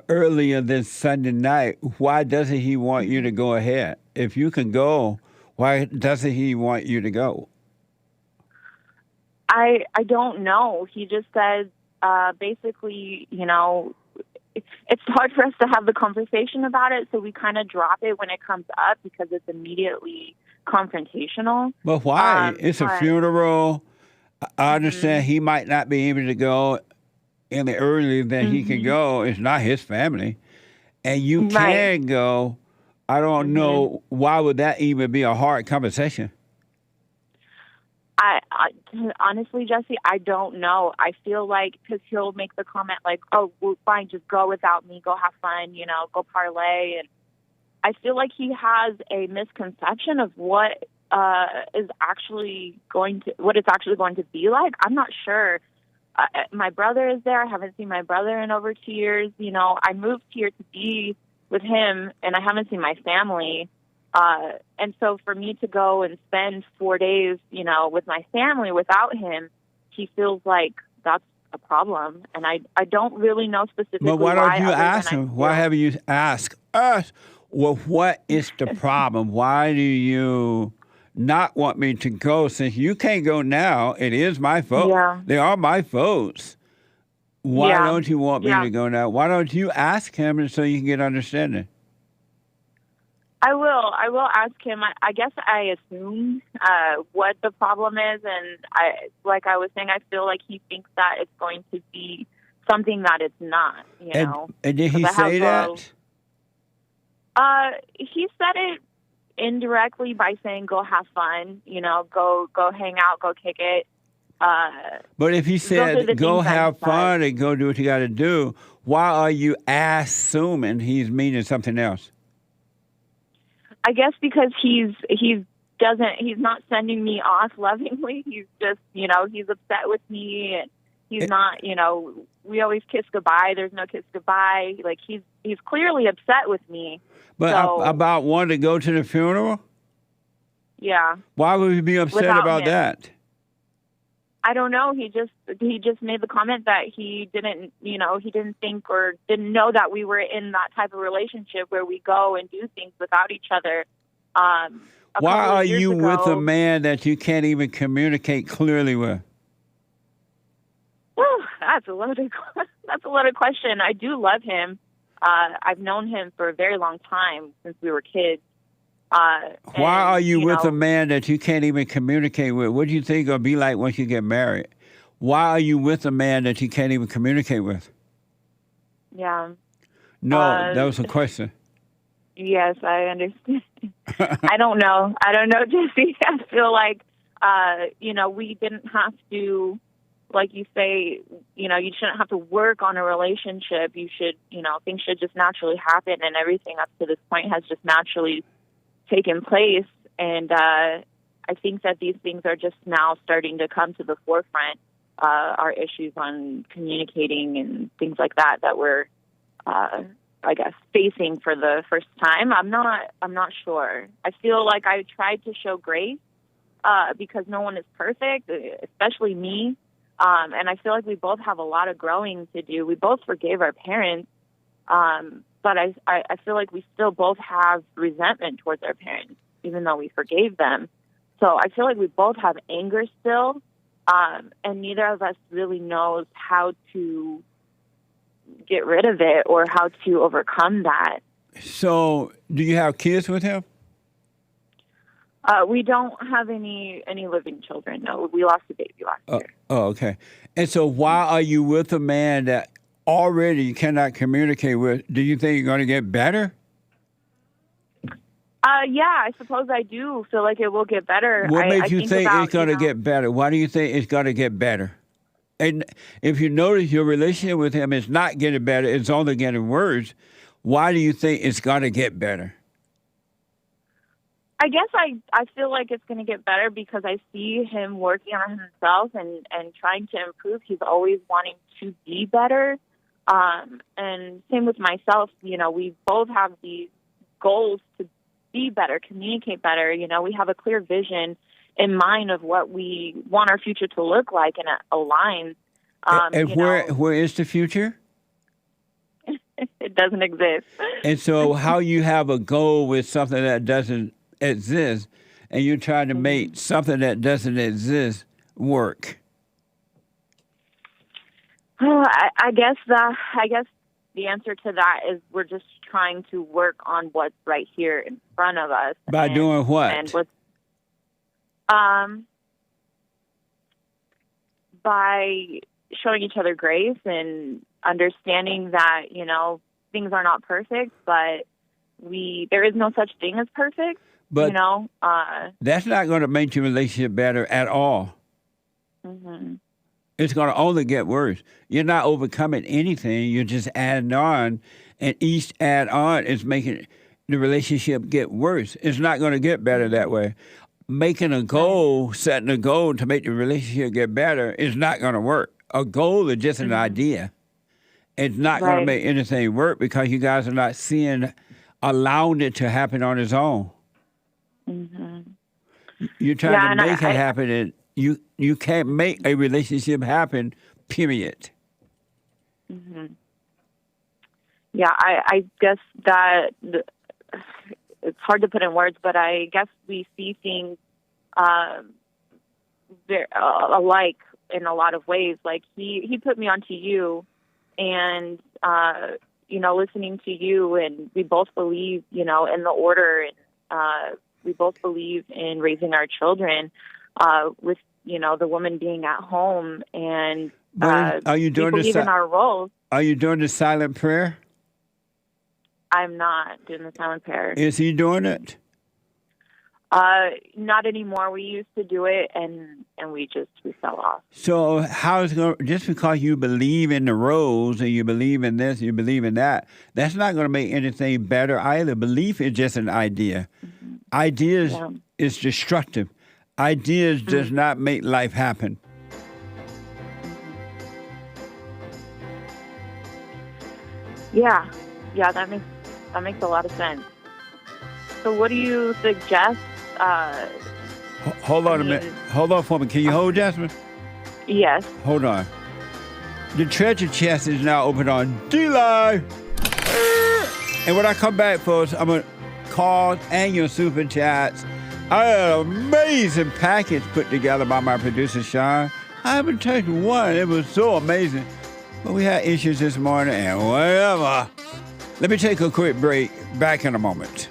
earlier than Sunday night? Why doesn't he want you to go ahead? If you can go, why doesn't he want you to go? I don't know. He just says, basically, it's hard for us to have the conversation about it, so we kind of drop it when it comes up because it's immediately confrontational. But why? It's a funeral. I understand he might not be able to go any earlier than he can go. It's not his family. And you can go. I don't know. Why would that even be a hard conversation? I honestly, Jesse, I don't know. I feel like, because he'll make the comment like, oh, well, fine, just go without me, go have fun, go parlay. And I feel like he has a misconception of what it's actually going to be like. I'm not sure. My brother is there. I haven't seen my brother in over 2 years. I moved here to be with him, and I haven't seen my family. And so for me to go and spend 4 days, with my family without him, he feels like that's a problem. And I don't really know specifically why. But why don't you ask him? Why haven't you asked us? Well, what is the problem? Why do you not want me to go? Since you can't go now, it is my fault. Yeah. They are my faults. Why don't you want me to go now? Why don't you ask him so you can get understanding? I will ask him. I guess I assume what the problem is, and like I was saying, I feel like he thinks that it's going to be something that it's not. And did he say that? He said it indirectly by saying, "Go have fun," go hang out, go kick it. But if he said, "Go have fun and go do what you got to do," why are you assuming he's meaning something else? I guess because he's not sending me off lovingly. He's just, he's upset with me, and he's not, we always kiss goodbye. There's no kiss goodbye. Like he's clearly upset with me. But about wanting to go to the funeral? Yeah. Why would he be upset about that? I don't know. He just made the comment that he didn't think or didn't know that we were in that type of relationship where we go and do things without each other. Why are you with a man that you can't even communicate clearly with? Whew, that's a loaded question. I do love him. I've known him for a very long time, since we were kids. Why are you with a man that you can't even communicate with? What do you think it'll be like once you get married? Why are you with a man that you can't even communicate with? Yeah. No, that was a question. Yes, I understand. I don't know, Jesse. I feel like, we didn't have to, like you say, you shouldn't have to work on a relationship. You should, things should just naturally happen, and everything up to this point has just naturally taken place. And I think that these things are just now starting to come to the forefront, our issues on communicating and things like that we're, I guess, facing for the first time. I'm not sure. I feel like I tried to show grace because no one is perfect, especially me. And I feel like we both have a lot of growing to do. We both forgave our parents, but I feel like we still both have resentment towards our parents, even though we forgave them. So I feel like we both have anger still, and neither of us really knows how to get rid of it or how to overcome that. So, do you have kids with him? We don't have any living children. No, we lost a baby last year. Oh, okay. And so, why are you with a man that already you cannot communicate with? Do you think you're going to get better? Yeah, I suppose I do feel like it will get better. What makes you think about, it's going to get better? Why do you think it's going to get better? And if you notice your relationship with him is not getting better, it's only getting worse, why do you think it's going to get better? I guess I feel like it's going to get better because I see him working on himself and trying to improve. He's always wanting to be better. And same with myself. You know, we both have these goals to be better, communicate better. You know, we have a clear vision in mind of what we want our future to look like, and it aligns. And where is the future? It doesn't exist. And so how you have a goal with something that doesn't exist, and you're trying to make something that doesn't exist work? I guess the answer to that is we're just trying to work on what's right here in front of us. By doing what? And what's, by showing each other grace and understanding that, you know, things are not perfect, but there is no such thing as perfect. But you know, that's not going to make your relationship better at all. Mm-hmm. It's going to only get worse. You're not overcoming anything. You're just adding on, and each add-on is making the relationship get worse. It's not going to get better that way. Making a goal, setting a goal to make the relationship get better is not going to work. A goal is just an idea. It's not going to make anything work because you guys are not allowing it to happen on its own. Mm-hmm. You're trying to make it happen, and you can't make a relationship happen, period. Mm-hmm. Yeah, I guess that it's hard to put in words, but I guess we see things alike in a lot of ways. Like he put me onto you, and you know, listening to you, and we both believe, you know, in the order, and we both believe in raising our children with, you know, the woman being at home, and are you doing we believe in our roles. Are you doing the silent prayer? I'm not doing the silent prayer. Is he doing it? Not anymore. We used to do it, and we fell off. So how is it going? Just because you believe in the roles and you believe in this, you believe in that, that's not going to make anything better either. Belief is just an idea. Mm-hmm. Ideas is destructive. Ideas does not make life happen. Yeah, that makes a lot of sense. So what do you suggest? Hold on a minute. Hold on for me. Can you hold, Jasmine? Yes. Hold on. The treasure chest is now open on D-Live. And when I come back, folks, I'm going to call and your super chats. I had an amazing package put together by my producer, Sean. I haven't taken one. It was so amazing. But we had issues this morning and whatever. Let me take a quick break. Back in a moment.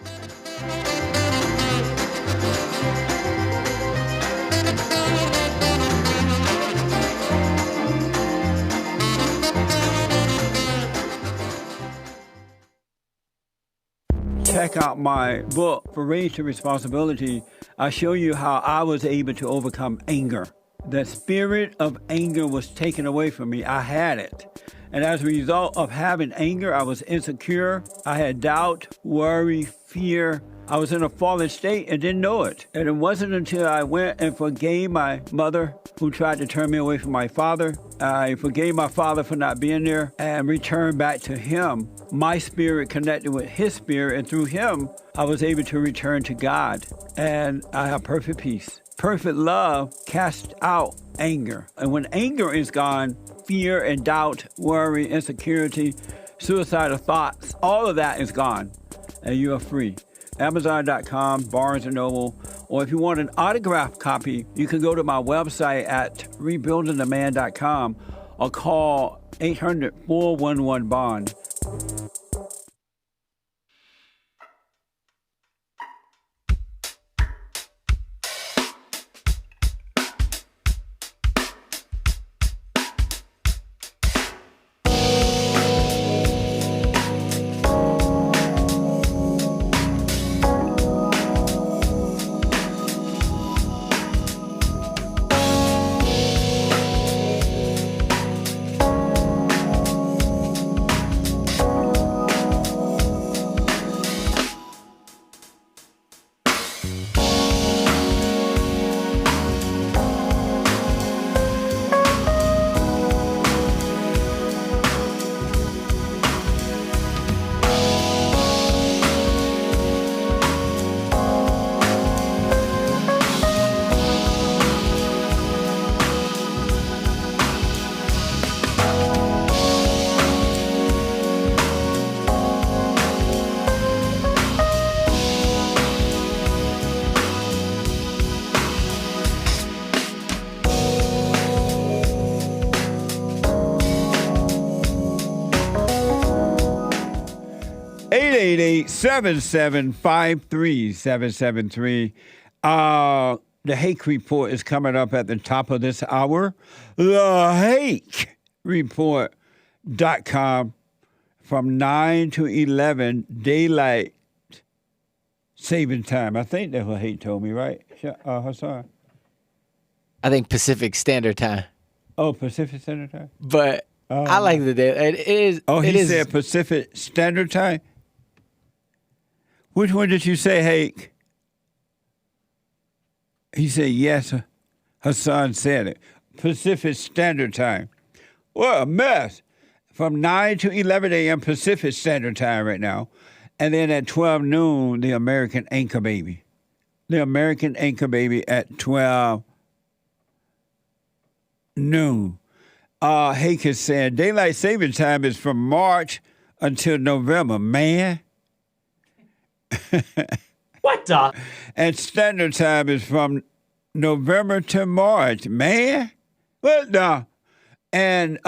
Check out my book, For Raised to Responsibility. I show you how I was able to overcome anger. The spirit of anger was taken away from me. I had it. And as a result of having anger, I was insecure. I had doubt, worry, fear. I was in a fallen state and didn't know it. And it wasn't until I went and forgave my mother who tried to turn me away from my father. I forgave my father for not being there and returned back to him. My spirit connected with his spirit, and through him, I was able to return to God. And I have perfect peace. Perfect love casts out anger. And when anger is gone, fear and doubt, worry, insecurity, suicidal thoughts, all of that is gone. And you are free. Amazon.com, Barnes & Noble, or if you want an autographed copy, you can go to my website at rebuildingtheman.com or call 800-411-BOND. (888-7753-773). The Hake Report is coming up at the top of this hour. The Hake Report.com from 9 to 11, daylight saving time. I think that's what Hake told me, right, Hassan? I think Pacific Standard Time. Oh, Pacific Standard Time? But I like the day. It is. Oh, it he is, said Pacific Standard Time? Which one did you say, Hake? He said, yes, Hassan said it. Pacific Standard Time. What a mess. From 9 to 11 a.m. Pacific Standard Time right now. And then at 12 noon, the American Anchor Baby. The American Anchor Baby at 12 noon. Hake is saying, daylight saving time is from March until November. Man. What the? And standard time is from November to March. Man, what the? And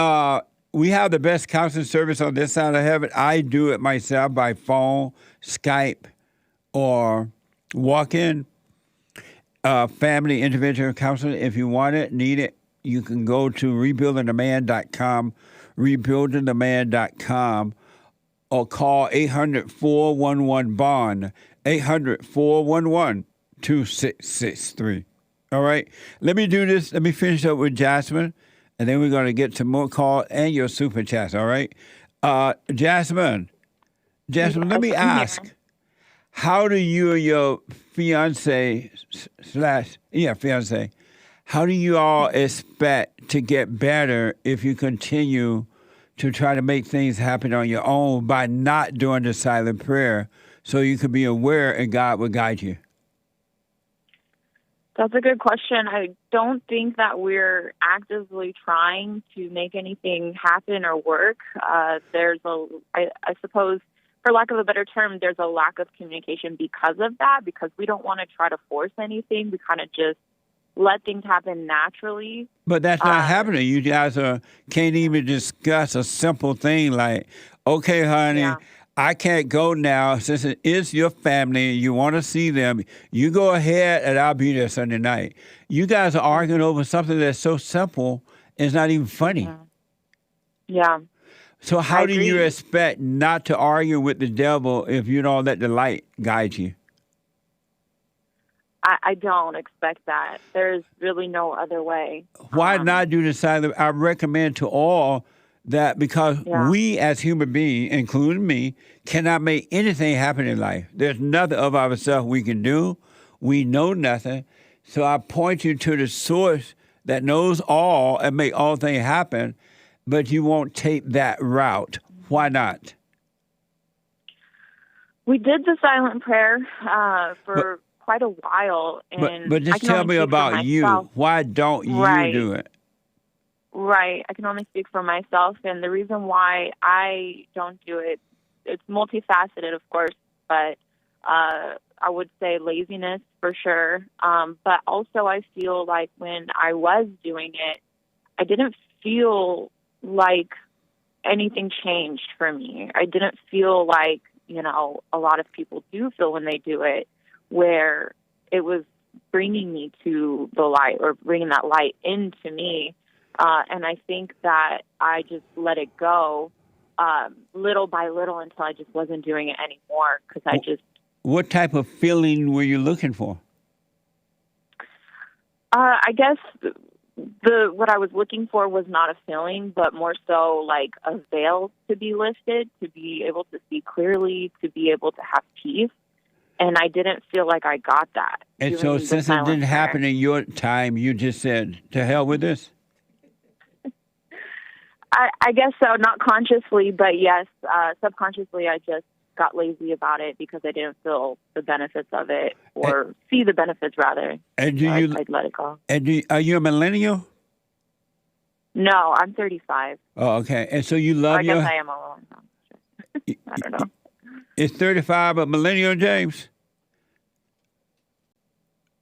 we have the best counseling service on this side of heaven. I do it myself by phone, Skype, or walk-in. Family individual counseling. If you want it, need it, you can go to rebuildingtheman.com, rebuildingtheman.com. or call 800-411-BOND, 800-411-2663. All right? Let me do this. Let me finish up with Judgement, and then we're going to get some more calls and your super chats, all right? Judgement, let me ask, how do you and your fiance, how do you all expect to get better if you continue to try to make things happen on your own by not doing the silent prayer so you can be aware and God will guide you? That's a good question. I don't think that we're actively trying to make anything happen or work. I suppose, for lack of a better term, there's a lack of communication because of that, because we don't want to try to force anything. We kind of just let things happen naturally. But that's not happening. You guys can't even discuss a simple thing like, okay, honey, I can't go now since it is your family and you want to see them. You go ahead and I'll be there Sunday night. You guys are arguing over something that's so simple, it's not even funny. Yeah. So how do you expect not to argue with the devil if you don't let the light guide you? I don't expect that. There's really no other way. Why not do the silent? I recommend to all that because we as human beings, including me, cannot make anything happen in life. There's nothing of ourselves we can do. We know nothing. So I point you to the source that knows all and make all things happen, but you won't take that route. Why not? We did the silent prayer for quite a while. And But just tell me about you. Why don't you do it? Right. I can only speak for myself. And the reason why I don't do it, it's multifaceted, of course, but I would say laziness for sure. But also I feel like when I was doing it, I didn't feel like anything changed for me. I didn't feel like, you know, a lot of people do feel when they do it, where it was bringing me to the light or bringing that light into me. And I think that I just let it go little by little until I just wasn't doing it anymore because I just... What type of feeling were you looking for? I guess what I was looking for was not a feeling, but more so like a veil to be lifted, to be able to see clearly, to be able to have peace. And I didn't feel like I got that. And so since it didn't happen in your time, you just said, to hell with this? I guess so, not consciously, but yes, subconsciously I just got lazy about it because I didn't feel the benefits of it, or see the benefits rather. And I'd let it go. And are you a millennial? No, I'm 35. Oh, okay. And so you love I guess I am a little. I don't know. Is 35 a millennial, James?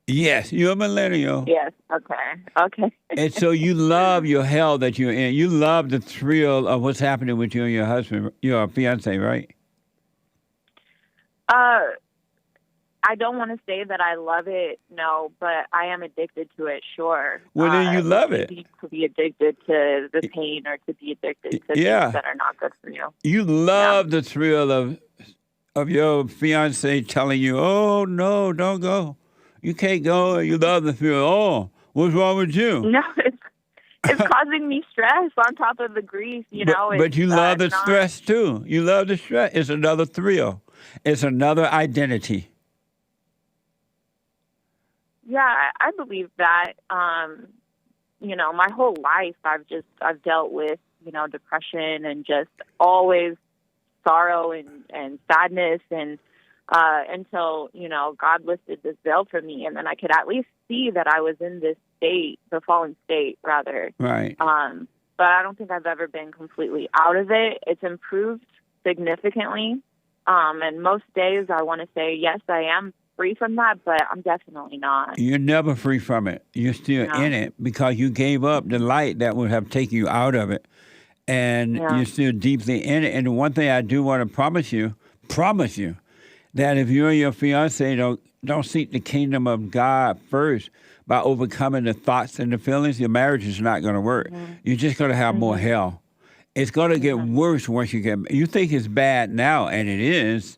Yes, you're a millennial. Yes, okay. And so you love your hell that you're in. You love the thrill of what's happening with you and your husband, your fiance, right? I don't want to say that I love it, no, but I am addicted to it, sure. Well, then you love it. To be addicted to the pain or to be addicted to things that are not good for you. You love the thrill of your fiance telling you, oh, no, don't go. You can't go. You love the thrill. Oh, what's wrong with you? No, it's causing me stress on top of the grief, you know. But you love the stress, too. You love the stress. It's another thrill. It's another identity. Yeah, I believe that. You know, my whole life I've dealt with, you know, depression and just always sorrow and sadness and until, you know, God lifted this veil for me, and then I could at least see that I was in this state, the fallen state rather. Right. But I don't think I've ever been completely out of it. It's improved significantly. And most days I want to say, yes, I am free from that, but I'm definitely not. You're never free from it. You're still in it because you gave up the light that would have taken you out of it. And you're still deeply in it. And the one thing I do want to promise you, that if you and your fiance don't seek the kingdom of God first by overcoming the thoughts and the feelings, your marriage is not going to work. You're just going to have more hell. It's going to get worse once you get... You think it's bad now, and it is.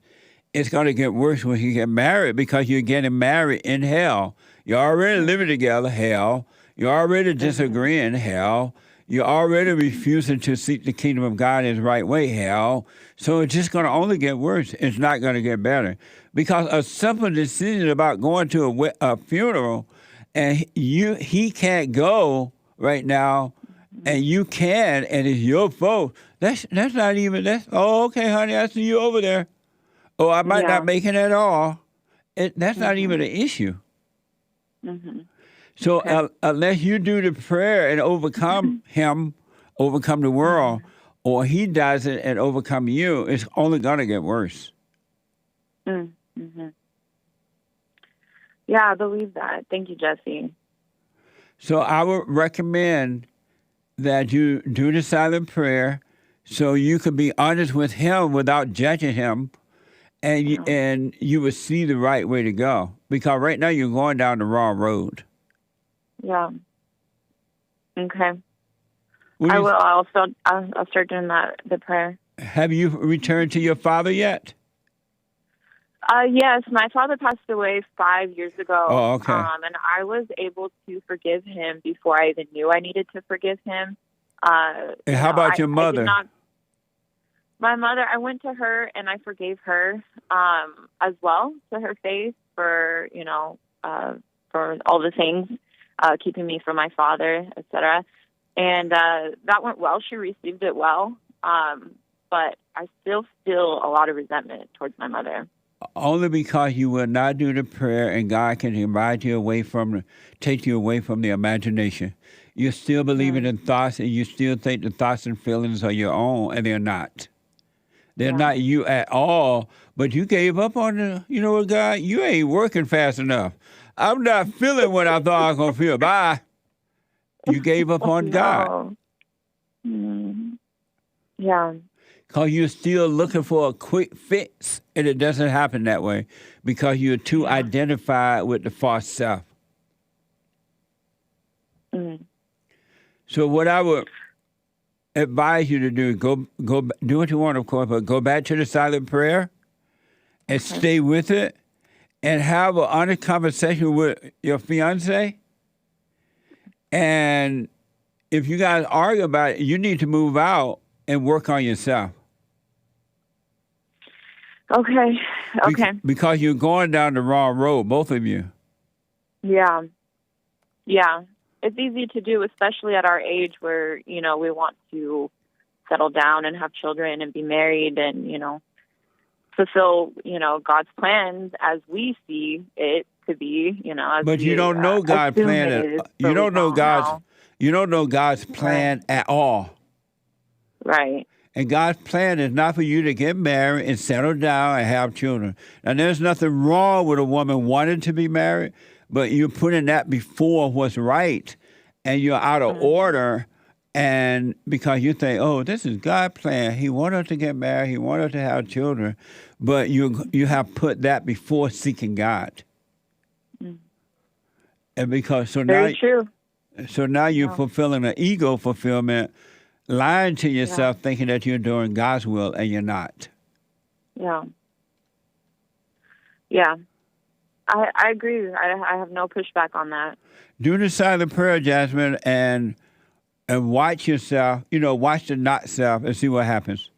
It's going to get worse when you get married because you're getting married in hell. You're already living together, hell. You're already disagreeing, hell. You're already refusing to seek the kingdom of God in the right way, hell. So it's just going to only get worse. It's not going to get better. Because a simple decision about going to a funeral, and he can't go right now, and you can, and it's your fault. That's not even, oh, okay, honey, I see you over there. Oh, I might not make it at all. That's not even an issue. So unless you do the prayer and overcome him, overcome the world, or he does it and overcome you, it's only going to get worse. Yeah, I believe that. Thank you, Jesse. So I would recommend that you do the silent prayer so you can be honest with him without judging him, and you will see the right way to go. Because right now you're going down the wrong road. Yeah. Okay. I will. I'll start doing the prayer. Have you returned to your father yet? Yes, my father passed away 5 years ago. Oh, okay. And I was able to forgive him before I even knew I needed to forgive him. And how about your mother? My mother, I went to her and I forgave her as well, to her face, for for all the things, keeping me from my father, etc. And that went well. She received it well, but I still feel a lot of resentment towards my mother. Only because you will not do the prayer, and God can take you away from the imagination. You're still believing in thoughts, and you still think the thoughts and feelings are your own, and they're not. They're not you at all, but you gave up on the, you know what, God, you ain't working fast enough. I'm not feeling what I thought I was going to feel. Bye. You gave up on God. Yeah. Because you're still looking for a quick fix, and it doesn't happen that way because you're too identified with the false self. So what I would advise you to do, go do what you want, of course, but go back to the silent prayer and stay with it and have an honest conversation with your fiance. And if you guys argue about it, you need to move out and work on yourself. Okay. Because you're going down the wrong road, both of you. Yeah. It's easy to do, especially at our age where, we want to settle down and have children and be married and, fulfill, God's plans as we see it to be, But you don't know God's plan. You don't know God's plan at all. Right. And God's plan is not for you to get married and settle down and have children. And there's nothing wrong with a woman wanting to be married, but you're putting that before what's right, and you're out of order, and because you think, oh, this is God's plan. He wanted us to get married. He wanted us to have children, but you have put that before seeking God. And because Very true. So now you're fulfilling an ego fulfillment, lying to yourself, thinking that you're doing God's will, and you're not. Yeah. I agree. I have no pushback on that. Do the silent prayer, Jasmine, and watch yourself, watch the not self and see what happens.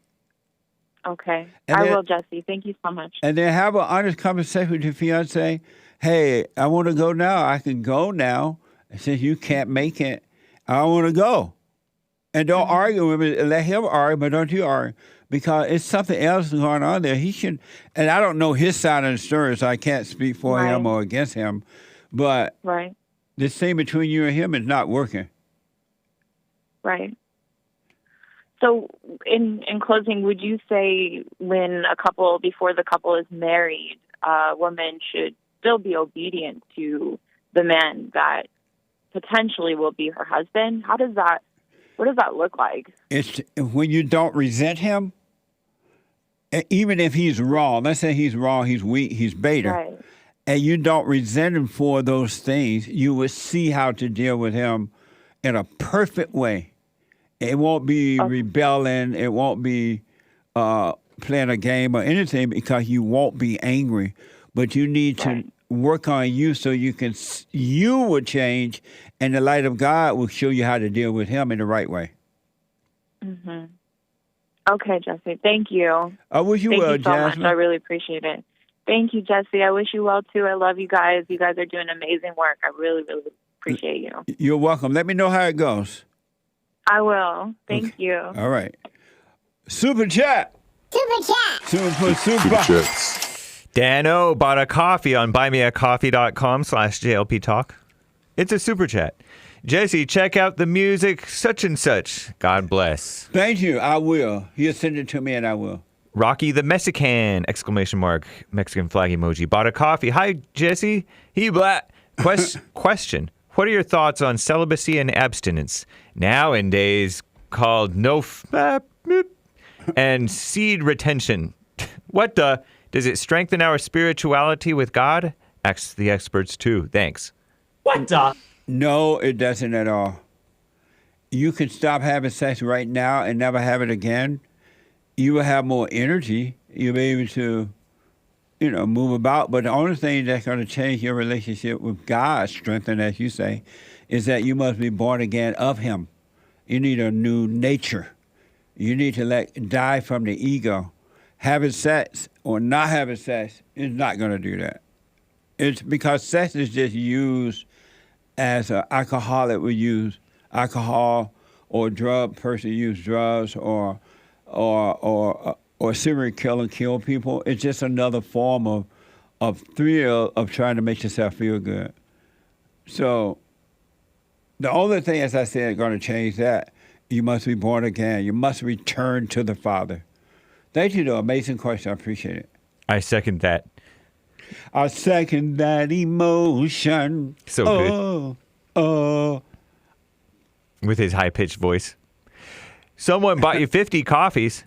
Okay. And I then- will, Jesse. Thank you so much. And then have an honest conversation with your fiance. Hey, I want to go now. I can go now. Since you can't make it, I want to go. And don't argue with him. Let him argue, but don't you argue. Because it's something else going on there. He should, and I don't know his side of the story, so I can't speak for him or against him. But this thing between you and him is not working. Right. So in closing, would you say before the couple is married, a woman should still be obedient to the man that potentially will be her husband? What does that look like? It's when you don't resent him, even if he's wrong. Let's say he's wrong, he's weak, he's beta, and you don't resent him for those things. You will see how to deal with him in a perfect way. It won't be rebelling. It won't be playing a game or anything, because you won't be angry. But you need to work on you so you will change, and the light of God will show you how to deal with him in the right way. Mm-hmm. Okay, Jesse. Thank you. I wish you well, Thank you so Jasmine. much. I really appreciate it. Thank you, Jesse. I wish you well, too. I love you guys. You guys are doing amazing work. I really, really appreciate you. You're welcome. Let me know how it goes. I will. Thank you. All right. Super chat. Super. Dano bought a coffee on buymeacoffee.com/JLP Talk. It's a super chat. Jesse, check out the music, such and such. God bless. Thank you. I will. He'll send it to me, and I will. Rocky the Mexican, ! Mexican flag emoji. Bought a coffee. Hi, Jesse. He black. Question. What are your thoughts on celibacy and abstinence? Nowadays called and seed retention. What the? Does it strengthen our spirituality with God? Ask the experts too. Thanks. What the? No, it doesn't at all. You can stop having sex right now and never have it again. You will have more energy. You'll be able to, move about. But the only thing that's going to change your relationship with God, strengthen, as you say, is that you must be born again of Him. You need a new nature. You need to die from the ego. Having sex or not having sex is not going to do that. It's because sex is just used as an alcoholic would use alcohol, or a drug person use drugs, or a serial killer kill people. It's just another form of thrill of trying to make yourself feel good. So the only thing, as I said, going to change that, you must be born again. You must return to the Father. Thank you, though. Amazing question. I appreciate it. I second that. I second that emotion. So good. Oh. With his high-pitched voice. Someone bought you 50 coffees.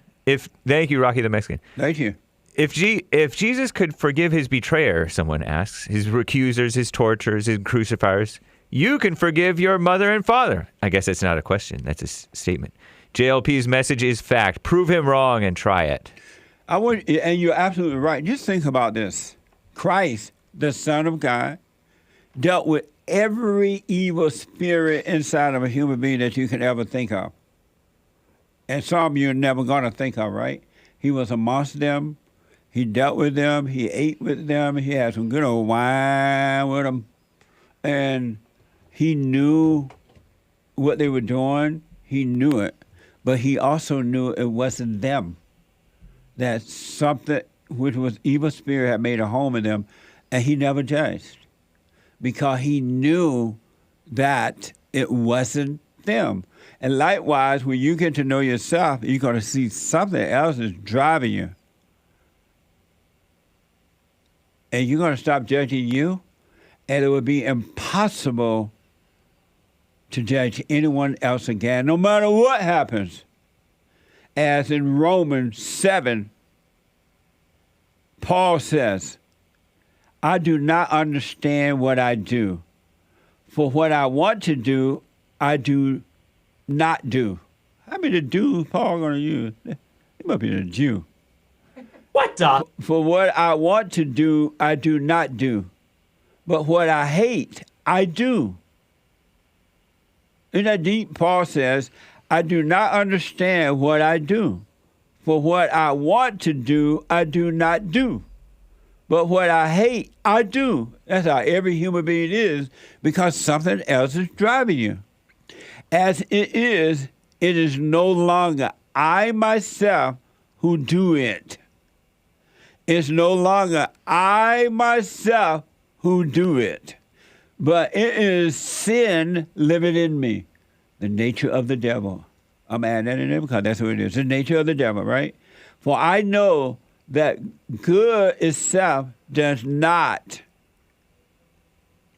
Thank you, Rocky the Mexican. Thank you. If Jesus could forgive his betrayer, someone asks, his accusers, his torturers, his crucifiers, you can forgive your mother and father. I guess that's not a question. That's a statement. JLP's message is fact. Prove him wrong and try it. And you're absolutely right. Just think about this. Christ, the Son of God, dealt with every evil spirit inside of a human being that you can ever think of. And some you're never going to think of, right? He was amongst them. He dealt with them. He ate with them. He had some good old wine with them. And he knew what they were doing. He knew it. But he also knew it wasn't them. That something which was evil spirit had made a home in them. And he never judged. Because he knew that it wasn't them. And likewise, when you get to know yourself, you're going to see something else is driving you. And you're going to stop judging you, and it would be impossible to judge anyone else again, no matter what happens. As in Romans 7, Paul says, I do not understand what I do. For what I want to do, I do not do. How many do Paul going to use? He must be the Jew. What the? For what I want to do, I do not do. But what I hate, I do. Isn't that deep? Paul says, I do not understand what I do. For what I want to do, I do not do. But what I hate, I do. That's how every human being is, because something else is driving you. As it is no longer I myself who do it. It's no longer I myself who do it, but it is sin living in me, the nature of the devil. I'm adding that in there because that's what it is, the nature of the devil, right? For I know that good itself does not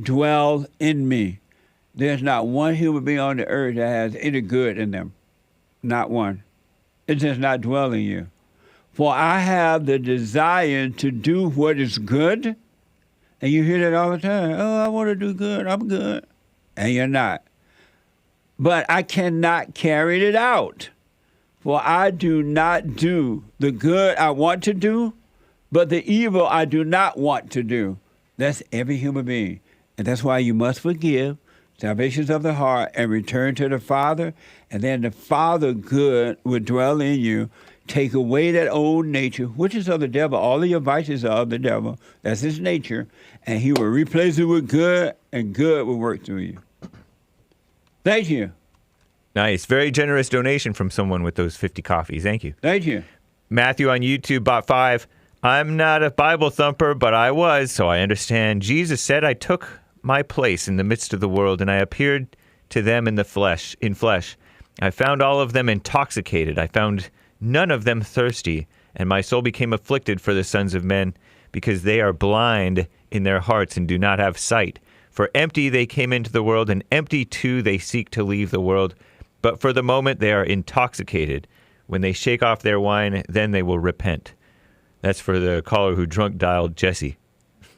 dwell in me. There's not one human being on the earth that has any good in them. Not one. It does not dwell in you. For I have the desire to do what is good. And you hear that all the time. Oh, I want to do good. I'm good. And you're not. But I cannot carry it out. For I do not do the good I want to do, but the evil I do not want to do. That's every human being. And that's why you must forgive, salvations of the heart, and return to the Father. And then the Father good will dwell in you. Take away that old nature, which is of the devil. All of your vices are of the devil. That's his nature. And he will replace it with good, and good will work through you. Thank you. Nice. Very generous donation from someone with those 50 coffees. Thank you. Thank you. Matthew on YouTube bought 5. I'm not a Bible thumper, but I was, so I understand. Jesus said, I took my place in the midst of the world, and I appeared to them in flesh. I found all of them intoxicated. I found none of them thirsty, and my soul became afflicted for the sons of men, because they are blind in their hearts and do not have sight. For empty they came into the world, and empty too they seek to leave the world. But for the moment they are intoxicated. When they shake off their wine, then they will repent. That's for the caller who drunk dialed Jesse.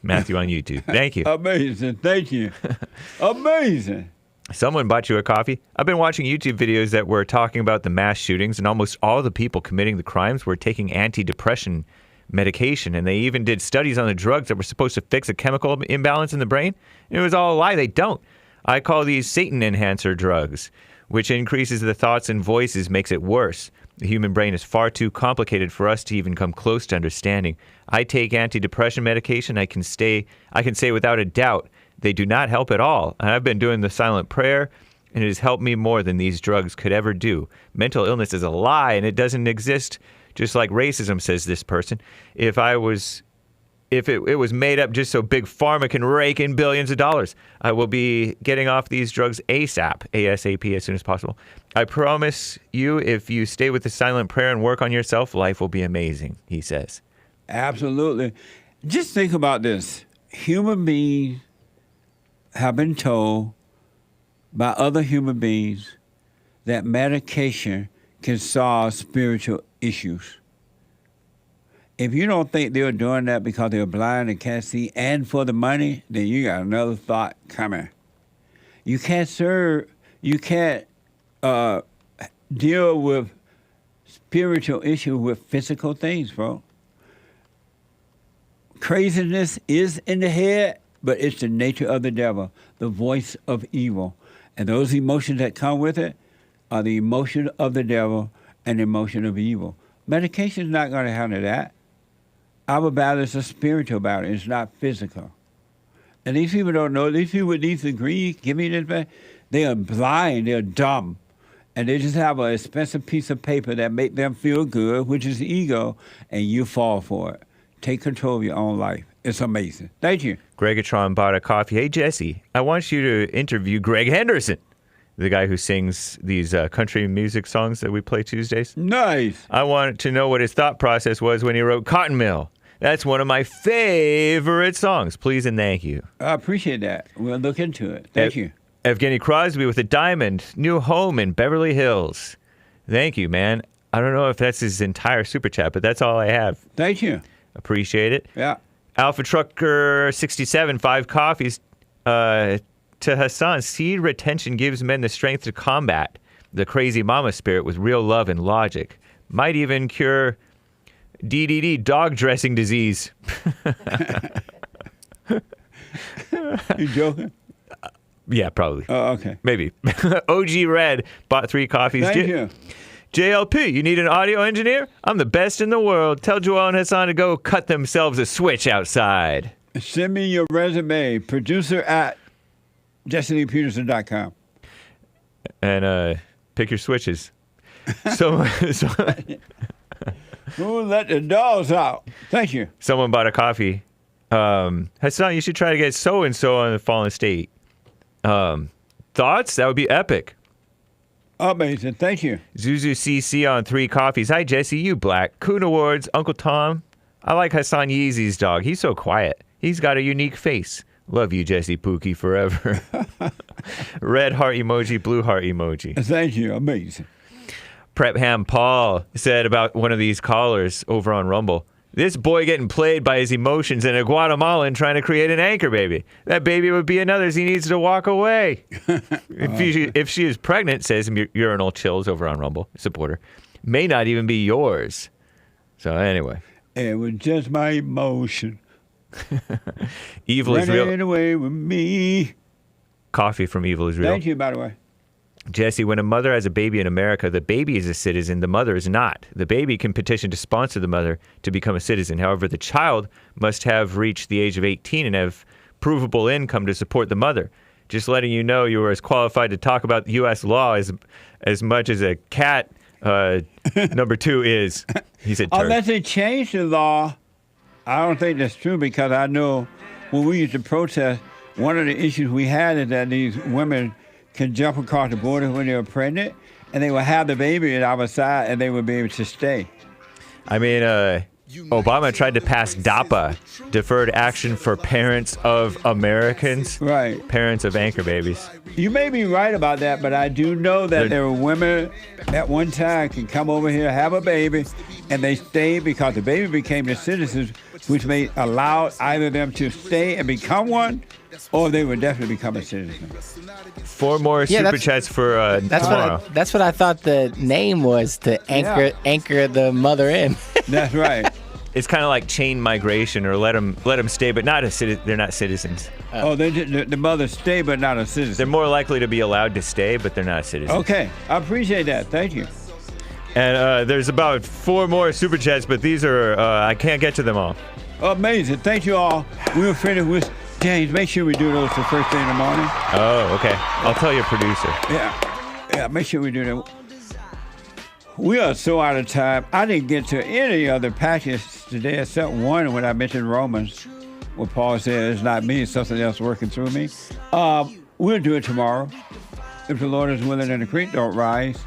Matthew on YouTube. Thank you. Amazing. Thank you. Amazing. Someone bought you a coffee. I've been watching YouTube videos that were talking about the mass shootings, and almost all the people committing the crimes were taking antidepressant medication, and they even did studies on the drugs that were supposed to fix a chemical imbalance in the brain. And it was all a lie. They don't. I call these Satan enhancer drugs. which increases the thoughts and voices, makes it worse. The human brain is far too complicated for us to even come close to understanding. I take antidepressant medication. I can say without a doubt they do not help at all. And I've been doing the silent prayer, and it has helped me more than these drugs could ever do. Mental illness is a lie, and it doesn't exist, just like racism, says this person. If it was made up just so Big Pharma can rake in billions of dollars, I will be getting off these drugs ASAP, as soon as possible. I promise you, if you stay with the silent prayer and work on yourself, life will be amazing, he says. Absolutely. Just think about this. Human beings have been told by other human beings that medication can solve spiritual issues. If you don't think they're doing that because they're blind and can't see and for the money, then you got another thought coming. You can't deal with spiritual issues with physical things, bro. Craziness is in the head, but it's the nature of the devil, the voice of evil. And those emotions that come with it are the emotion of the devil and the emotion of evil. Medication is not going to handle that. Our battle is a spiritual battle. It's not physical. And these people don't know. These people with these degrees, give me this, they are blind. They're dumb. And they just have an expensive piece of paper that make them feel good, which is ego, and you fall for it. Take control of your own life. It's amazing. Thank you. Gregatron bought a coffee. Hey, Jesse, I want you to interview Greg Henderson, the guy who sings these country music songs that we play Tuesdays. Nice. I want to know what his thought process was when he wrote Cotton Mill. That's one of my favorite songs. Please and thank you. I appreciate that. We'll look into it. Thank you. Evgeny Crosby with a diamond, new home in Beverly Hills. Thank you, man. I don't know if that's his entire super chat, but that's all I have. Thank you. Appreciate it. Yeah. Alpha Trucker 67, 5 coffees. To Hassan, seed retention gives men the strength to combat the crazy mama spirit with real love and logic. Might even cure DDD, dog dressing disease. You joking? Yeah, probably. Oh, okay. Maybe. OG Red bought 3 coffees. Thank you. JLP, you need an audio engineer? I'm the best in the world. Tell Joel and Hassan to go cut themselves a switch outside. Send me your resume. Producer at JesseLeePeterson.com. And pick your switches. So Who let the dogs out? Thank you. Someone bought a coffee. Hassan, you should try to get so-and-so on the Fallen State. Thoughts? That would be epic. Amazing. Thank you. Zuzu CC on 3 coffees. Hi, Jesse. You black. Coon Awards. Uncle Tom. I like Hassan Yeezy's dog. He's so quiet. He's got a unique face. Love you, Jesse Pookie, forever. Red heart emoji, blue heart emoji. Thank you. Amazing. Prep Ham Paul said about one of these callers over on Rumble, this boy getting played by his emotions and a Guatemalan trying to create an anchor baby. That baby would be another's. He needs to walk away. If she is pregnant, says Urinal Chills over on Rumble, supporter, may not even be yours. So anyway. It was just my emotion. Evil is real. Running away with me. Coffee from Evil is real. Thank you, by the way. Jesse, when a mother has a baby in America, the baby is a citizen, the mother is not. The baby can petition to sponsor the mother to become a citizen. However, the child must have reached the age of 18 and have provable income to support the mother. Just letting you know you are as qualified to talk about the U.S. law as much as a cat number 2 is. He said, unless they change the law, I don't think that's true, because I know when we used to protest, one of the issues we had is that these women can jump across the border when they were pregnant, and they would have the baby at our side, and they would be able to stay. I mean, Obama tried to pass DAPA, Deferred Action for Parents of Americans. Right. Parents of anchor babies. You may be right about that, but I do know that there were women at one time can come over here, have a baby, and they stay because the baby became the citizens, which may allow either them to stay and become one, or they would definitely become a citizen. 4 more super chats for tomorrow. That's what I thought the name was, to anchor the mother in. That's right. It's kind of like chain migration, or let them stay, but not they're not citizens. The mothers stay, but not a citizen. They're more likely to be allowed to stay, but they're not citizens. Okay, I appreciate that. Thank you. And there's about 4 more super chats, but these are I can't get to them all. Amazing. Thank you all. We're finished with James. Make sure we do those the first thing in the morning. Oh, okay. I'll tell your producer. Yeah. Make sure we do that. We are so out of time. I didn't get to any other passages today except one when I mentioned Romans, where Paul says, it's not me, it's something else working through me. We'll do it tomorrow. If the Lord is willing and the creek don't rise.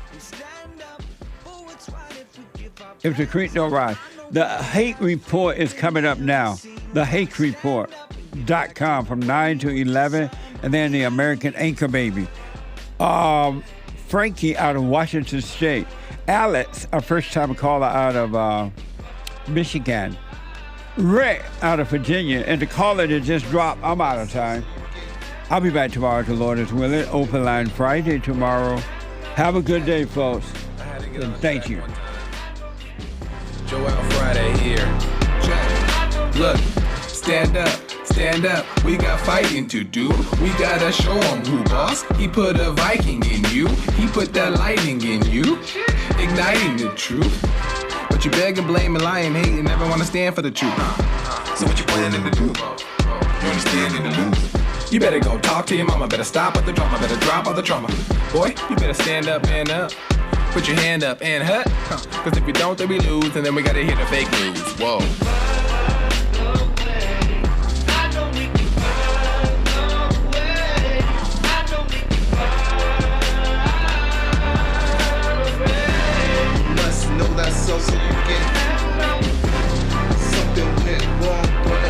If the creek don't rise. The Hake Report is coming up now. The HakeReport.com from 9 to 11. And then the American Anchor Baby. Frankie out of Washington State. Alex, a first-time caller out of Michigan. Rick out of Virginia. And the caller that just dropped, I'm out of time. I'll be back tomorrow if the Lord is willing. Open line Friday tomorrow. Have a good day, folks. And thank you. Joe out Friday here. Look, stand up. We got fighting to do. We gotta show him who boss. He put a Viking in you. He put that lightning in you. Igniting the truth. But you beg and blame and lie and hate and never wanna stand for the truth. So what you planning to do? You understand to lose. You better go talk to your mama. Better stop at the drama. Better drop all the trauma. Boy, you better stand up, man up. Put your hand up and hut. Cause if we don't, then we lose. And then we gotta hear the fake news. Whoa. So you get something went wrong, but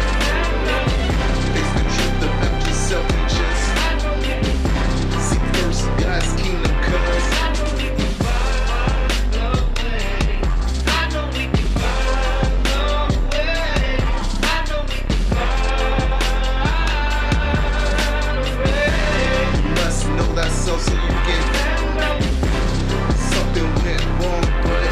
it's the truth about yourself and just seek first God's kingdom, cause you must know that so you get something went wrong, but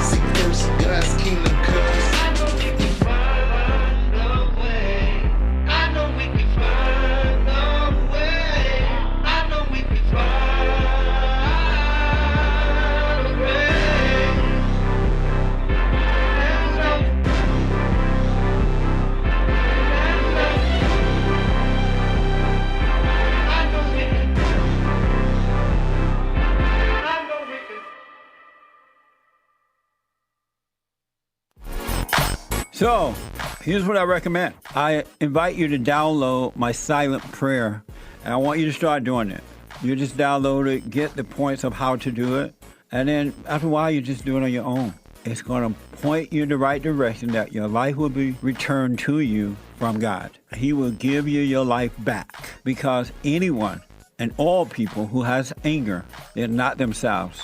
seek first God's kingdom, cause I know we can find a way. I know we can find a way. So, here's what I recommend. I invite you to download my silent prayer, and I want you to start doing it. You just download it, get the points of how to do it, and then after a while, you just do it on your own. It's going to point you in the right direction that your life will be returned to you from God. He will give you your life back, because anyone and all people who has anger, they're not themselves.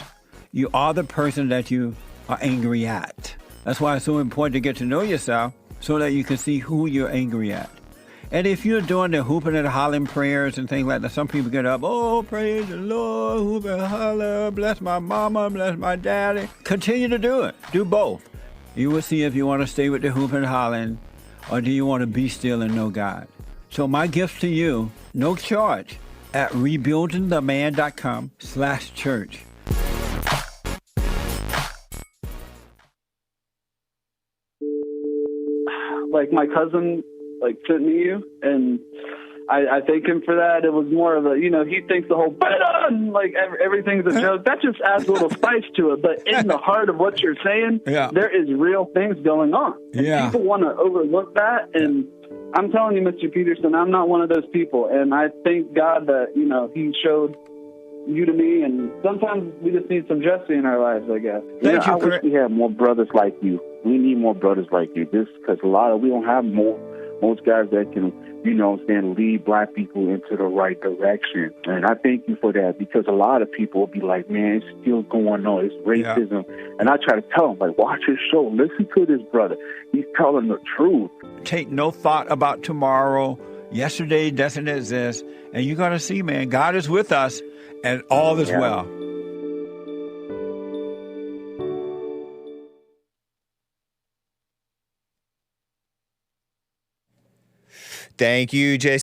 You are the person that you are angry at. That's why it's so important to get to know yourself so that you can see who you're angry at. And if you're doing the hooping and hollering prayers and things like that, some people get up, oh, praise the Lord, hoop and holler, bless my mama, bless my daddy. Continue to do it. Do both. You will see if you want to stay with the hooping and hollering, or do you want to be still and know God. So my gift to you, no charge, at rebuildingtheman.com/church. Like my cousin, sent me you, and I thank him for that. It was more of a, he thinks the whole everything's a joke. That just adds a little spice to it. But in the heart of what you're saying, there is real things going on. And people want to overlook that. And I'm telling you, Mr. Peterson, I'm not one of those people. And I thank God that He showed you to me. And sometimes we just need some Jesse in our lives, I guess. I wish we had more brothers like you. We need more brothers like you. Because we don't have most guys that can, lead black people into the right direction. And I thank you for that, because a lot of people will be like, man, it's still going on. It's racism. Yeah. And I try to tell them, watch his show. Listen to this brother. He's telling the truth. Take no thought about tomorrow. Yesterday doesn't exist. And you're going to see, man, God is with us, and all is well. Thank you, Jason.